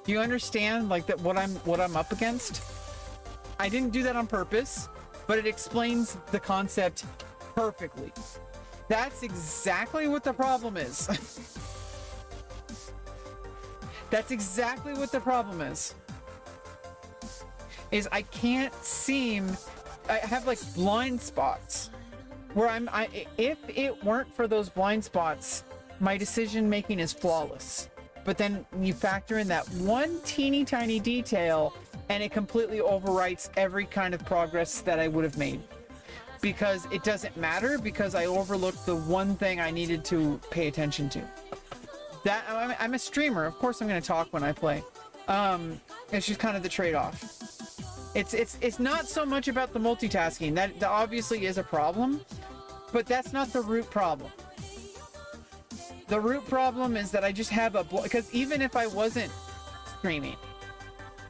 Do you understand, like, that what I'm up against? I didn't do that on purpose, but it explains the concept perfectly. That's exactly what the problem is. That's exactly what the problem is. Is I can't seem, I have like blind spots where if it weren't for those blind spots, my decision making is flawless. But then you factor in that one teeny tiny detail and it completely overwrites every kind of progress that I would have made. Because it doesn't matter, because I overlooked the one thing I needed to pay attention to. That I'm a streamer, of course I'm going to talk when I play. It's just kind of the trade-off. It's not so much about the multitasking. That obviously is a problem, but that's not the root problem. The root problem is that I just have because even if I wasn't streaming,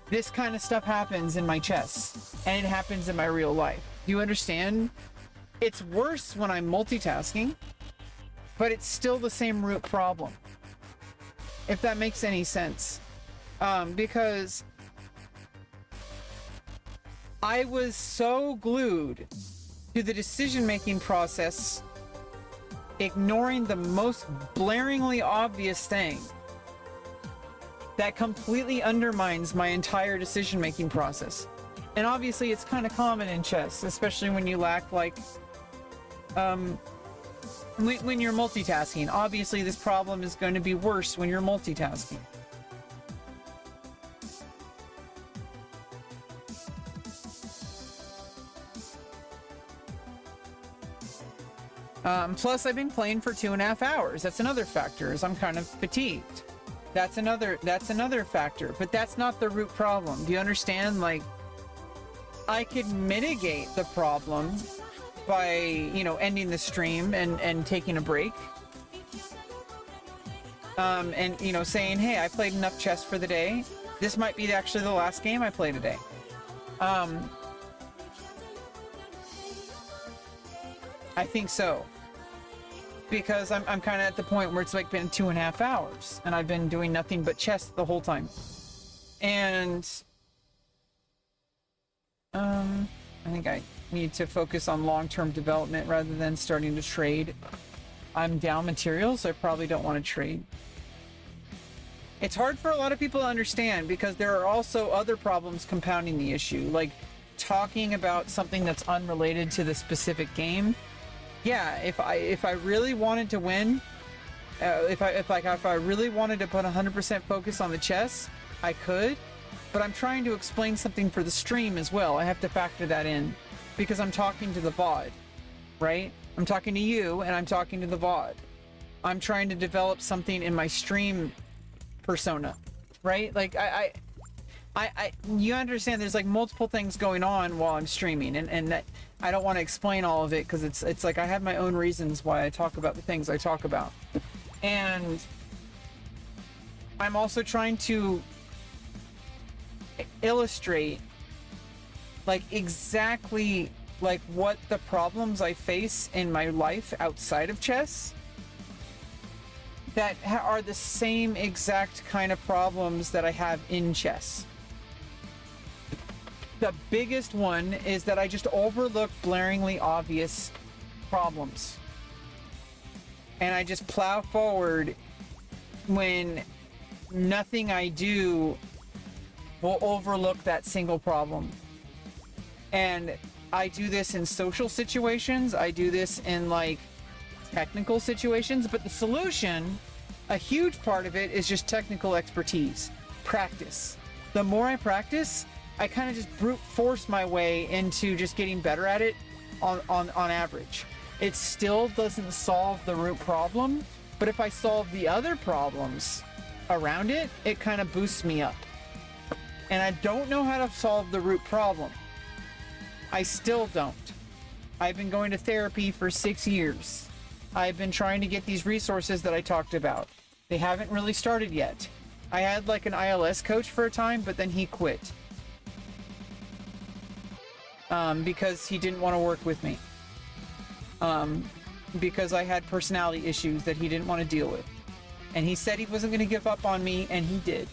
this kind of stuff happens in my chess, and it happens in my real life. Do you understand? It's worse when I'm multitasking, but it's still the same root problem. If that makes any sense. Because I was so glued to the decision-making process, ignoring the most blaringly obvious thing that completely undermines my entire decision-making process. And obviously it's kind of common in chess, especially when you lack like when you're multitasking. Obviously this problem is going to be worse when you're multitasking. Plus, I've been playing for 2.5 hours. That's another factor, is I'm kind of fatigued. That's another factor, but that's not the root problem. Do you understand? Like, I could mitigate the problem by, you know, ending the stream and taking a break. And, you know, saying, hey, I played enough chess for the day. This might be actually the last game I play today. I think so. Because I'm kind of at the point where it's like been 2.5 hours and I've been doing nothing but chess the whole time. And I think I need to focus on long-term development rather than starting to trade. I'm down materials, so I probably don't want to trade. It's hard for a lot of people to understand because there are also other problems compounding the issue, like talking about something that's unrelated to the specific game. Yeah, if I really wanted to win, if I really wanted to put 100% focus on the chess, I could, but I'm trying to explain something for the stream as well. I have to factor that in because I'm talking to the VOD, right? I'm talking to you and I'm talking to the VOD. I'm trying to develop something in my stream persona, right? Like I you understand there's like multiple things going on while I'm streaming, and that I don't want to explain all of it because it's like I have my own reasons why I talk about the things I talk about. And I'm also trying to illustrate like exactly like what the problems I face in my life outside of chess that are the same exact kind of problems that I have in chess. The biggest one is that I just overlook blaringly obvious problems. And I just plow forward when nothing I do will overlook that single problem. And I do this in social situations. I do this in like technical situations, but the solution, a huge part of it is just technical expertise, practice. The more I practice, I kind of just brute force my way into just getting better at it on average. It still doesn't solve the root problem, but if I solve the other problems around it, it kind of boosts me up. And I don't know how to solve the root problem. I still don't. I've been going to therapy for 6 years. I've been trying to get these resources that I talked about. They haven't really started yet. I had like an ILS coach for a time, but then he quit. Because he didn't want to work with me. Because I had personality issues that he didn't want to deal with. And he said he wasn't going to give up on me, and he did.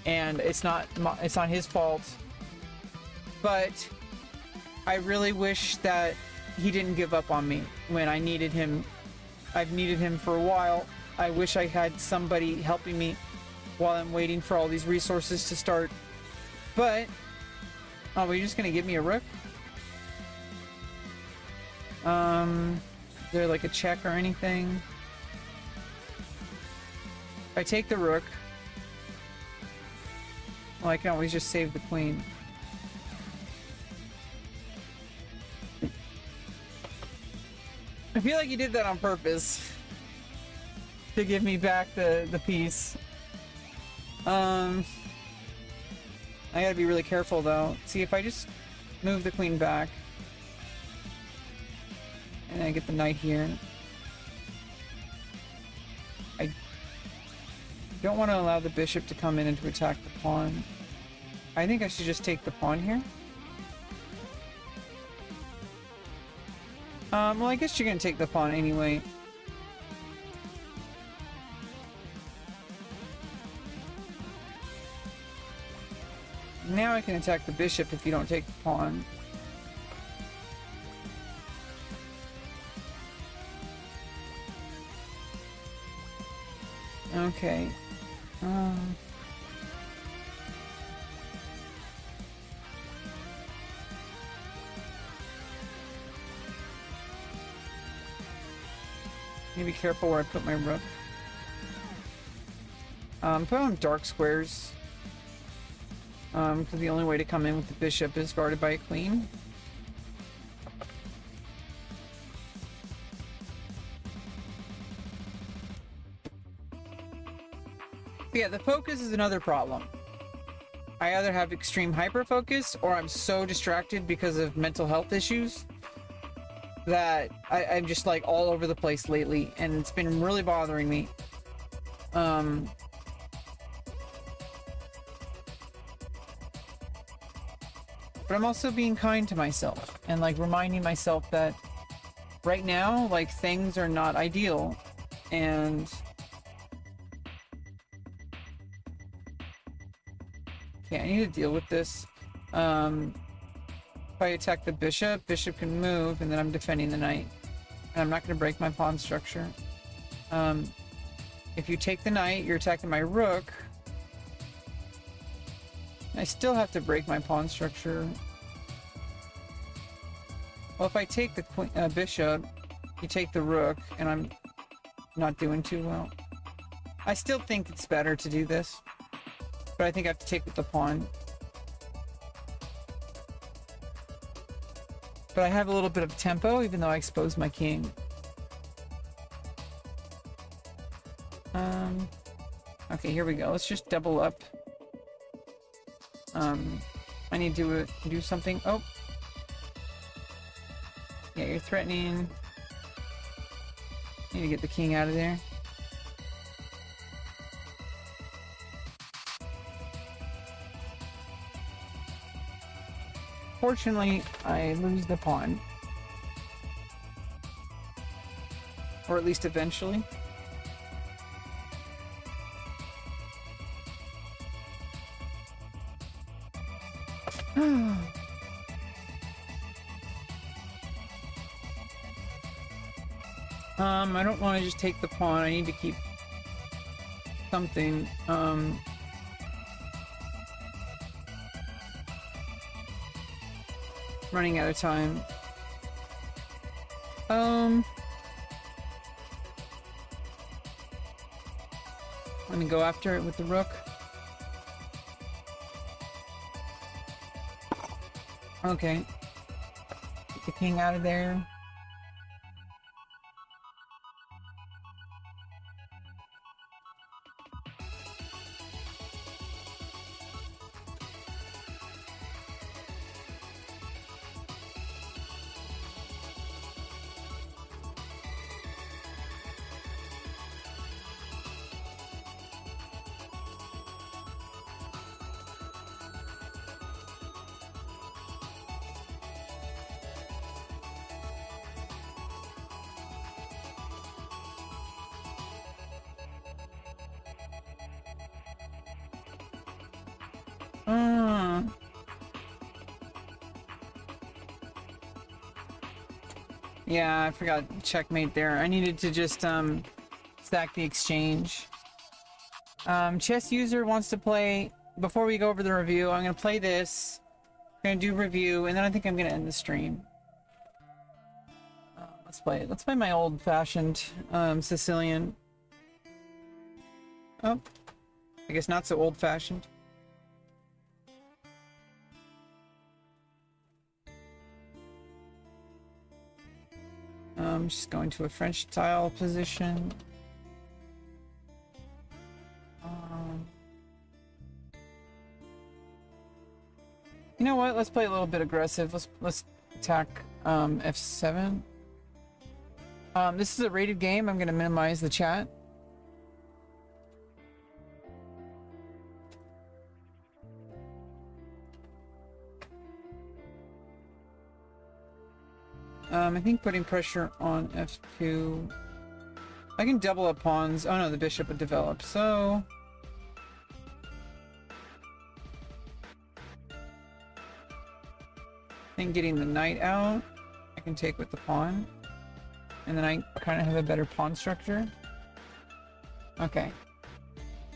And it's not his fault. But I really wish that he didn't give up on me when I needed him. I've needed him for a while. I wish I had somebody helping me while I'm waiting for all these resources to start. But oh, were you just gonna give me a rook? Is there like a check or anything? If I take the rook, well, I can always just save the queen. I feel like you did that on purpose to give me back the piece. I gotta be really careful though. See, if I just move the queen back and I get the knight here, I don't want to allow the bishop to come in and to attack the pawn. I think I should just take the pawn here. Well, I guess you're gonna take the pawn anyway. Now I can attack the bishop if you don't take the pawn. Okay. Need to be careful where I put my rook. Put on dark squares. Because the only way to come in with the bishop is guarded by a queen. But yeah, the focus is another problem. I either have extreme hyper focus or I'm so distracted because of mental health issues that I'm just like all over the place lately, and it's been really bothering me. But I'm also being kind to myself and like reminding myself that right now, like, things are not ideal, and okay, I need to deal with this. If I attack the bishop, bishop can move, and then I'm defending the knight. And I'm not going to break my pawn structure. If you take the knight, you're attacking my rook. I still have to break my pawn structure. Well, if I take the bishop, you take the rook, and I'm not doing too well. I still think it's better to do this, but I think I have to take with the pawn. But I have a little bit of tempo, even though I exposed my king. Okay, here we go. Let's just double up. I need to do something. Oh. Yeah, you're threatening. Need to get the king out of there. Fortunately, I lose the pawn. Or at least eventually. I don't want to just take the pawn. I need to keep something. Running out of time. Let me go after it with the rook. Okay. Get the king out of there. Yeah, I forgot checkmate there. I needed to just stack the exchange. Chess user wants to play. Before we go over the review, I'm gonna play this. I'm gonna do review, and then I think I'm gonna end the stream. Let's play it. Let's play my old-fashioned Sicilian. Oh, I guess not so old-fashioned. Just going to a French style position. You know what? Let's play a little bit aggressive. Let's attack F7. This is a rated game. I'm going to minimize the chat. I think putting pressure on F2. I can double up pawns. Oh no, the bishop would develop. So I think getting the knight out, I can take with the pawn. And then I kind of have a better pawn structure. Okay.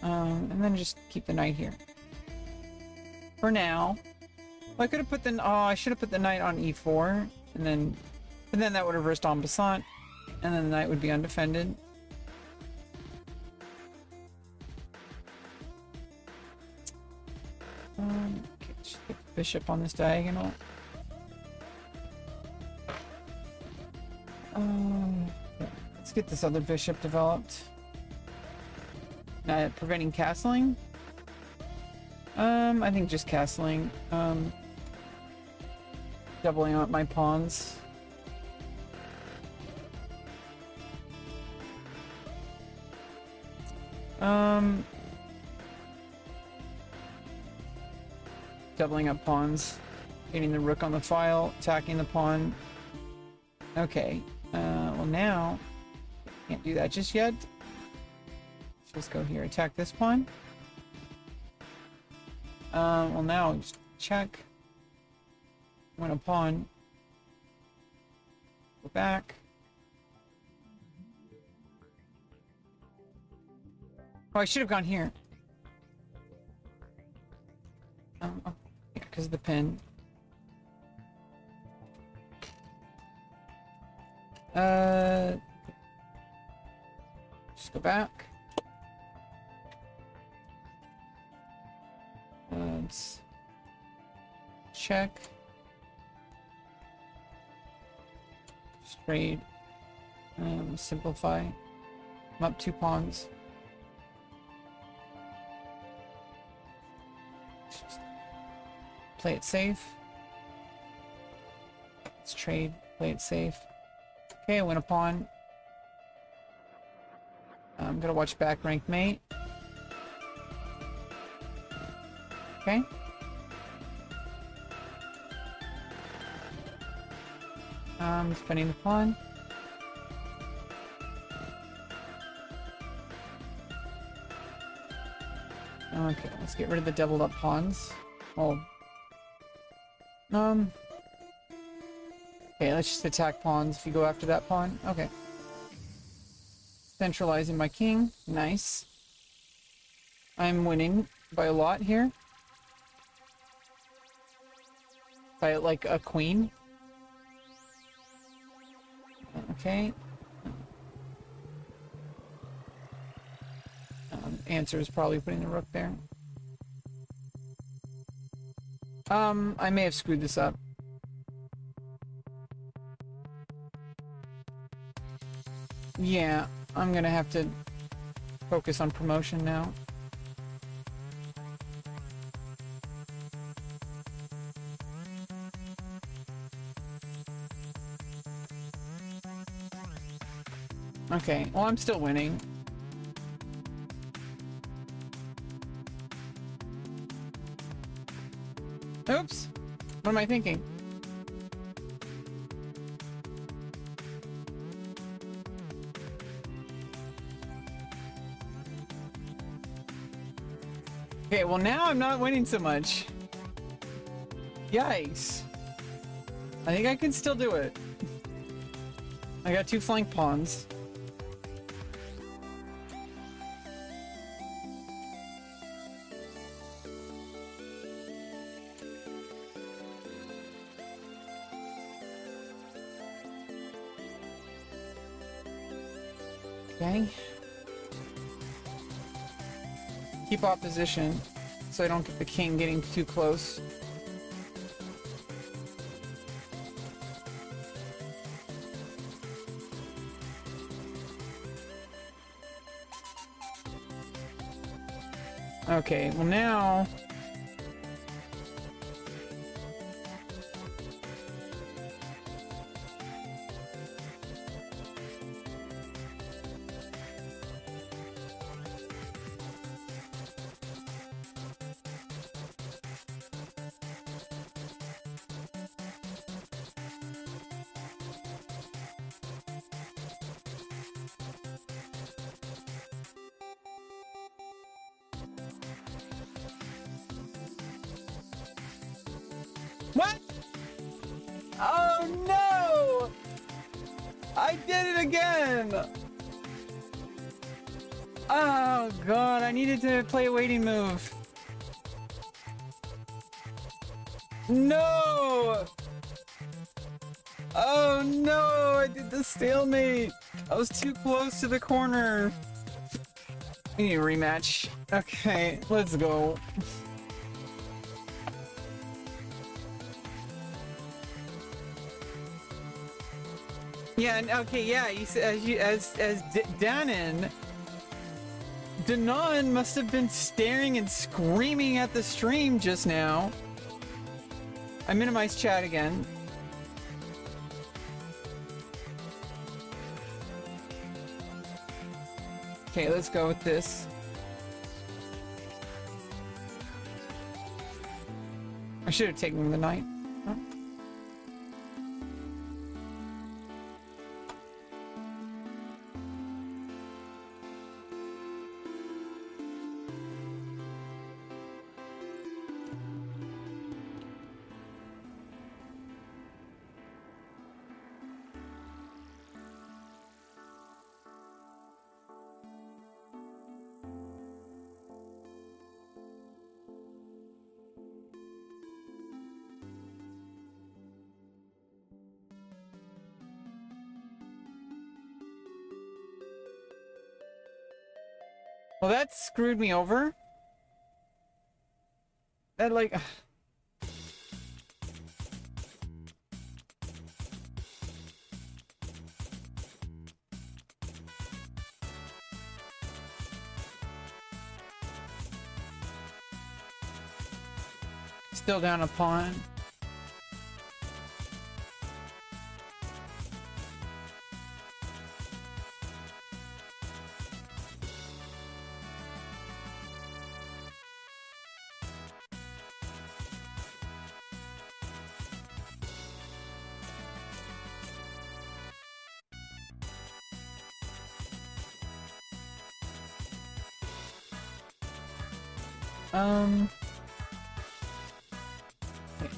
And then just keep the knight here. For now. Well, I could have put the... Oh, I should have put the knight on E4. And then... But then that would have risked en passant. And then the knight would be undefended. Okay, just get the bishop on this diagonal. Let's get this other bishop developed. Preventing castling. I think just castling. Doubling up my pawns. Doubling up pawns. Getting the rook on the file. Attacking the pawn. Okay. Well now... Can't do that just yet. Let's just go here. Attack this pawn. Well now, just check. Win a pawn. Go back. Oh, I should have gone here. Oh, yeah, because of the pin. Just go back. Let's check. Just trade. Simplify. I'm up 2 pawns. Just play it safe. Let's trade. Play it safe. Okay, I win a pawn. I'm gonna watch back rank mate. Okay. Spending the pawn. Okay, let's get rid of the doubled up pawns. Oh. Okay, let's just attack pawns if you go after that pawn. Okay. Centralizing my king. Nice. I'm winning by a lot here. By like a queen. Okay. Answer is probably putting the rook there. I may have screwed this up. Yeah, I'm gonna have to focus on promotion now. Okay, well, I'm still winning. Oops! What am I thinking? Okay, well now I'm not winning so much. Yikes. I think I can still do it. I got 2 flank pawns. Okay. Keep opposition so I don't get the king getting too close. Okay, well now... What? Oh no! I did it again! Oh god, I needed to play a waiting move. No! Oh no, I did the stalemate. I was too close to the corner. We need a rematch. Okay, let's go. Yeah, okay, yeah. As Danon Danon must have been staring and screaming at the stream just now. I minimized chat again. Okay, let's go with this. I should have taken the knight. Huh? Well, that screwed me over. That, like... Still down a pawn.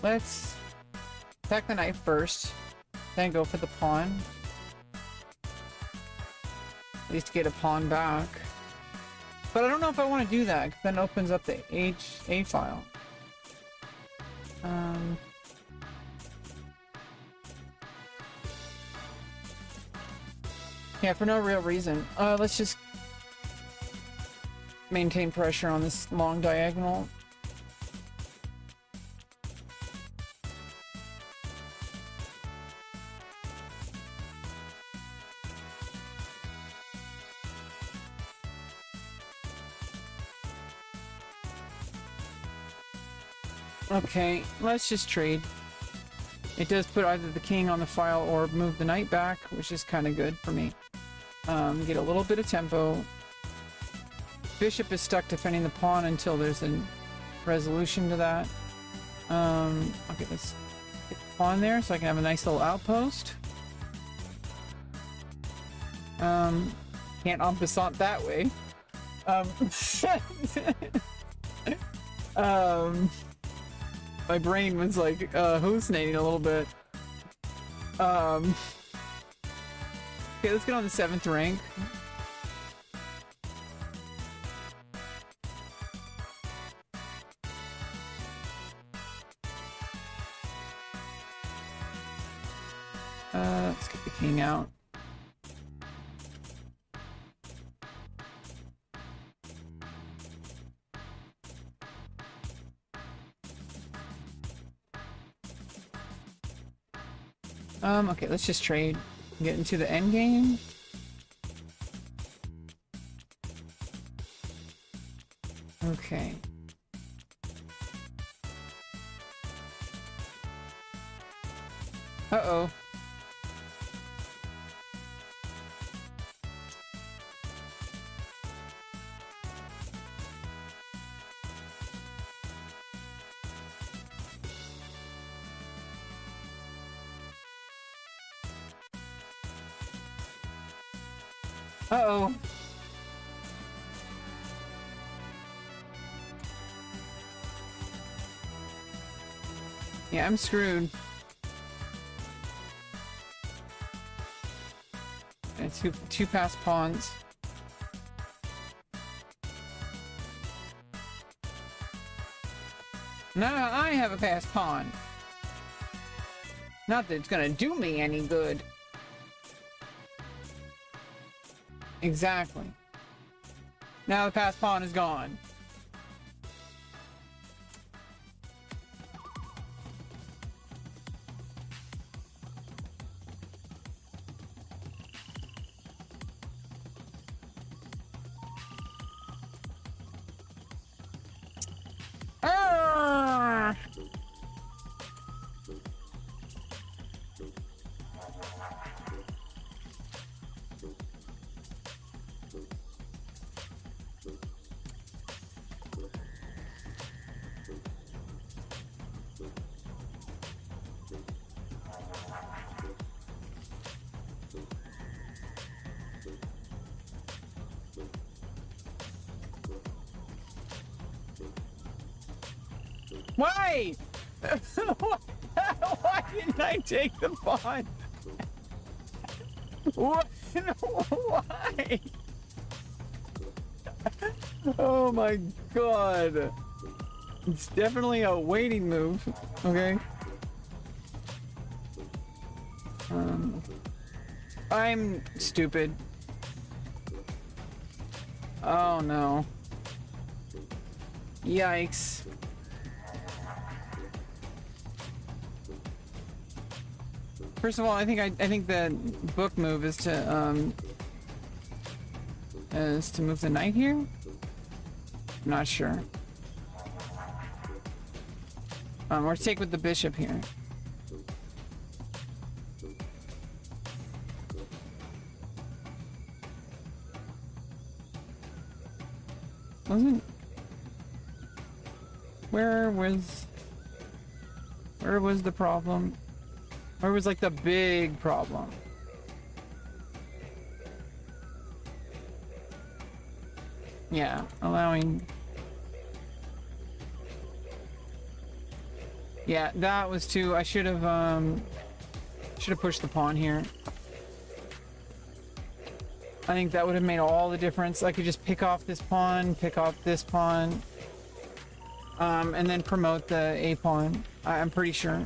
Let's attack the knight first, then go for the pawn. At least get a pawn back. But I don't know if I want to do that, because then it opens up the A file. Yeah, for no real reason. Let's just maintain pressure on this long diagonal. Okay, let's just trade. It does put either the king on the file or move the knight back, which is kind of good for me. Get a little bit of tempo. Bishop is stuck defending the pawn until there's a resolution to that. Okay, let's get the pawn there so I can have a nice little outpost. Can't en passant that way. My brain was like hallucinating a little bit. Okay, let's get on the 7th rank. Let's get the king out. Okay, let's just trade. Get into the end game. Okay. Uh-oh. Uh-oh. Yeah, I'm screwed. And two passed pawns. Now I have a passed pawn. Not that it's gonna do me any good. Exactly. Now the passed pawn is gone. Why? Why didn't I take the pawn? What? Why? Oh my god. It's definitely a waiting move. Okay. I'm stupid. Oh no. Yikes. First of all, I think the book move is to move the knight here. Not sure. Or take with the bishop here. Where was the problem? Where was like the big problem? Yeah, allowing. Yeah, that was too. I should have pushed the pawn here. I think that would have made all the difference. I could just pick off this pawn, and then promote the a pawn. I'm pretty sure.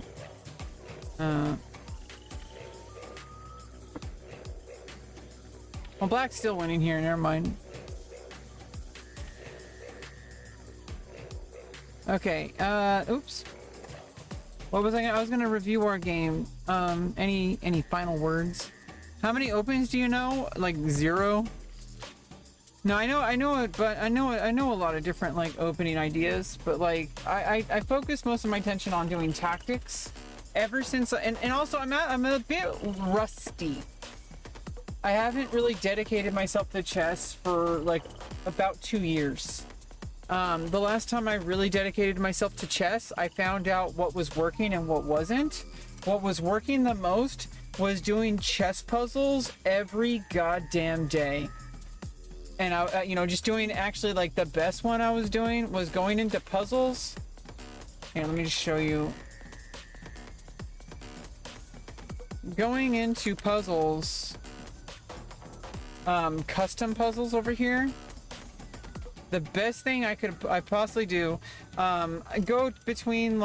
Well, black's still winning here. Never mind. Okay. Oops. What was I was gonna review our game. Any final words? How many opens do you know? Like 0? No, I know it, but I know a lot of different like opening ideas, but like I focus most of my attention on doing tactics ever since, and also I'm a bit rusty. I haven't really dedicated myself to chess for like about 2 years. The last time I really dedicated myself to chess, I found out what was working and what wasn't. What was working the most was doing chess puzzles every goddamn day. And I, you know, just doing actually like the best one I was doing was going into puzzles. Here, let me just show you. Going into puzzles, custom puzzles over here. The best thing I possibly do, go between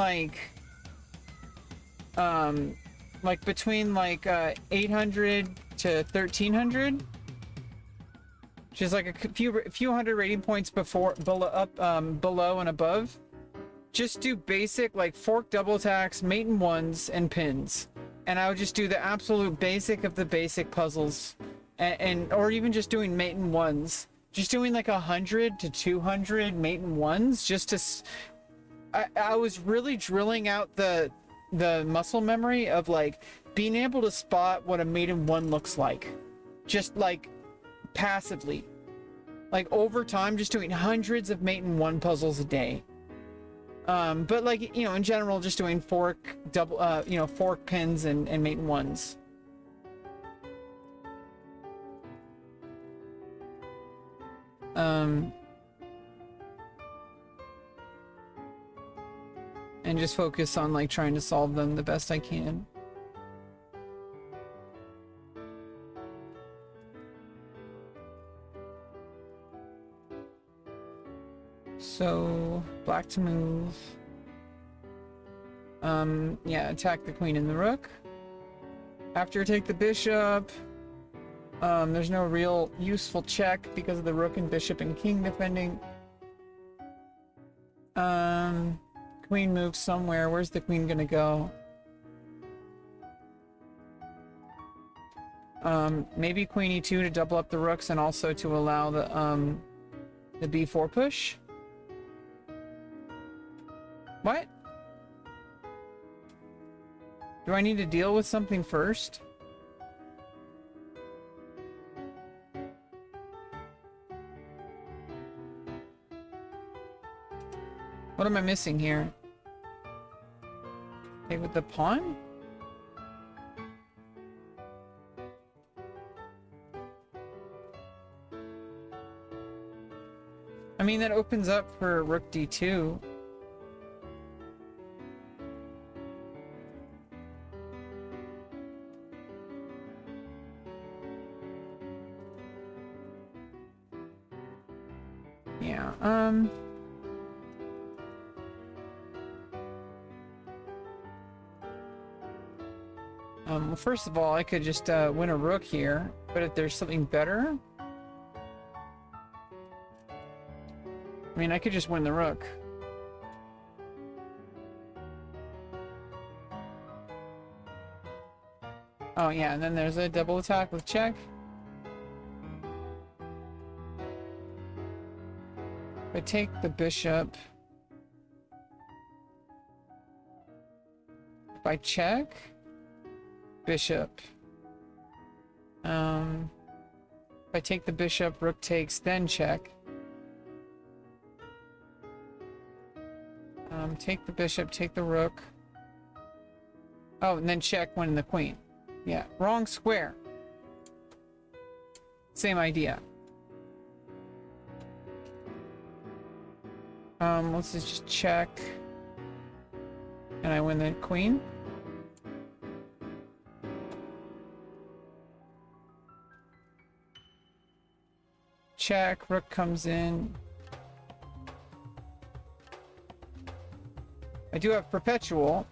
between 800 to 1300. Which is like a few hundred rating points below and above. Just do basic like fork double attacks, mate and ones, and pins. And I would just do the absolute basic of the basic puzzles, and or even just doing mate and ones. Just doing like 100 to 200 mate and ones, just to. I was really drilling out the muscle memory of like being able to spot what a mate and one looks like, just like passively, like over time, just doing hundreds of mate and one puzzles a day. But like, you know, in general, just doing fork fork pins and mate and ones. And just focus on like trying to solve them the best I can. So, black to move. Yeah, attack the queen and the rook. After take the bishop. There's no real useful check because of the rook and bishop and king defending. Queen moves somewhere. Where's the queen gonna go? Maybe queen e2 to double up the rooks and also to allow the b4 push. What? Do I need to deal with something first? What am I missing here? Okay, with the pawn? I mean, that opens up for rook d2. Yeah. Well, first of all, I could just win a rook here, but if there's something better, I mean, I could just win the rook. Oh yeah, and then there's a double attack with check. If I take the bishop, if I check, bishop. If I take the bishop, rook takes, then check. Take the bishop, take the rook. Oh, and then check, win the queen. Yeah, wrong square. Same idea. Let's just check. And I win the queen. Check, rook comes in. I do have perpetual.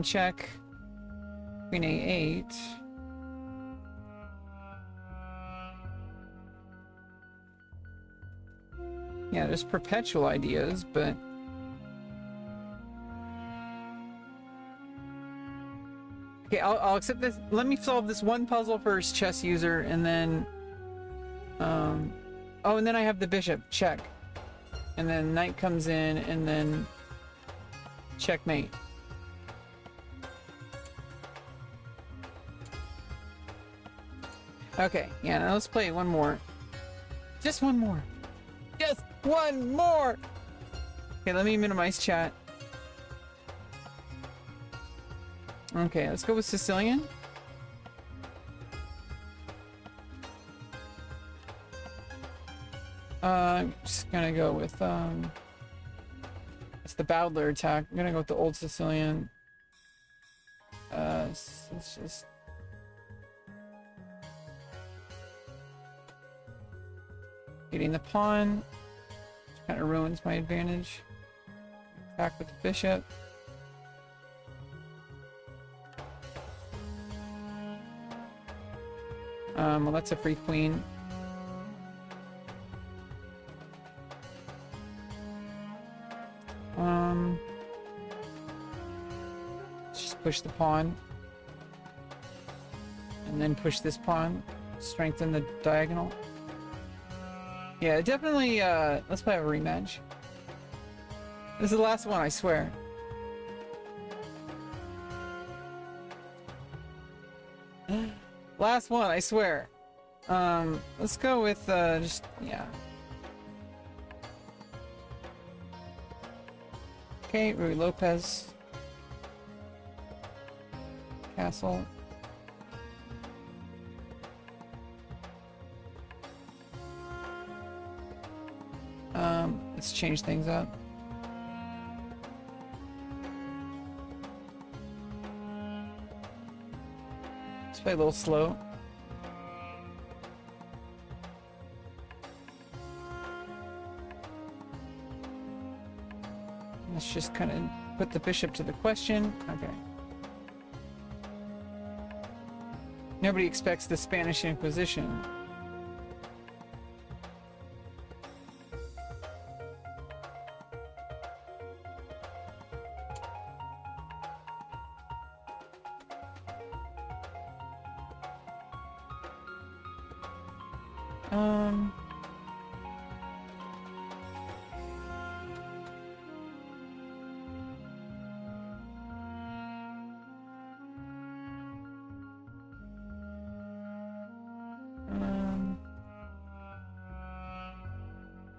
Check. Queen A8. Yeah, there's perpetual ideas, but okay, I'll accept this. Let me solve this one puzzle first, chess user, and then oh, and then I have the bishop. Check. And then knight comes in, and then checkmate. Okay, yeah, now let's play one more. Just one more. Just one more! Okay, let me minimize chat. Okay, let's go with Sicilian. I'm just gonna go with, it's the Bowdler attack. I'm gonna go with the old Sicilian. It's just... Getting the pawn, which kind of ruins my advantage. Attack with the bishop. Well, that's a free queen. Just push the pawn. And then push this pawn. Strengthen the diagonal. Yeah, definitely, let's play a rematch. This is the last one, I swear. Last one, I swear. Let's go with, just, yeah. Okay, Ruy Lopez. Castle. Let's change things up. Let's play a little slow. Let's just kind of put the bishop to the question. Okay. Nobody expects the Spanish Inquisition.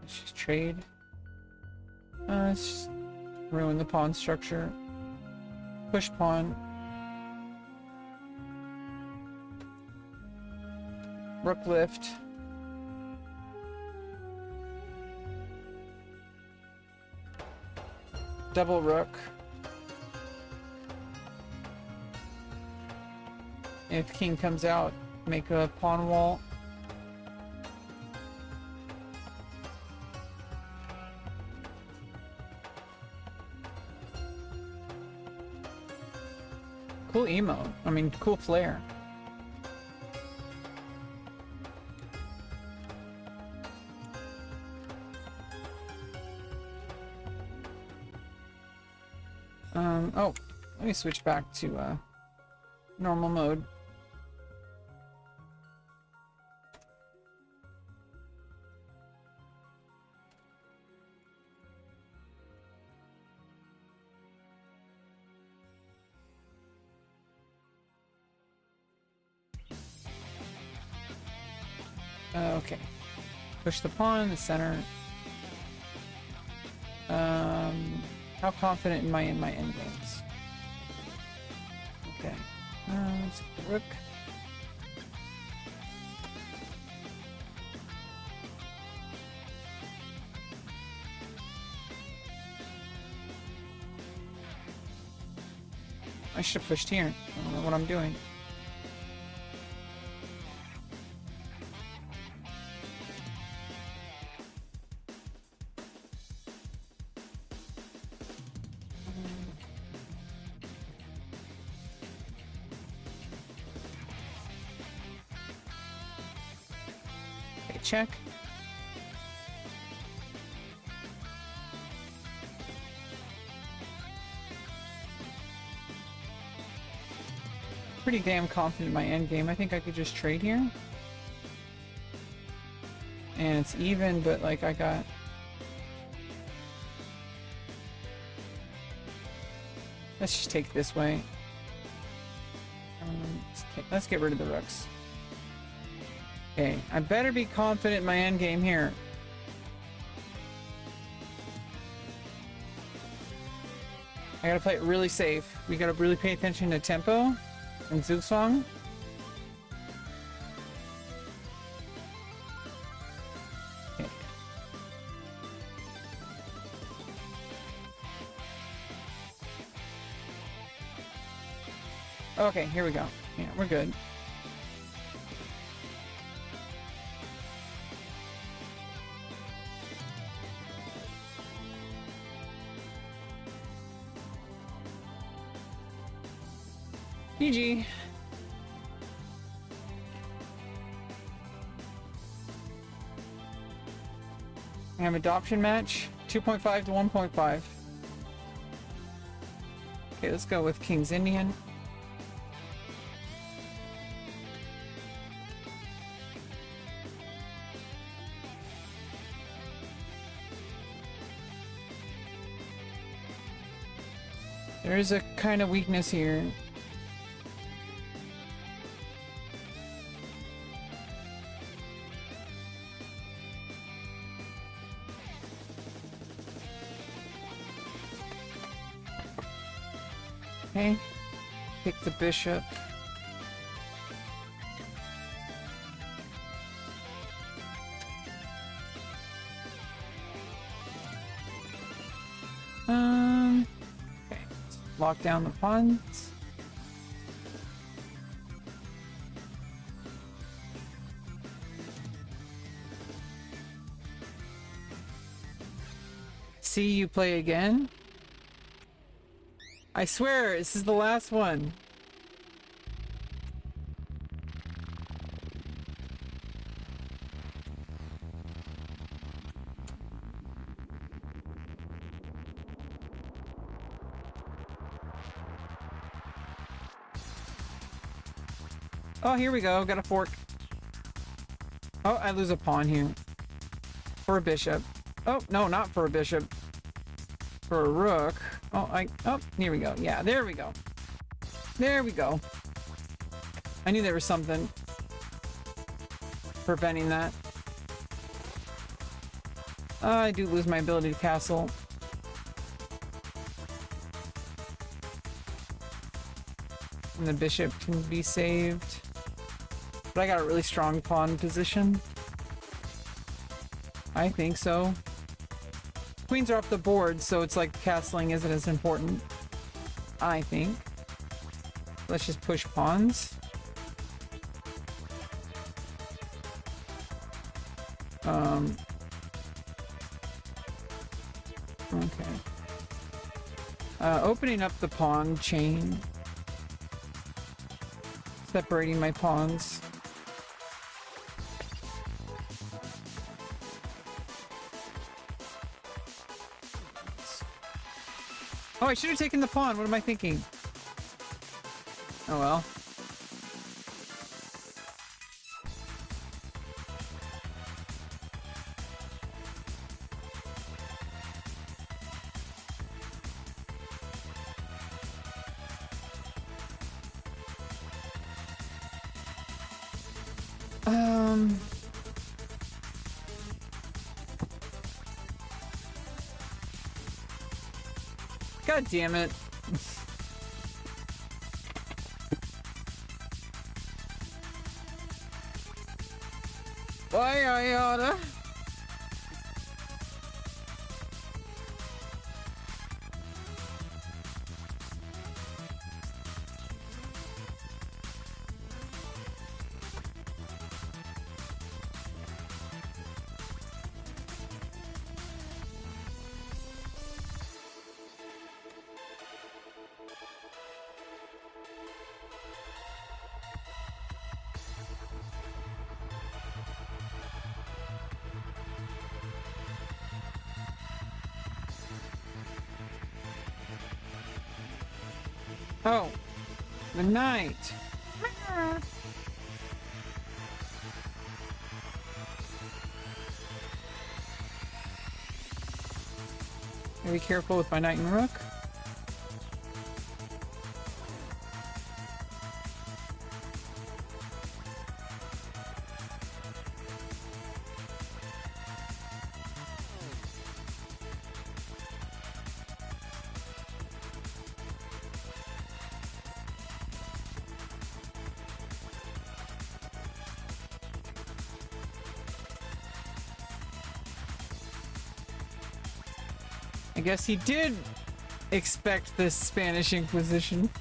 Let's just trade. Let's just ruin the pawn structure. Push pawn. Rook lift. Double rook. If king comes out, make a pawn wall. Cool emo. I mean, cool flair. Oh, let me switch back to normal mode. Okay. Push the pawn in the center. How confident am I in my endgames? Okay. Let's get the rook. I should have pushed here. I don't know what I'm doing. Check. Pretty damn confident in my endgame. I think I could just trade here. And it's even, but like I got... Let's just take this way. Let's get rid of the rooks. Okay, I better be confident in my endgame here. I gotta play it really safe. We gotta really pay attention to tempo and Zugzwang. Okay. Okay, here we go. Yeah, we're good. GG. I have adoption match, 2.5 to 1.5. Okay, let's go with King's Indian. There is a kind of weakness here. Okay, pick the bishop. Okay, lock down the pawns. See you play again. I swear, this is the last one. Oh, here we go. Got a fork. Oh, I lose a pawn here. For a bishop. Oh, no, not for a bishop. For a rook. Oh, here we go. Yeah, there we go. There we go. I knew there was something preventing that. I do lose my ability to castle. And the bishop can be saved. But I got a really strong pawn position. I think so. Queens are off the board, so it's like castling isn't as important, I think. Let's just push pawns. Okay. Opening up the pawn chain. Separating my pawns. Oh, I should have taken the pawn. What am I thinking? Oh well. God damn it. Why I oughta? Oh, the knight. Gotta be careful with my knight and rook. I guess he did expect the Spanish Inquisition.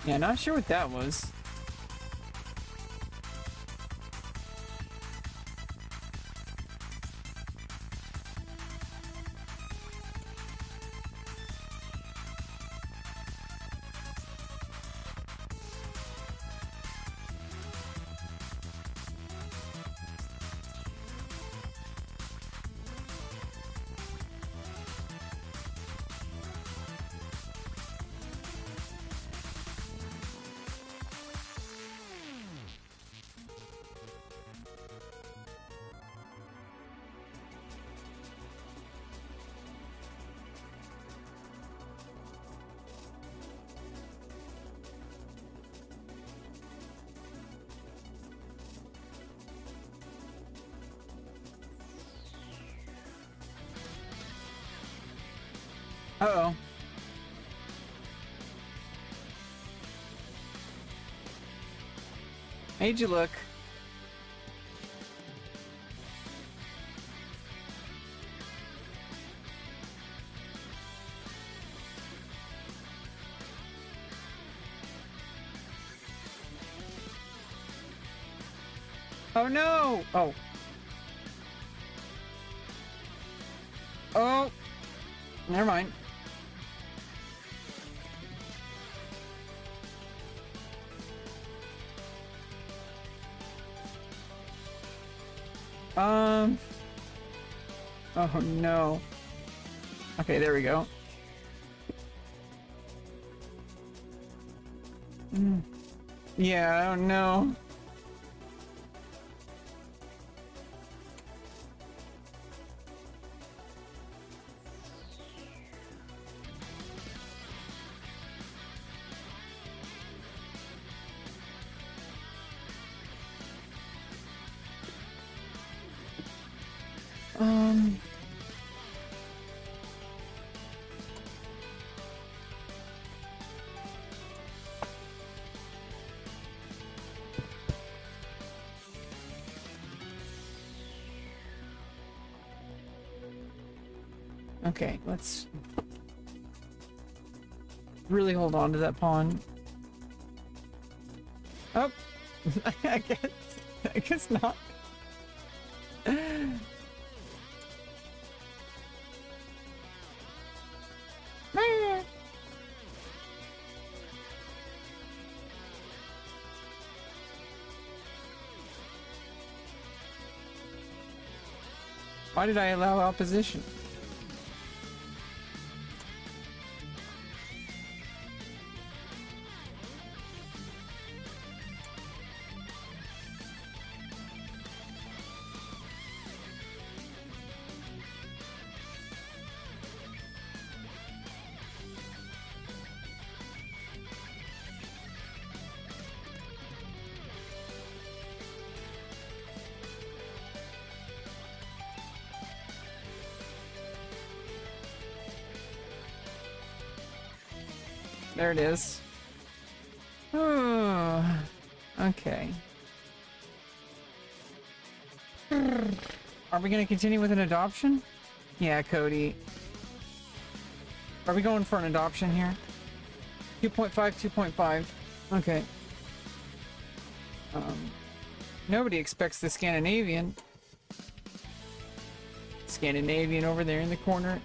Yeah, not sure what that was. Uh-oh. Made you look. Oh no! Oh. Oh! Never mind. Oh no. Okay, there we go. Yeah, I don't know. Okay, let's really hold on to that pawn. Oh, I guess not. Why did I allow opposition? There it is. Oh, okay. Are we going to continue with an adoption? Yeah, Cody. Are we going for an adoption here? 2.5, 2.5. Okay. Nobody expects the Scandinavian. Scandinavian over there in the corner.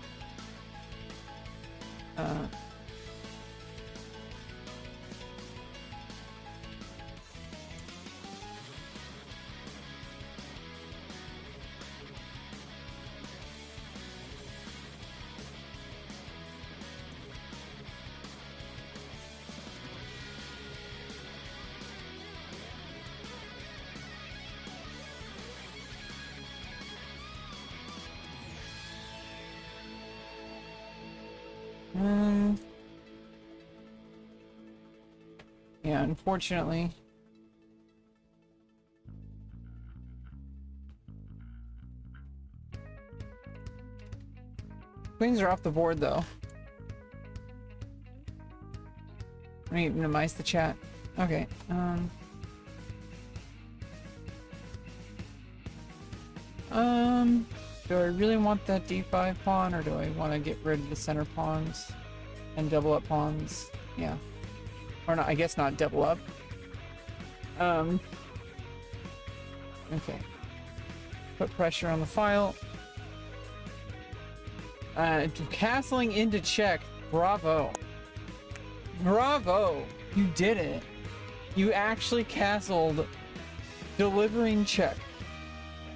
Yeah, unfortunately. Queens are off the board, though. Let me minimize the chat. Okay, do I really want that d5 pawn, or do I want to get rid of the center pawns and double up pawns? Yeah. Or not, I guess not double up. Okay. Put pressure on the file. Castling into check. Bravo. Bravo! You did it. You actually castled delivering check.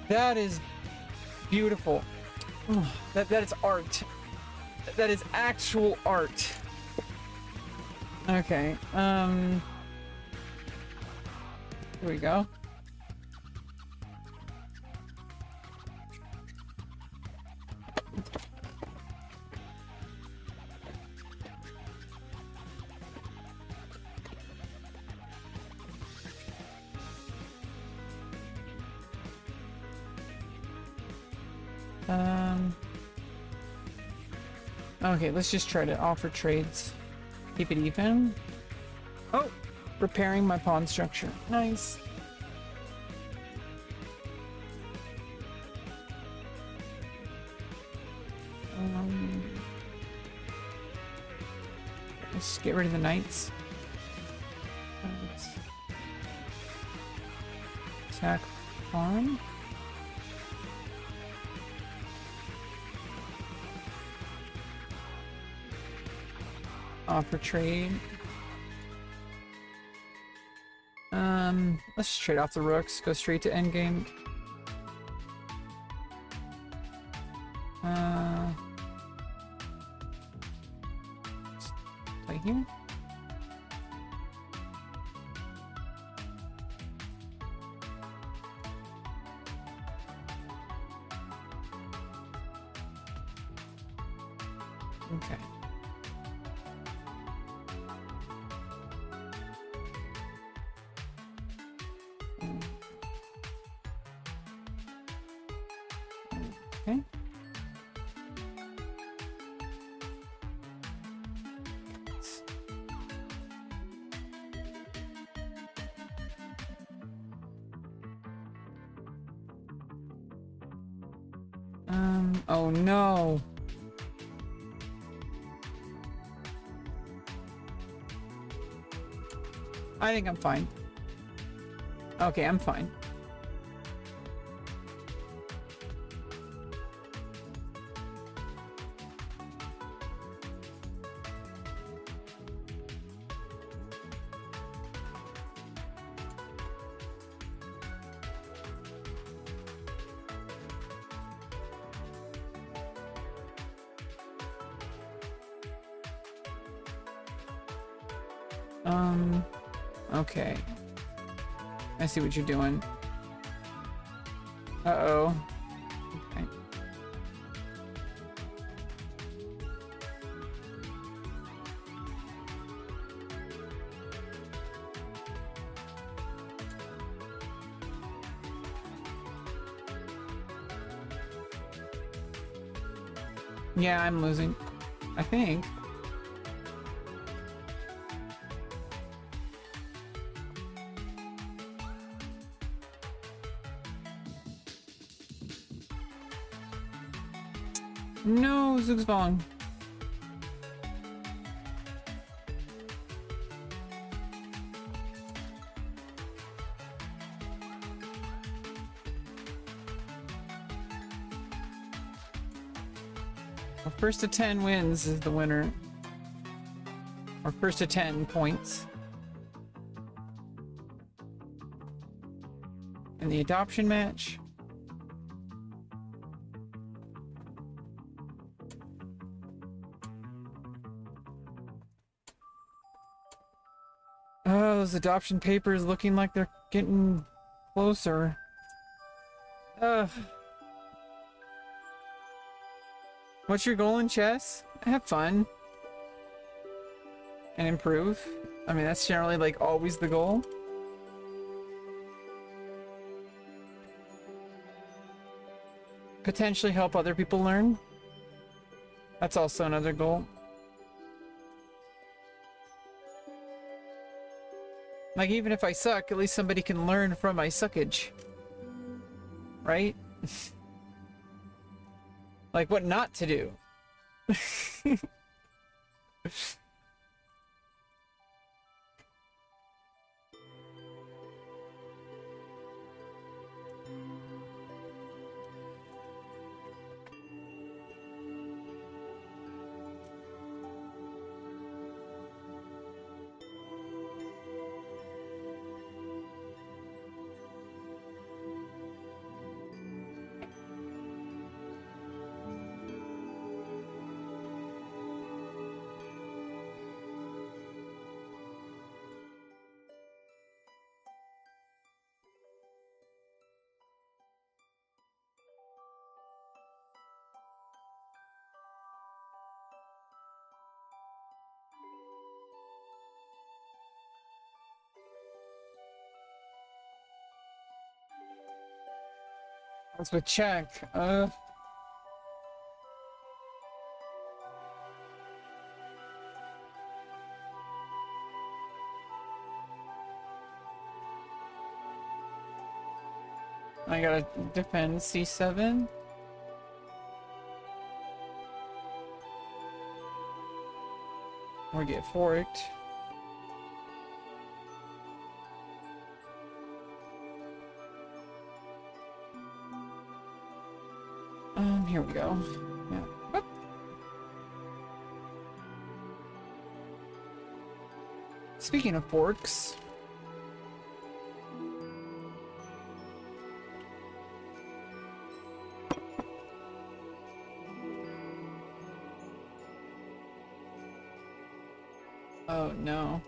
That is beautiful. That is art. That is actual art. Okay, here we go. Okay, let's just try to offer trades. Keep it even. Oh, repairing my pawn structure. Nice. Let's get rid of the knights. Let's attack pawn. Offer trade. Let's just trade off the rooks, go straight to endgame. Play here. Okay. Okay. Oh no. I think I'm fine. Okay, I'm fine. Okay. I see what you're doing. Uh-oh. Okay. Yeah, I'm losing. I think. No, Zugzbong. Well, first to 10 wins is the winner. Or first to 10 points. In the adoption match. Oh, those adoption papers looking like they're getting closer. Ugh. What's your goal in chess? Have fun. And improve. I mean, that's generally like always the goal. Potentially help other people learn. That's also another goal. Like, even if I suck, at least somebody can learn from my suckage. Right? Like, what not to do. That's with check. I gotta defend C7. Or get forked. Here we go. Yeah. Whoop. Speaking of forks. Oh no.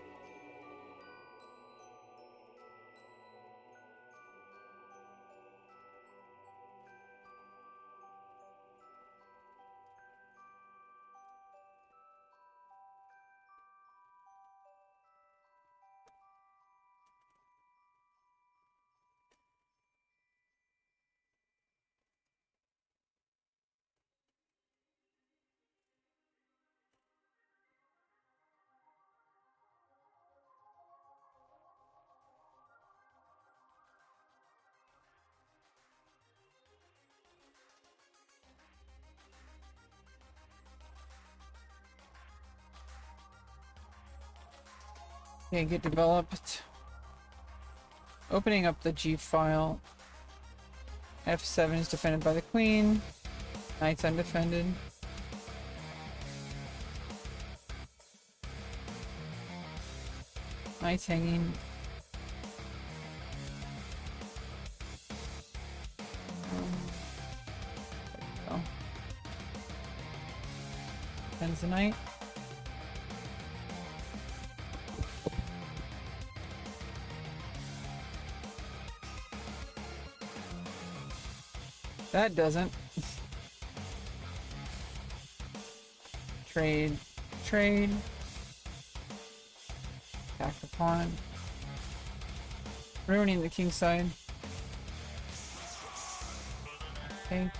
Okay, get developed. Opening up the G file. F7 is defended by the queen. Knight's undefended. Knight's hanging. Oh. Defends the knight. That doesn't. Trade. Trade. Attack the pawn. Ruining the king side. Okay.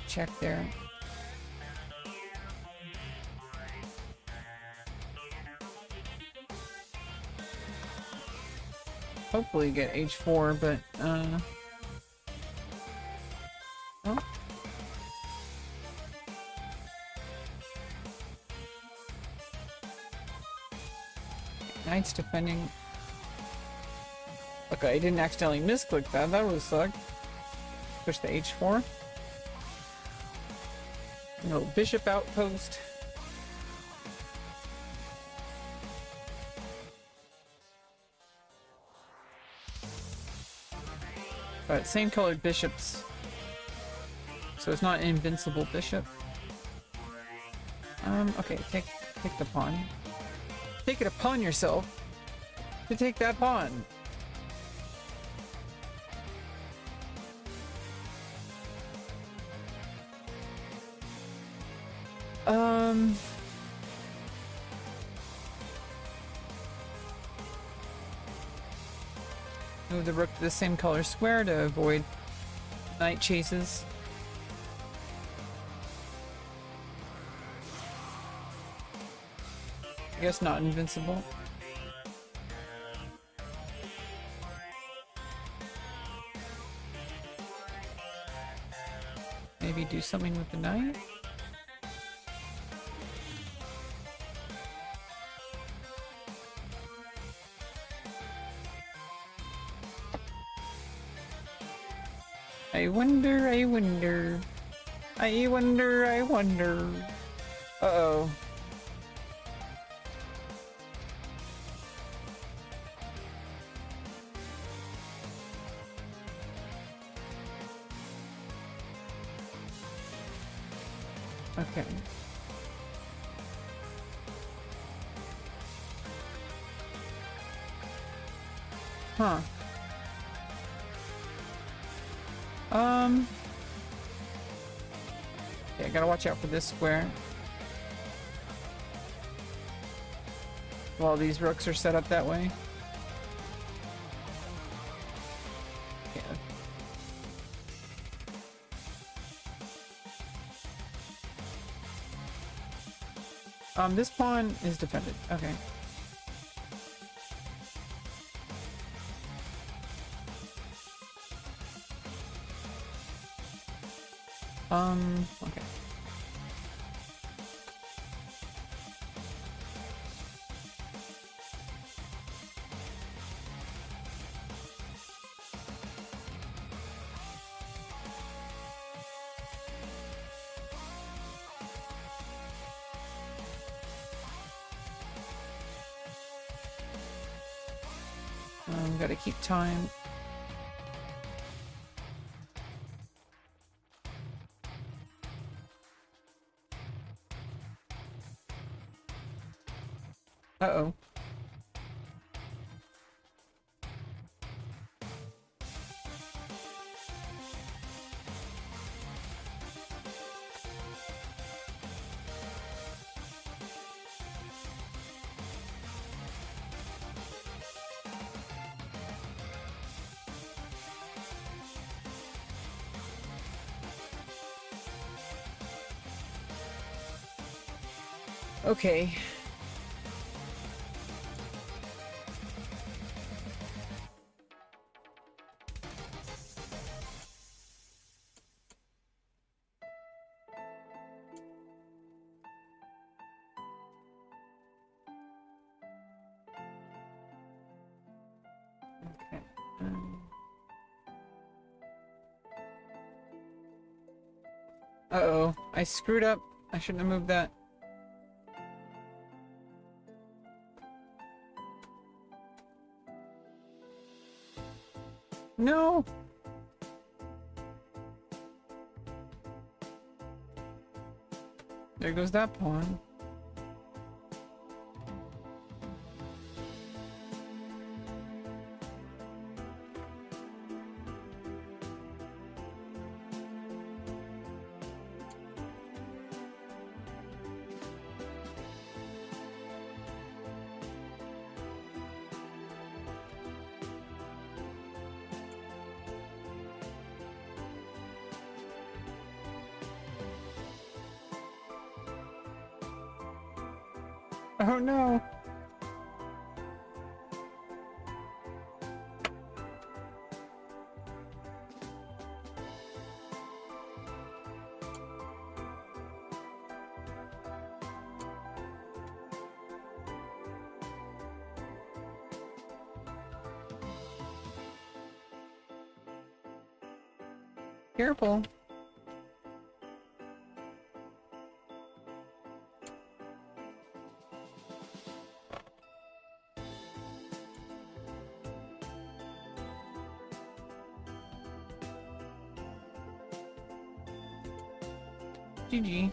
Check there. Hopefully get h4, but oh. Knight's defending. Okay, I didn't accidentally misclick that. That would suck. Push the h4. No bishop outpost. But same colored bishops. So it's not an invincible bishop. Okay, take the pawn. Take it upon yourself to take that pawn. Move the rook to the same color square to avoid knight chases. I guess not invincible. Maybe do something with the knight? I wonder, I wonder. I wonder, I wonder. Uh-oh. Okay. Huh. Yeah, I gotta watch out for this square. While these rooks are set up that way. Yeah. This pawn is defended. Okay. Okay. Gotta keep time. Uh-oh. Okay. Uh-oh, I screwed up. I shouldn't have moved that. No! There goes that pawn. Oh no! Careful. GG.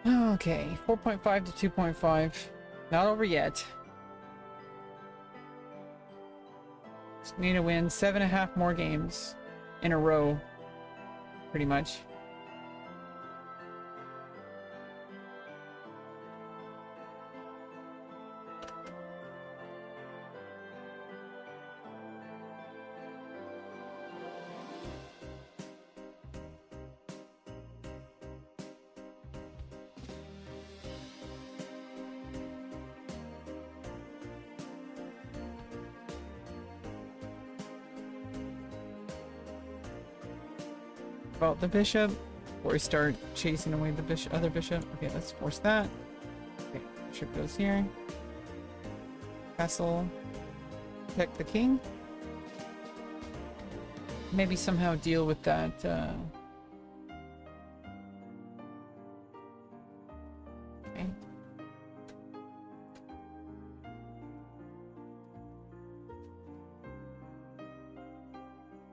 Okay, 4.5 to 2.5. Not over yet. Just need to win 7.5 more games in a row, pretty much. About the bishop, or we start chasing away the bishop, other bishop. Okay, let's force that. Okay, bishop goes here. Castle, protect the king. Maybe somehow deal with that. Okay.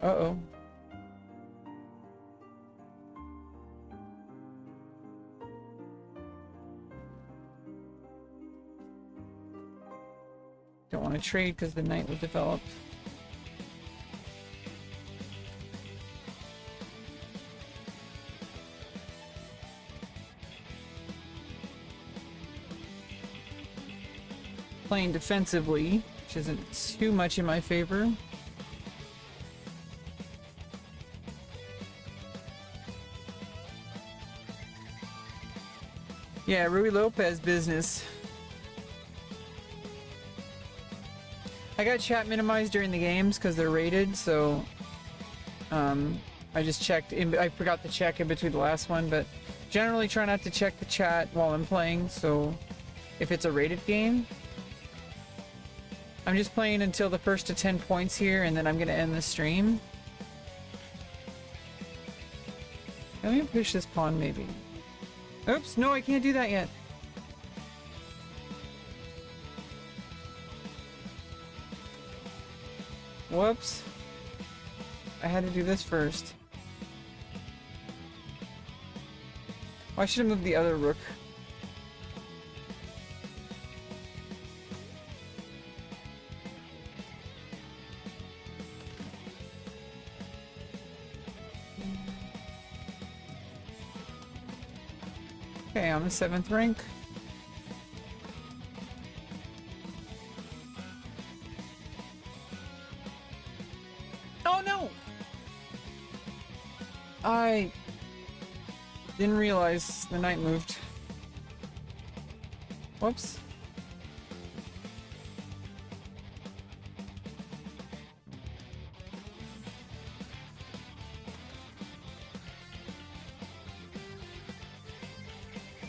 Uh-oh. Don't want to trade because the knight will develop. Playing defensively, which isn't too much in my favor. Yeah, Rui Lopez business. I got chat minimized during the games because they're rated, so I just checked. I forgot to check in between the last one, but generally try not to check the chat while I'm playing, so if it's a rated game. I'm just playing until the first to 10 points here, and then I'm going to end the stream. Let me push this pawn, maybe. Oops, no, I can't do that yet. Whoops. I had to do this first. Why should I move the other rook? Okay, I'm the 7th rank. Oh no! I didn't realize the knight moved. Whoops.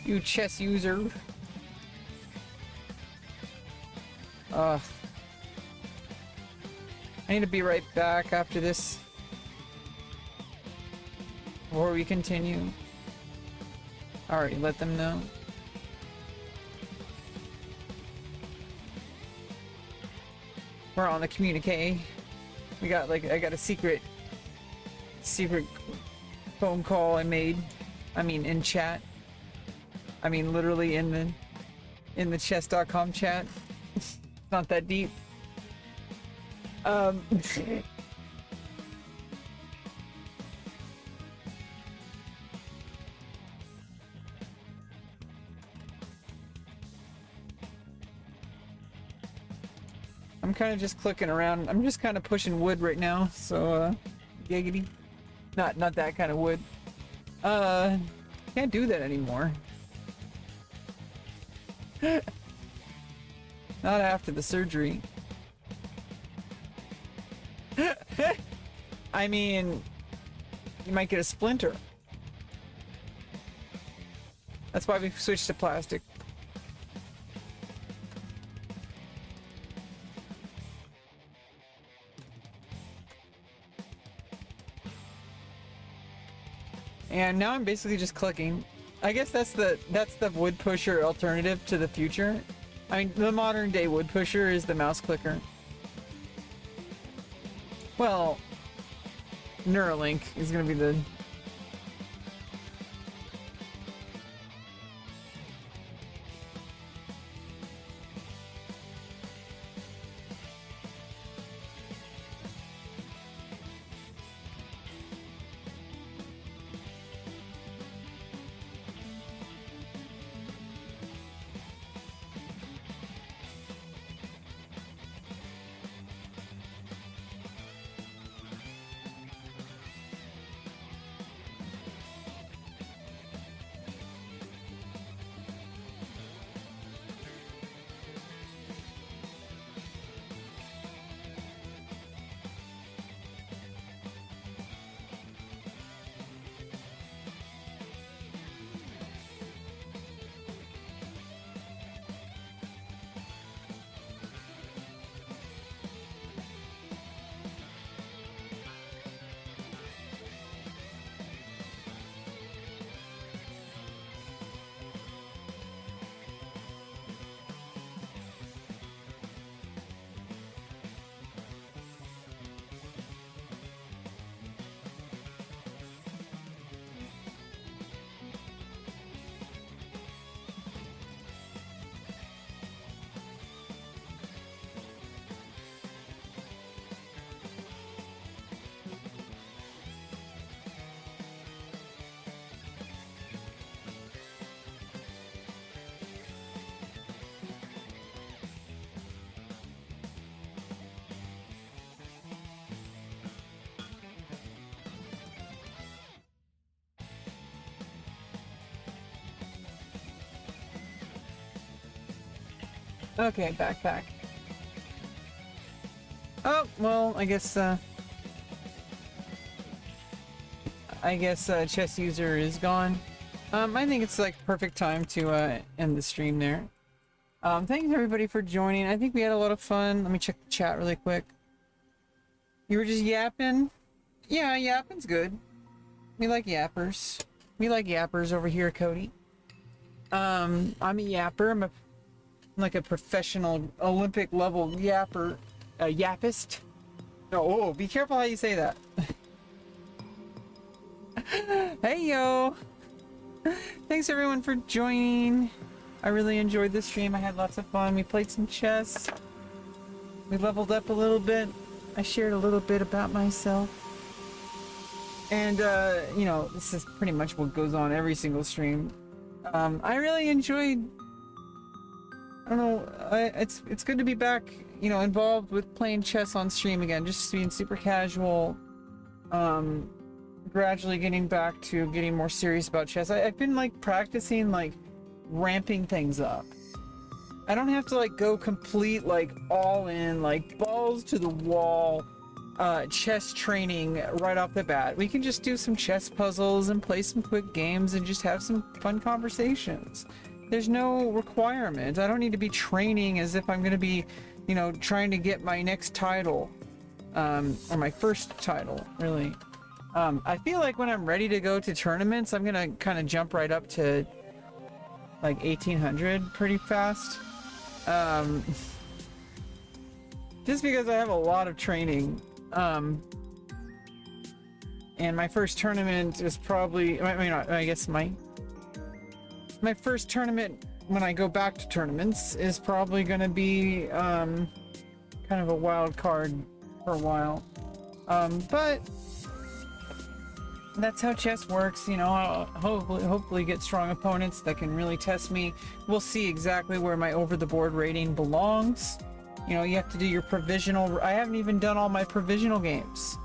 You chess user. I need to be right back after this. Before we continue. Already let them know. We're on the communique. We got like, I got a secret phone call I made. I mean, in chat. I mean, literally in the chess.com chat. It's not that deep. I'm kind of just clicking around. I'm just kind of pushing wood right now, so giggity. Not that kind of wood. Can't do that anymore. Not after the surgery. I mean, you might get a splinter. That's why we switched to plastic. And now I'm basically just clicking. I guess that's the wood pusher alternative to the future. I mean, the modern day wood pusher is the mouse clicker. Well, Neuralink is gonna be the... Okay, backpack. Oh, well, I guess chess user is gone. I think it's like perfect time to end the stream there. Thanks everybody for joining. I think we had a lot of fun. Let me check the chat really quick. You were just yapping? Yeah, yapping's good. We like yappers. We like yappers over here, Cody. I'm a yapper. I'm like a professional Olympic level yapper, yappist. No, oh, be careful how you say that. Hey yo! Thanks everyone for joining. I really enjoyed the stream. I had lots of fun. We played some chess. We leveled up a little bit. I shared a little bit about myself. And you know, this is pretty much what goes on every single stream. I really enjoyed, I don't know, it's good to be back, you know, involved with playing chess on stream again, just being super casual, gradually getting back to getting more serious about chess. I've been like practicing, like ramping things up. I don't have to like go complete, like all in, like balls to the wall, chess training right off the bat. We can just do some chess puzzles and play some quick games and just have some fun conversations. There's no requirement. I don't need to be training as if I'm going to be, you know, trying to get my next title, or my first title, really. I feel like when I'm ready to go to tournaments, I'm going to kind of jump right up to like 1800 pretty fast. Just because I have a lot of training. And my first tournament is probably, I guess my first tournament when I go back to tournaments is probably going to be kind of a wild card for a while. But that's how chess works, you know. I'll hopefully get strong opponents that can really test me. We'll see exactly where my over-the-board rating belongs. You know, you have to do your provisional. I haven't even done all my provisional games,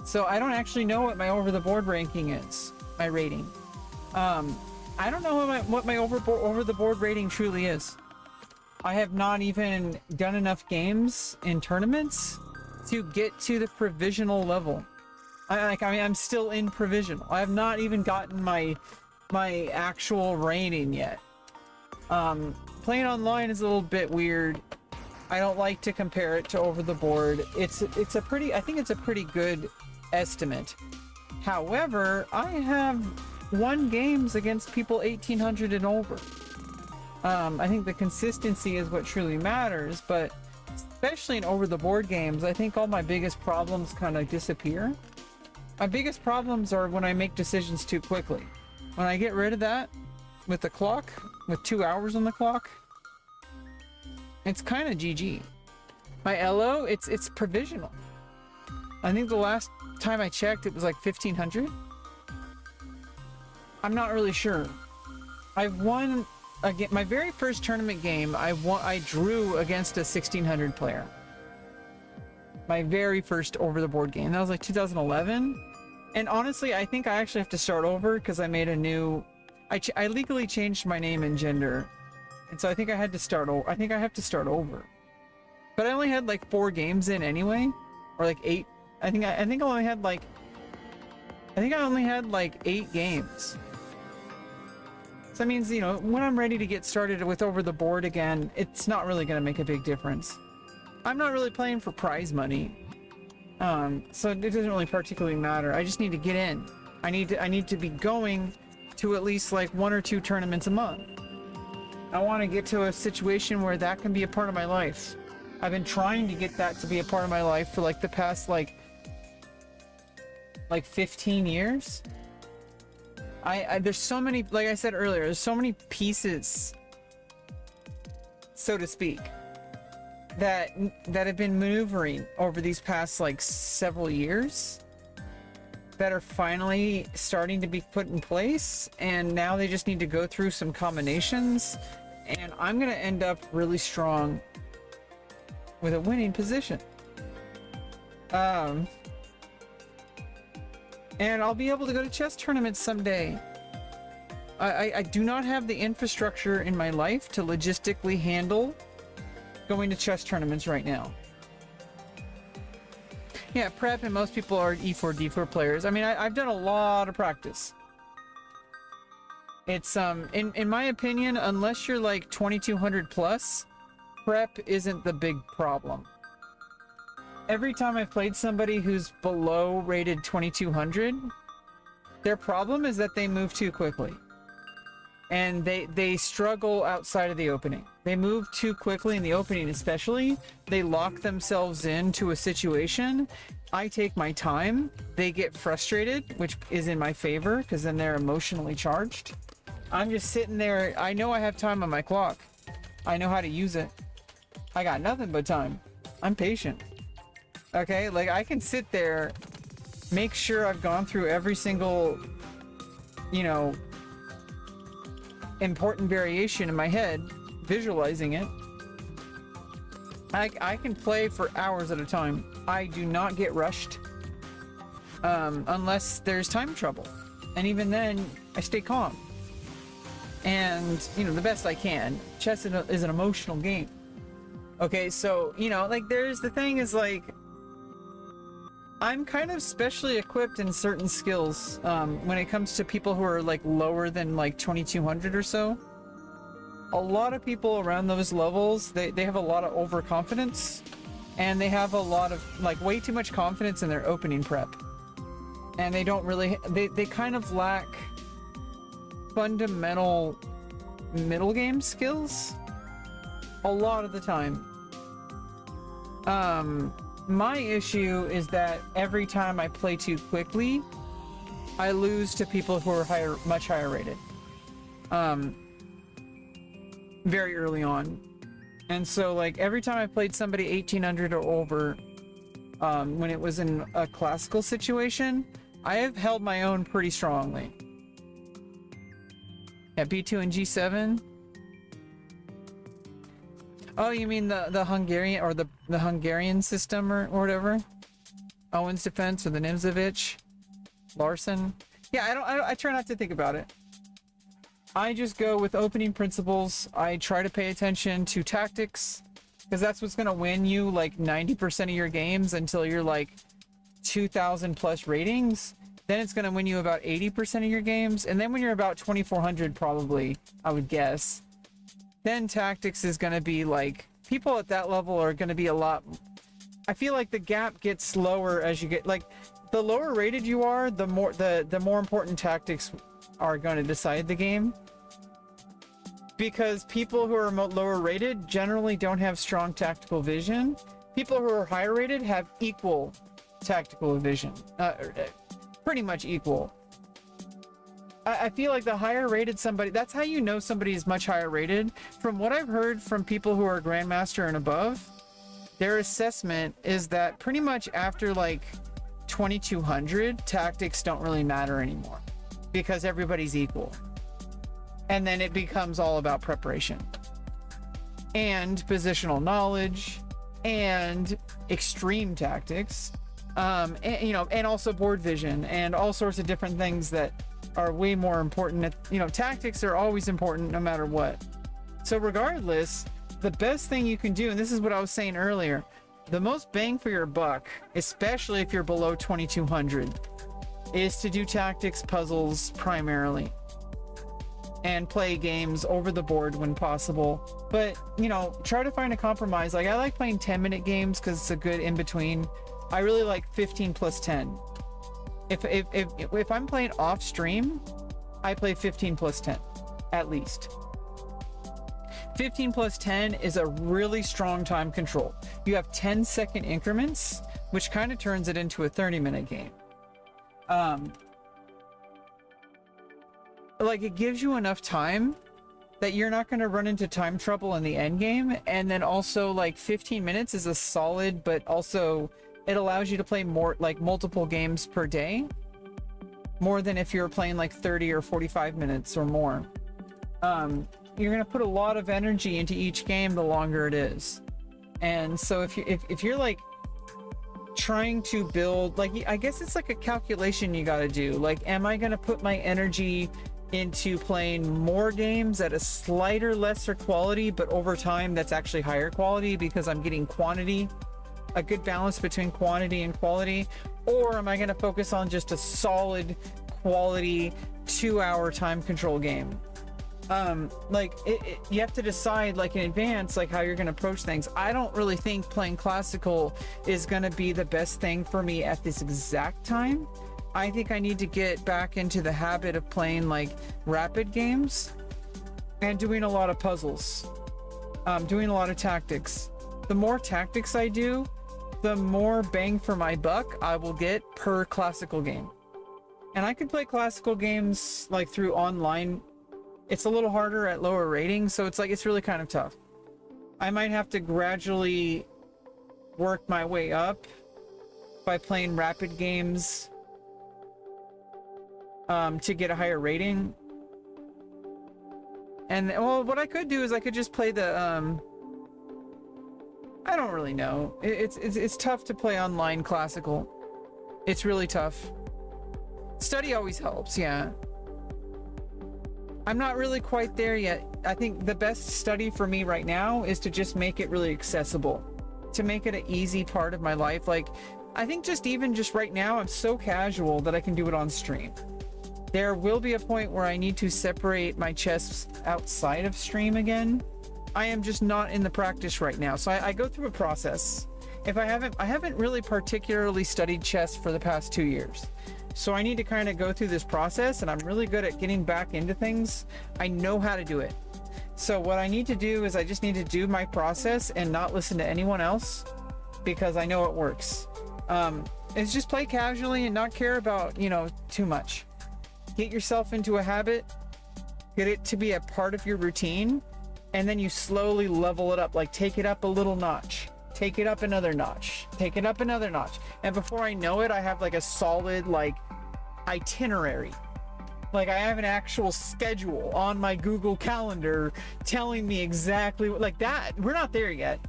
so I don't actually know what my over-the-board ranking is, my rating. I don't know what my over-the-board rating truly is. I have not even done enough games in tournaments to get to the provisional level. I'm still in provisional. I have not even gotten my actual rating yet. Playing online is a little bit weird. I don't like to compare it to over the board. I think it's a pretty good estimate. However, I have won games against people 1800 and over. I think the consistency is what truly matters, but especially in over the board games, I think all my biggest problems kind of disappear. My biggest problems are when I make decisions too quickly. When I get rid of that with the clock, with 2 hours on the clock, it's kind of GG. My ELO, it's provisional. I think the last time I checked, it was like 1500. I'm not really sure. I've won again. My very first tournament game, I drew against a 1600 player. My very first over-the-board game. That was like 2011. And honestly, I think I actually have to start over because I made a new... I legally changed my name and gender. And so I think I had to start over. I think I have to start over. But I only had like 4 games in anyway. Or like 8. I think I only had like 8 games. So that means, you know, when I'm ready to get started with over the board again, it's not really going to make a big difference. I'm not really playing for prize money. So it doesn't really particularly matter. I just need to get in. I need to be going to at least like 1 or 2 tournaments a month. I want to get to a situation where that can be a part of my life. I've been trying to get that to be a part of my life for like the past like 15 years. There's so many, like I said earlier, there's so many pieces, so to speak, that have been maneuvering over these past like several years that are finally starting to be put in place, and now they just need to go through some combinations, and I'm gonna end up really strong with a winning position. And I'll be able to go to chess tournaments someday. I do not have the infrastructure in my life to logistically handle going to chess tournaments right now. Yeah, prep and most people are E4, D4 players. I mean, I've done a lot of practice. It's, in my opinion, unless you're like 2200 plus, prep isn't the big problem. Every time I've played somebody who's below rated 2200, their problem is that they move too quickly. And they struggle outside of the opening. They move too quickly in the opening, especially. They lock themselves into a situation. I take my time. They get frustrated, which is in my favor, because then they're emotionally charged. I'm just sitting there. I know I have time on my clock. I know how to use it. I got nothing but time. I'm patient. Okay, like I can sit there, make sure I've gone through every single, you know, important variation in my head, visualizing it. I can play for hours at a time. I do not get rushed unless there's time trouble, and even then I stay calm, and you know, the best I can. Chess is an emotional game. Okay, so you know, like there's the thing is like, I'm kind of specially equipped in certain skills when it comes to people who are like lower than like 2200 or so. A lot of people around those levels, they have a lot of overconfidence, and they have a lot of like way too much confidence in their opening prep, and they don't really, they kind of lack fundamental middle game skills a lot of the time. My issue is that every time I play too quickly, I lose to people who are much higher rated very early on. And so like every time I played somebody 1800 or over, when it was in a classical situation, I have held my own pretty strongly. At B2 and G7. Oh, you mean the Hungarian, or the Hungarian system or whatever? Owen's Defense or the Nimzovich, Larson. Yeah, I try not to think about it. I just go with opening principles. I try to pay attention to tactics, because that's what's going to win you like 90% of your games until you're like 2000 plus ratings. Then it's going to win you about 80% of your games. And then when you're about 2400, probably, I would guess, then tactics is going to be like, people at that level are going to be a lot. I feel like the gap gets lower as you get, like, the lower rated you are, the more important tactics are going to decide the game, because people who are lower rated generally don't have strong tactical vision. People who are higher rated have equal tactical vision, pretty much equal. I feel like the higher rated somebody, that's how you know somebody is much higher rated. From what I've heard from people who are Grandmaster and above, their assessment is that pretty much after like 2200, tactics don't really matter anymore, because everybody's equal. And then it becomes all about preparation and positional knowledge and extreme tactics, and, you know, and also board vision and all sorts of different things that are way more important. You know, tactics are always important no matter what. So regardless, the best thing you can do, and this is what I was saying earlier, the most bang for your buck, especially if you're below 2200, is to do tactics puzzles primarily and play games over the board when possible. But, you know, try to find a compromise. Like, I like playing 10-minute games because it's a good in-between. I really like 15 plus 10. If I'm playing off stream, I play 15 plus 10 at least. 15 plus 10 is a really strong time control. You have 10-second increments, which kind of turns it into a 30-minute game. Like, it gives you enough time that you're not going to run into time trouble in the end game. And then also, like, 15 minutes is a solid, but also it allows you to play more, like, multiple games per day, more than if you're playing like 30 or 45 minutes or more. You're going to put a lot of energy into each game the longer it is. And so if you're like trying to build, like, I guess it's like a calculation you got to do. Like, am I going to put my energy into playing more games at a slighter, lesser quality, but over time that's actually higher quality because I'm getting quantity, a good balance between quantity and quality? Or am I going to focus on just a solid quality 2-hour time control game? Like, you have to decide, like, in advance, like, how you're going to approach things. I don't really think playing classical is going to be the best thing for me at this exact time. I think I need to get back into the habit of playing like rapid games and doing a lot of puzzles, doing a lot of tactics. The more tactics I do, the more bang for my buck I will get per classical game. And I can play classical games like through online. It's a little harder at lower ratings, so it's like, it's really kind of tough. I might have to gradually work my way up by playing rapid games to get a higher rating. And, well, what I could do is I could just play the I don't really know. It's tough to play online classical. It's really tough. Study always helps, yeah. I'm not really quite there yet. I think the best study for me right now is to just make it really accessible, to make it an easy part of my life. Like, I think just right now, I'm so casual that I can do it on stream. There will be a point where I need to separate my chess outside of stream again. I am just not in the practice right now. So I go through a process. If I haven't really particularly studied chess for the past 2 years. So I need to kind of go through this process, and I'm really good at getting back into things. I know how to do it. So what I need to do is I just need to do my process and not listen to anyone else, because I know it works. It's just play casually and not care about, too much. Get yourself into a habit, get it to be a part of your routine, and then you slowly level it up. Like, take it up a little notch, take it up another notch, take it up another notch. And before I know it, I have like a solid itinerary. Like, I have an actual schedule on my Google Calendar telling me exactly like that. We're not there yet.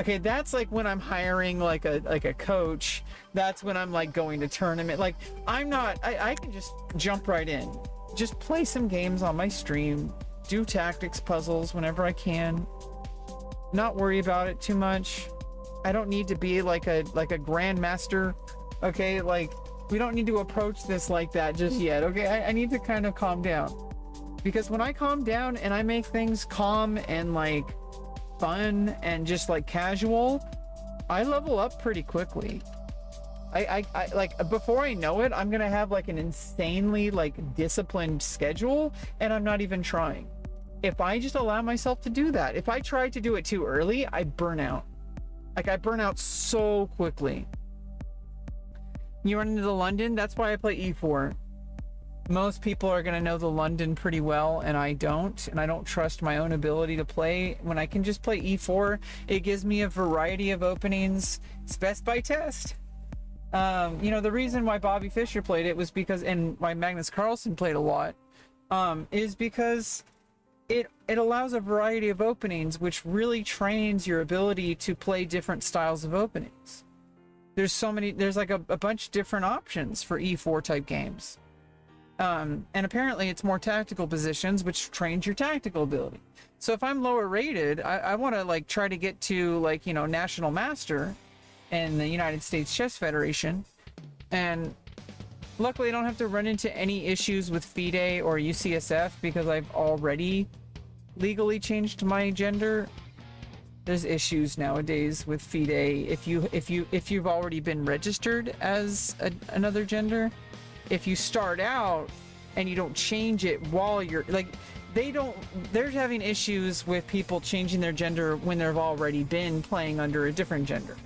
Okay, that's like when I'm hiring like a coach. That's when I'm like going to tournament. Like, I can just jump right in. Just play some games on my stream, do tactics puzzles whenever I can. Not worry about it too much. I don't need to be like a grandmaster. Okay, like, we don't need to approach this like that just yet. Okay, I need to kind of calm down. Because when I calm down and I make things calm and like fun and just like casual, I level up pretty quickly. I like, before I know it, I'm gonna have like an insanely like disciplined schedule, and I'm not even trying. If I just allow myself to do that, if I try to do it too early, I burn out. Like, I burn out so quickly. You run into the London, that's why I play E4. Most people are going to know the London pretty well, and I don't trust my own ability to play. When I can just play E4, it gives me a variety of openings. It's best by test. The reason why Bobby Fischer played it was because, and why Magnus Carlsen played a lot, is because it allows a variety of openings, which really trains your ability to play different styles of openings. There's like a bunch of different options for E4 type games. And apparently it's more tactical positions, which trains your tactical ability. So if I'm lower rated, I want to like try to get to like, national master in the United States Chess Federation. And luckily I don't have to run into any issues with FIDE or UCSF, because I've already legally changed my gender. There's issues nowadays with FIDE if you've already been registered as another gender. If you start out and you don't change it while you're like, they're having issues with people changing their gender when they've already been playing under a different gender,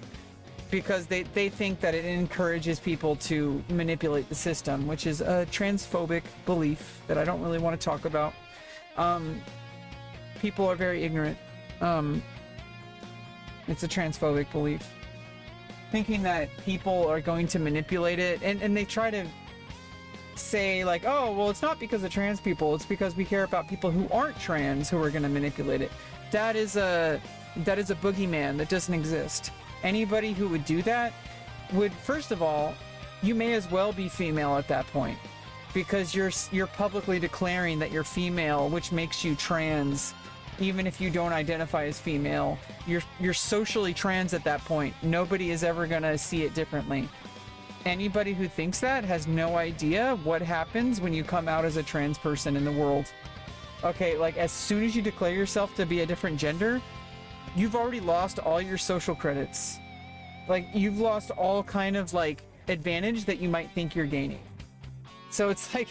because they think that it encourages people to manipulate the system, which is a transphobic belief that I don't really want to talk about. People are very ignorant. It's a transphobic belief, thinking that people are going to manipulate it, and they try to say like, oh, well, it's not because of trans people, it's because we care about people who aren't trans who are going to manipulate it. That is a boogeyman that doesn't exist. Anybody who would do that would, first of all, you may as well be female at that point, because you're publicly declaring that you're female, which makes you trans. Even if you don't identify as female, you're socially trans at that point. Nobody is ever gonna see it differently. Anybody who thinks that has no idea what happens when you come out as a trans person in the world. Okay, like, as soon as you declare yourself to be a different gender, you've already lost all your social credits. Like, you've lost all kind of like advantage that you might think you're gaining. So it's like,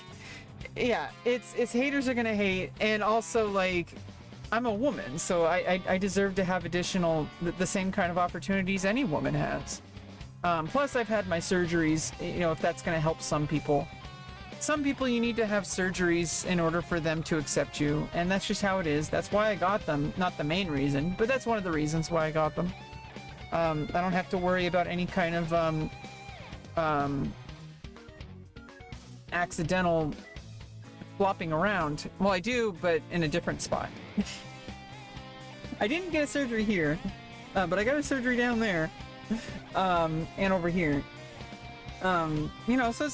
yeah, it's haters are gonna hate. And also, like, I'm a woman, so I deserve to have the same kind of opportunities any woman has. Plus, I've had my surgeries, if that's going to help some people. Some people, you need to have surgeries in order for them to accept you, and that's just how it is. That's why I got them. Not the main reason, but that's one of the reasons why I got them. I don't have to worry about any kind of accidental flopping around. Well, I do, but in a different spot. I didn't get a surgery here, but I got a surgery down there, and over here. So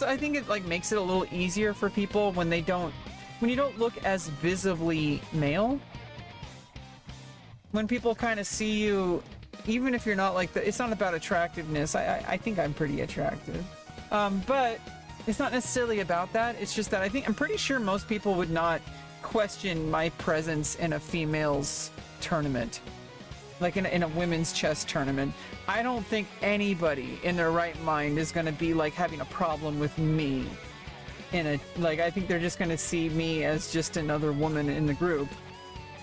I think it like makes it a little easier for people when you don't look as visibly male. When people kind of see you even if you're not like it's not about attractiveness. I think I'm pretty attractive. But it's not necessarily about that. It's just that I'm pretty sure most people would not question my presence in a female's tournament, like in a women's chess tournament. I don't think anybody in their right mind is going to be like having a problem with me in a, like, I think they're just going to see me as just another woman in the group.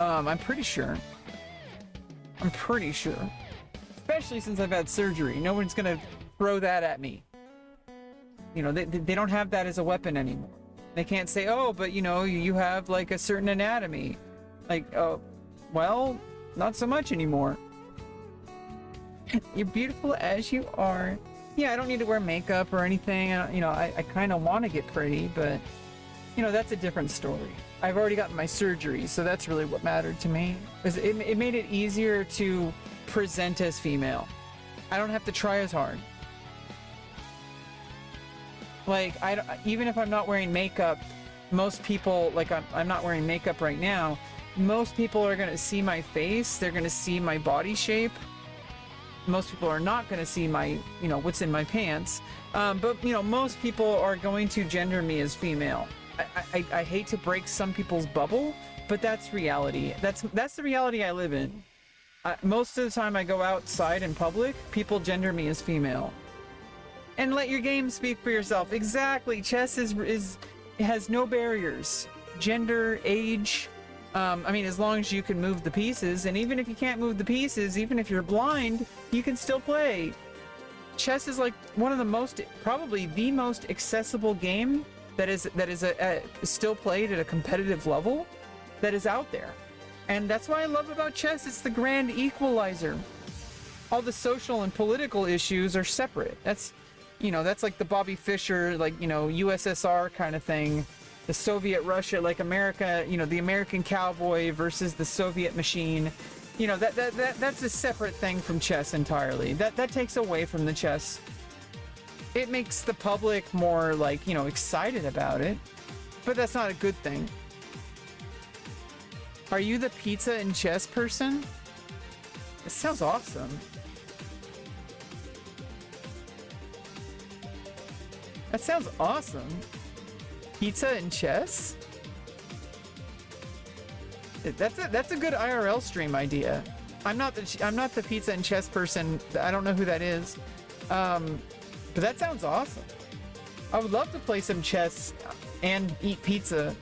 I'm pretty sure. Especially since I've had surgery. No one's going to throw that at me. You know, they don't have that as a weapon anymore. They can't say, oh, but you know, you have like a certain anatomy. Like, oh, well, not so much anymore. You're beautiful as you are. Yeah, I don't need to wear makeup or anything. You know, I kind of want to get pretty, but you know, that's a different story. I've already gotten my surgery, so that's really what mattered to me. It made it easier to present as female. I don't have to try as hard. Like, even if I'm not wearing makeup, most people, like I'm not wearing makeup right now, most people are going to see my face, they're going to see my body shape. Most people are not going to see my, you know, what's in my pants. But, you know, most people are going to gender me as female. I hate to break some people's bubble, but that's reality. That's the reality I live in. Most of the time I go outside in public, people gender me as female. And let your game speak for yourself. Exactly. Chess has no barriers. Gender, age. I mean, as long as you can move the pieces, and even if you can't move the pieces, even if you're blind, you can still play. Chess is like one of the most, probably the most accessible game that is still played at a competitive level that is out there. And that's what I love about chess. It's the grand equalizer. All the social and political issues are separate. That's, you know, that's like the Bobby Fischer, like, you know, USSR kind of thing. The Soviet Russia, like America, you know, the American cowboy versus the Soviet machine. You know, that's a separate thing from chess entirely. That takes away from the chess. It makes the public more, like, you know, excited about it. But that's not a good thing. Are you the pizza and chess person? It sounds awesome. That sounds awesome. Pizza and chess? That's a good IRL stream idea. I'm not the pizza and chess person. I don't know who that is. But that sounds awesome. I would love to play some chess and eat pizza.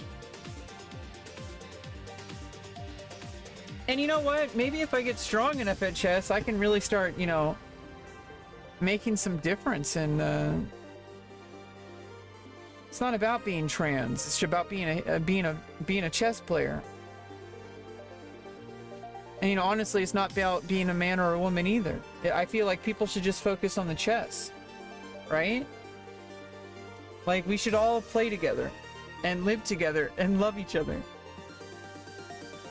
And you know what? Maybe if I get strong enough at chess, I can really start, you know, making some difference in it's not about being trans. It's about being a chess player. And you know, honestly, it's not about being a man or a woman either. I feel like people should just focus on the chess, right? Like, we should all play together and live together and love each other.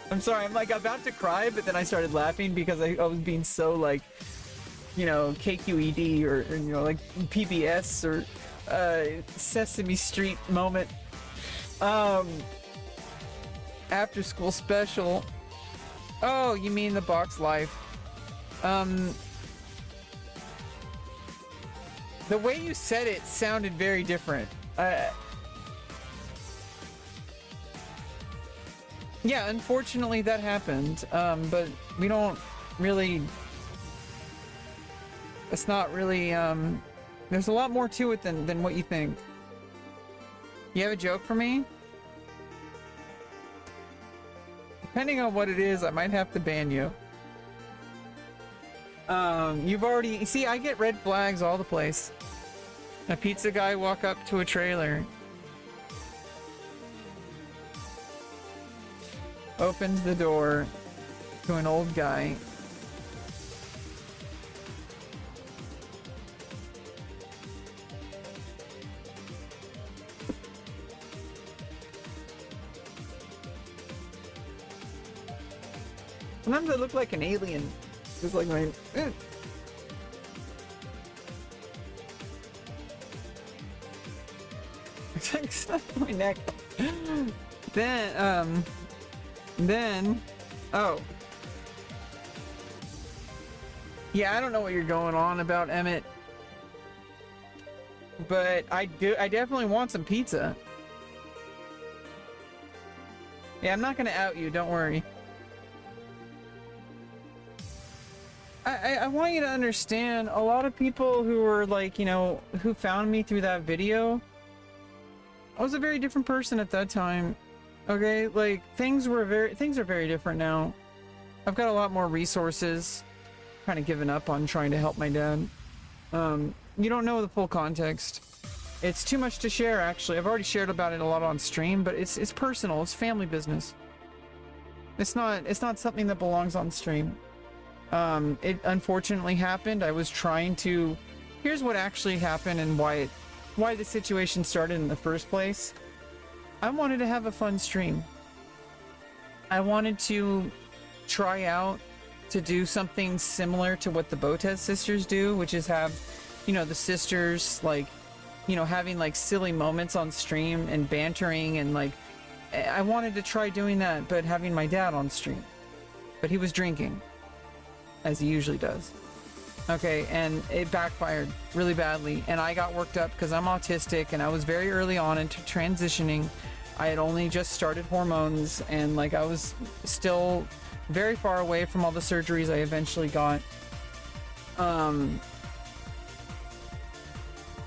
I'm sorry, I'm like about to cry, but then I started laughing because I was being so, like, you know, KQED or you know, like PBS or Sesame Street moment. After school special. Oh, you mean the box life. The way you said it sounded very different. Yeah, unfortunately that happened. But we don't really, it's not really, there's a lot more to it than what you think. You have a joke for me? Depending on what it is, I might have to ban you. You've already, see, I get red flags all the place. A pizza guy walk up to a trailer. Opens the door to an old guy. Sometimes I look like an alien. Just like my... It's like my neck. Then... Oh. Yeah, I don't know what you're going on about, Emmett. But I definitely want some pizza. Yeah, I'm not gonna out you, don't worry. I want you to understand, a lot of people who were like, you know, who found me through that video, I was a very different person at that time. Okay, like things are very different now. I've got a lot more resources. Kind of given up on trying to help my dad. You don't know the full context. It's too much to share, actually. I've already shared about it a lot on stream, but it's personal. It's family business. It's not something that belongs on stream. It unfortunately happened. I was trying to... Here's what actually happened and why the situation started in the first place. I wanted to have a fun stream. I wanted to try out to do something similar to what the Botez sisters do, which is have, you know, the sisters, like, you know, having like silly moments on stream and bantering, and like, I wanted to try doing that, but having my dad on stream. But he was drinking, as he usually does. Okay, and it backfired really badly, and I got worked up because I'm autistic, and I was very early on into transitioning. I had only just started hormones, and like I was still very far away from all the surgeries I eventually got. A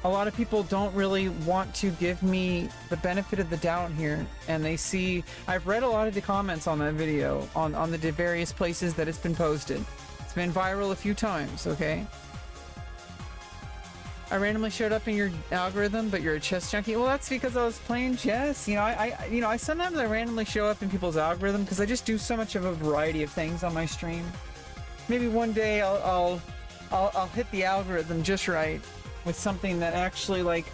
lot of people don't really want to give me the benefit of the doubt here, and they see... I've read a lot of the comments on that video, on the various places that it's been posted. It's been viral a few times, okay? I randomly showed up in your algorithm, but you're a chess junkie. Well, that's because I was playing chess. You know, I sometimes I randomly show up in people's algorithm because I just do so much of a variety of things on my stream. Maybe one day I'll hit the algorithm just right with something that actually, like,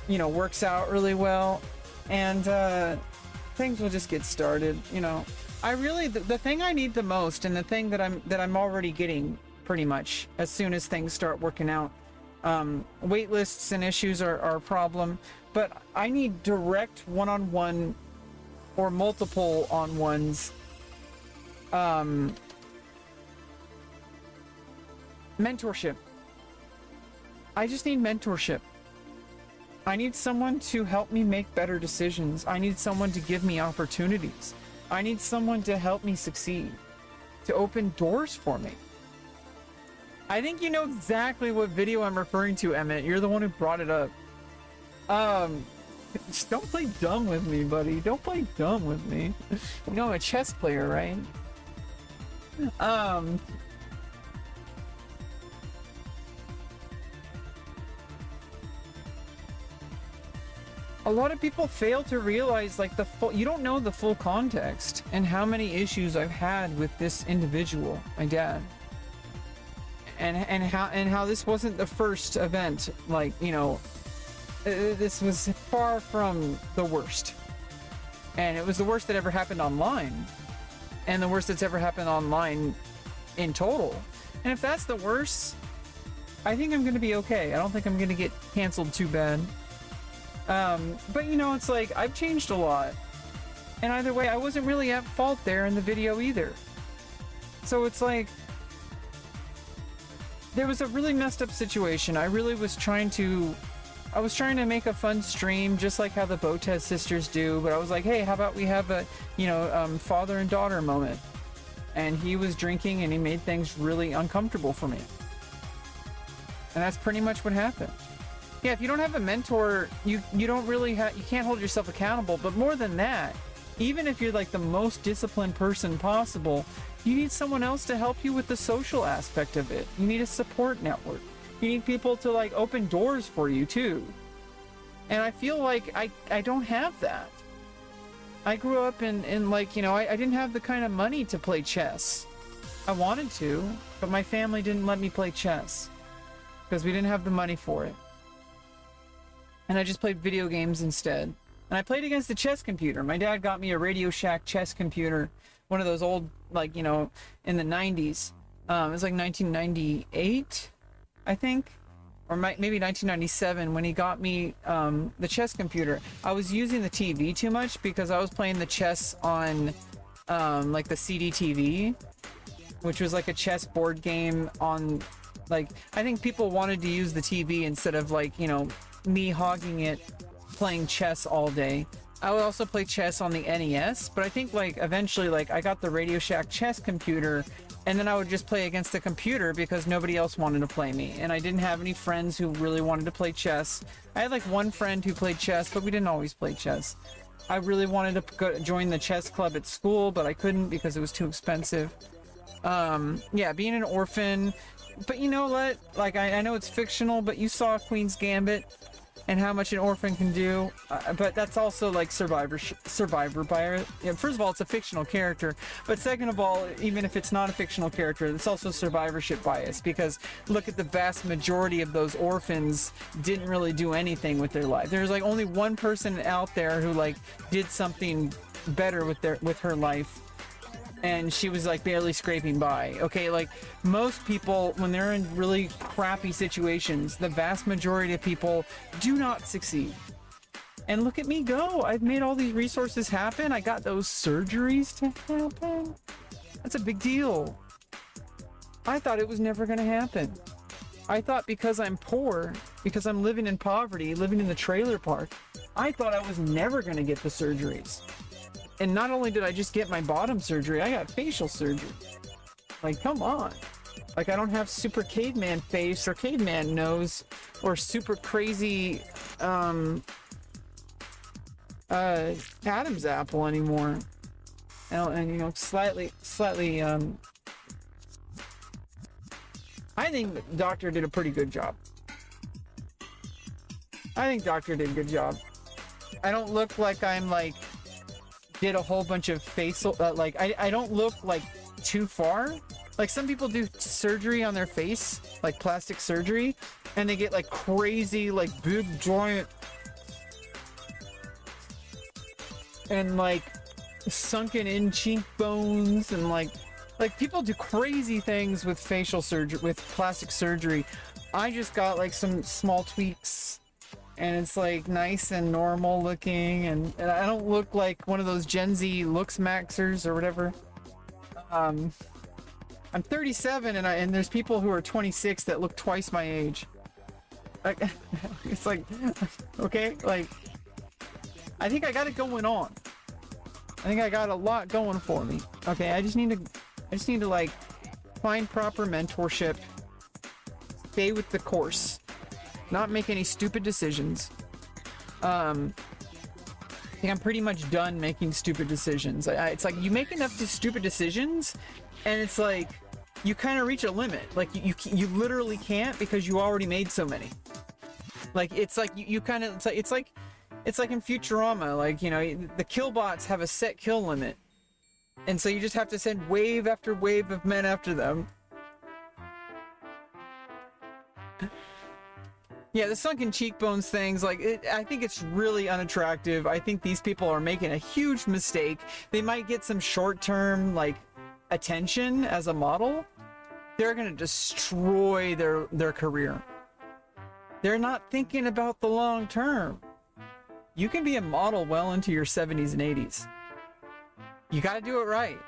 you know, works out really well, and things will just get started. You know, I really the thing I need the most, and the thing that I'm already getting pretty much as soon as things start working out. Wait lists and issues are a problem, but I need direct one-on-one or multiple on-ones mentorship. I just need mentorship. I need someone to help me make better decisions. I need someone to give me opportunities. I need someone to help me succeed, to open doors for me. I think you know exactly what video I'm referring to, Emmett. You're the one who brought it up. Just don't play dumb with me, buddy. Don't play dumb with me. You know I'm a chess player, right? A lot of people fail to realize, like, you don't know the full context and how many issues I've had with this individual, my dad. And how this wasn't the first event. Like, you know, this was far from the worst, and it was the worst that ever happened online, and the worst that's ever happened online in total. And if that's the worst, I think I'm gonna be okay. I don't think I'm gonna get canceled too bad. But you know, it's like I've changed a lot, and either way, I wasn't really at fault there in the video either. So it's like, there was a really messed up situation. I was trying to make a fun stream, just like how the Botez sisters do, but I was like, hey, how about we have a, you know, father and daughter moment? And he was drinking, and he made things really uncomfortable for me. And that's pretty much what happened. Yeah, if you don't have a mentor, you don't really you can't hold yourself accountable. But more than that, even if you're like the most disciplined person possible, you need someone else to help you with the social aspect of it. You need a support network. You need people to like open doors for you too. And I feel like I don't have that. I grew up in like, you know, I didn't have the kind of money to play chess. I wanted to, but my family didn't let me play chess because we didn't have the money for it. And I just played video games instead. And I played against the chess computer. My dad got me a Radio Shack chess computer, one of those old, like, you know, in the 90s. It was like 1998, I think, or maybe 1997 when he got me the chess computer. I was using the TV too much because I was playing the chess on like the CD TV. which was like a chess board game on, like, I think people wanted to use the TV instead of, like, you know, me hogging it playing chess all day. I would also play chess on the NES, but I think, like, eventually, like, I got the Radio Shack chess computer, and then I would just play against the computer because nobody else wanted to play me, and I didn't have any friends who really wanted to play chess. I had, like, one friend who played chess, but we didn't always play chess. I really wanted to join the chess club at school, but I couldn't because it was too expensive. Yeah, being an orphan, but you know what? Like, I know it's fictional, but you saw Queen's Gambit and how much an orphan can do, but that's also like survivor bias. Yeah, first of all, it's a fictional character, but second of all, even if it's not a fictional character, it's also survivorship bias, because look at the vast majority of those orphans didn't really do anything with their life. There's like only one person out there who like did something better with her life, and she was like barely scraping by. Okay, like most people, when they're in really crappy situations, the vast majority of people do not succeed. And look at me go. I've made all these resources happen. I got those surgeries to happen. That's a big deal. I thought it was never going to happen. I thought because I'm poor, because I'm living in poverty, living in the trailer park, I thought I was never going to get the surgeries. And not only did I just get my bottom surgery, I got facial surgery. Like, come on. Like, I don't have super caveman face or caveman nose or super crazy Adam's apple anymore. And you know, slightly I think the doctor did a pretty good job. I think doctor did a good job. I don't look like I'm like did a whole bunch of facial like I don't look like too far. Like some people do surgery on their face, like plastic surgery, and they get like crazy like big giant and like sunken in cheekbones, and like people do crazy things with facial surgery, with plastic surgery. I just got like some small tweaks, and it's like nice and normal looking, and I don't look like one of those Gen Z looks maxers or whatever. I'm 37, and there's people who are 26 that look twice my age. Like, it's like, okay, like, I think I got it going on. I think I got a lot going for me. Okay, I just need to like find proper mentorship, stay with the course, not make any stupid decisions. I think I'm pretty much done making stupid decisions. It's like you make enough stupid decisions, and it's like you kind of reach a limit. Like you literally can't, because you already made so many. Like it's like you kind of it's like in Futurama. Like, you know, the killbots have a set kill limit, and so you just have to send wave after wave of men after them. Yeah, the sunken cheekbones things, like, I think it's really unattractive. I think these people are making a huge mistake. They might get some short-term, like, attention as a model. They're gonna destroy their career. They're not thinking about the long term. You can be a model well into your 70s and 80s. You gotta do it right.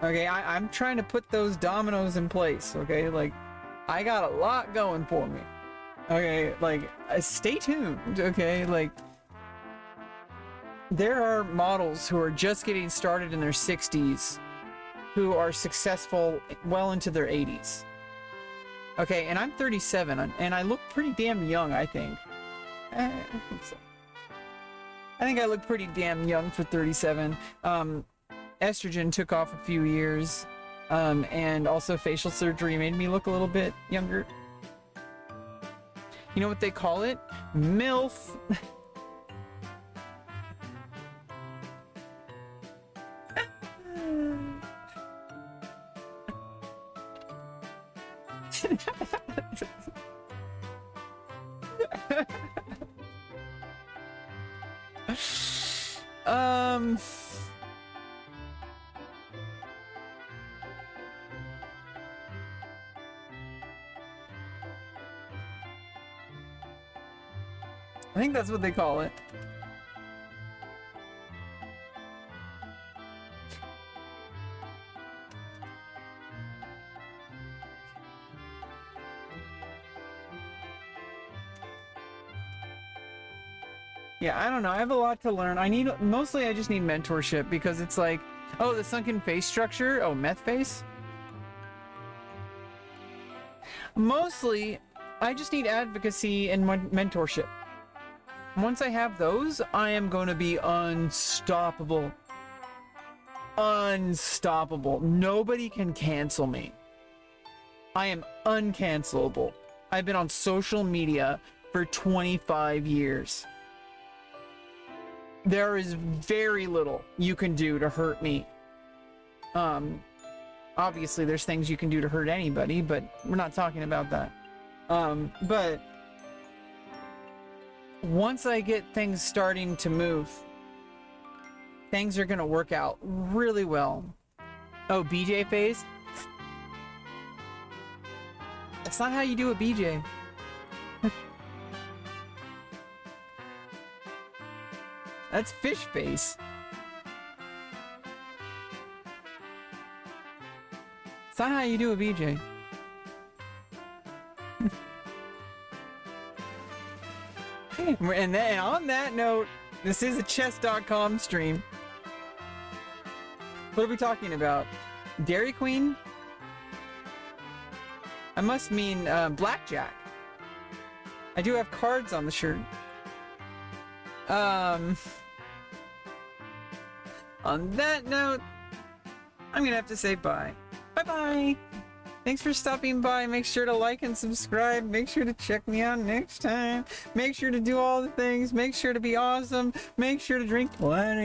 Okay, I'm trying to put those dominoes in place, okay? Like, I got a lot going for me. Okay, like, stay tuned, okay? Like, there are models who are just getting started in their 60s who are successful well into their 80s. Okay, and I'm 37, and I look pretty damn young, I think. I think so. I think I look pretty damn young for 37. Estrogen took off a few years, and also facial surgery made me look a little bit younger. You know what they call it? MILF. I think that's what they call it. Yeah, I don't know. I have a lot to learn. Mostly I just need mentorship because it's like, oh, the sunken face structure. Oh, meth face. Mostly, I just need advocacy and mentorship. Once I have those, I am going to be unstoppable. Unstoppable. Nobody can cancel me. I am uncancelable. I've been on social media for 25 years. There is very little you can do to hurt me. Obviously there's things you can do to hurt anybody, but we're not talking about that. But once I get things starting to move, things are gonna work out really well. Oh, BJ phase? That's not how you do a BJ. That's fish face. It's not how you do a BJ. And then on that note, this is a chess.com stream. What are we talking about? Dairy Queen? I must mean blackjack. I do have cards on the shirt. On that note, I'm gonna have to say bye. Bye-bye! Thanks for stopping by. Make sure to like and subscribe. Make sure to check me out next time. Make sure to do all the things. Make sure to be awesome. Make sure to drink plenty.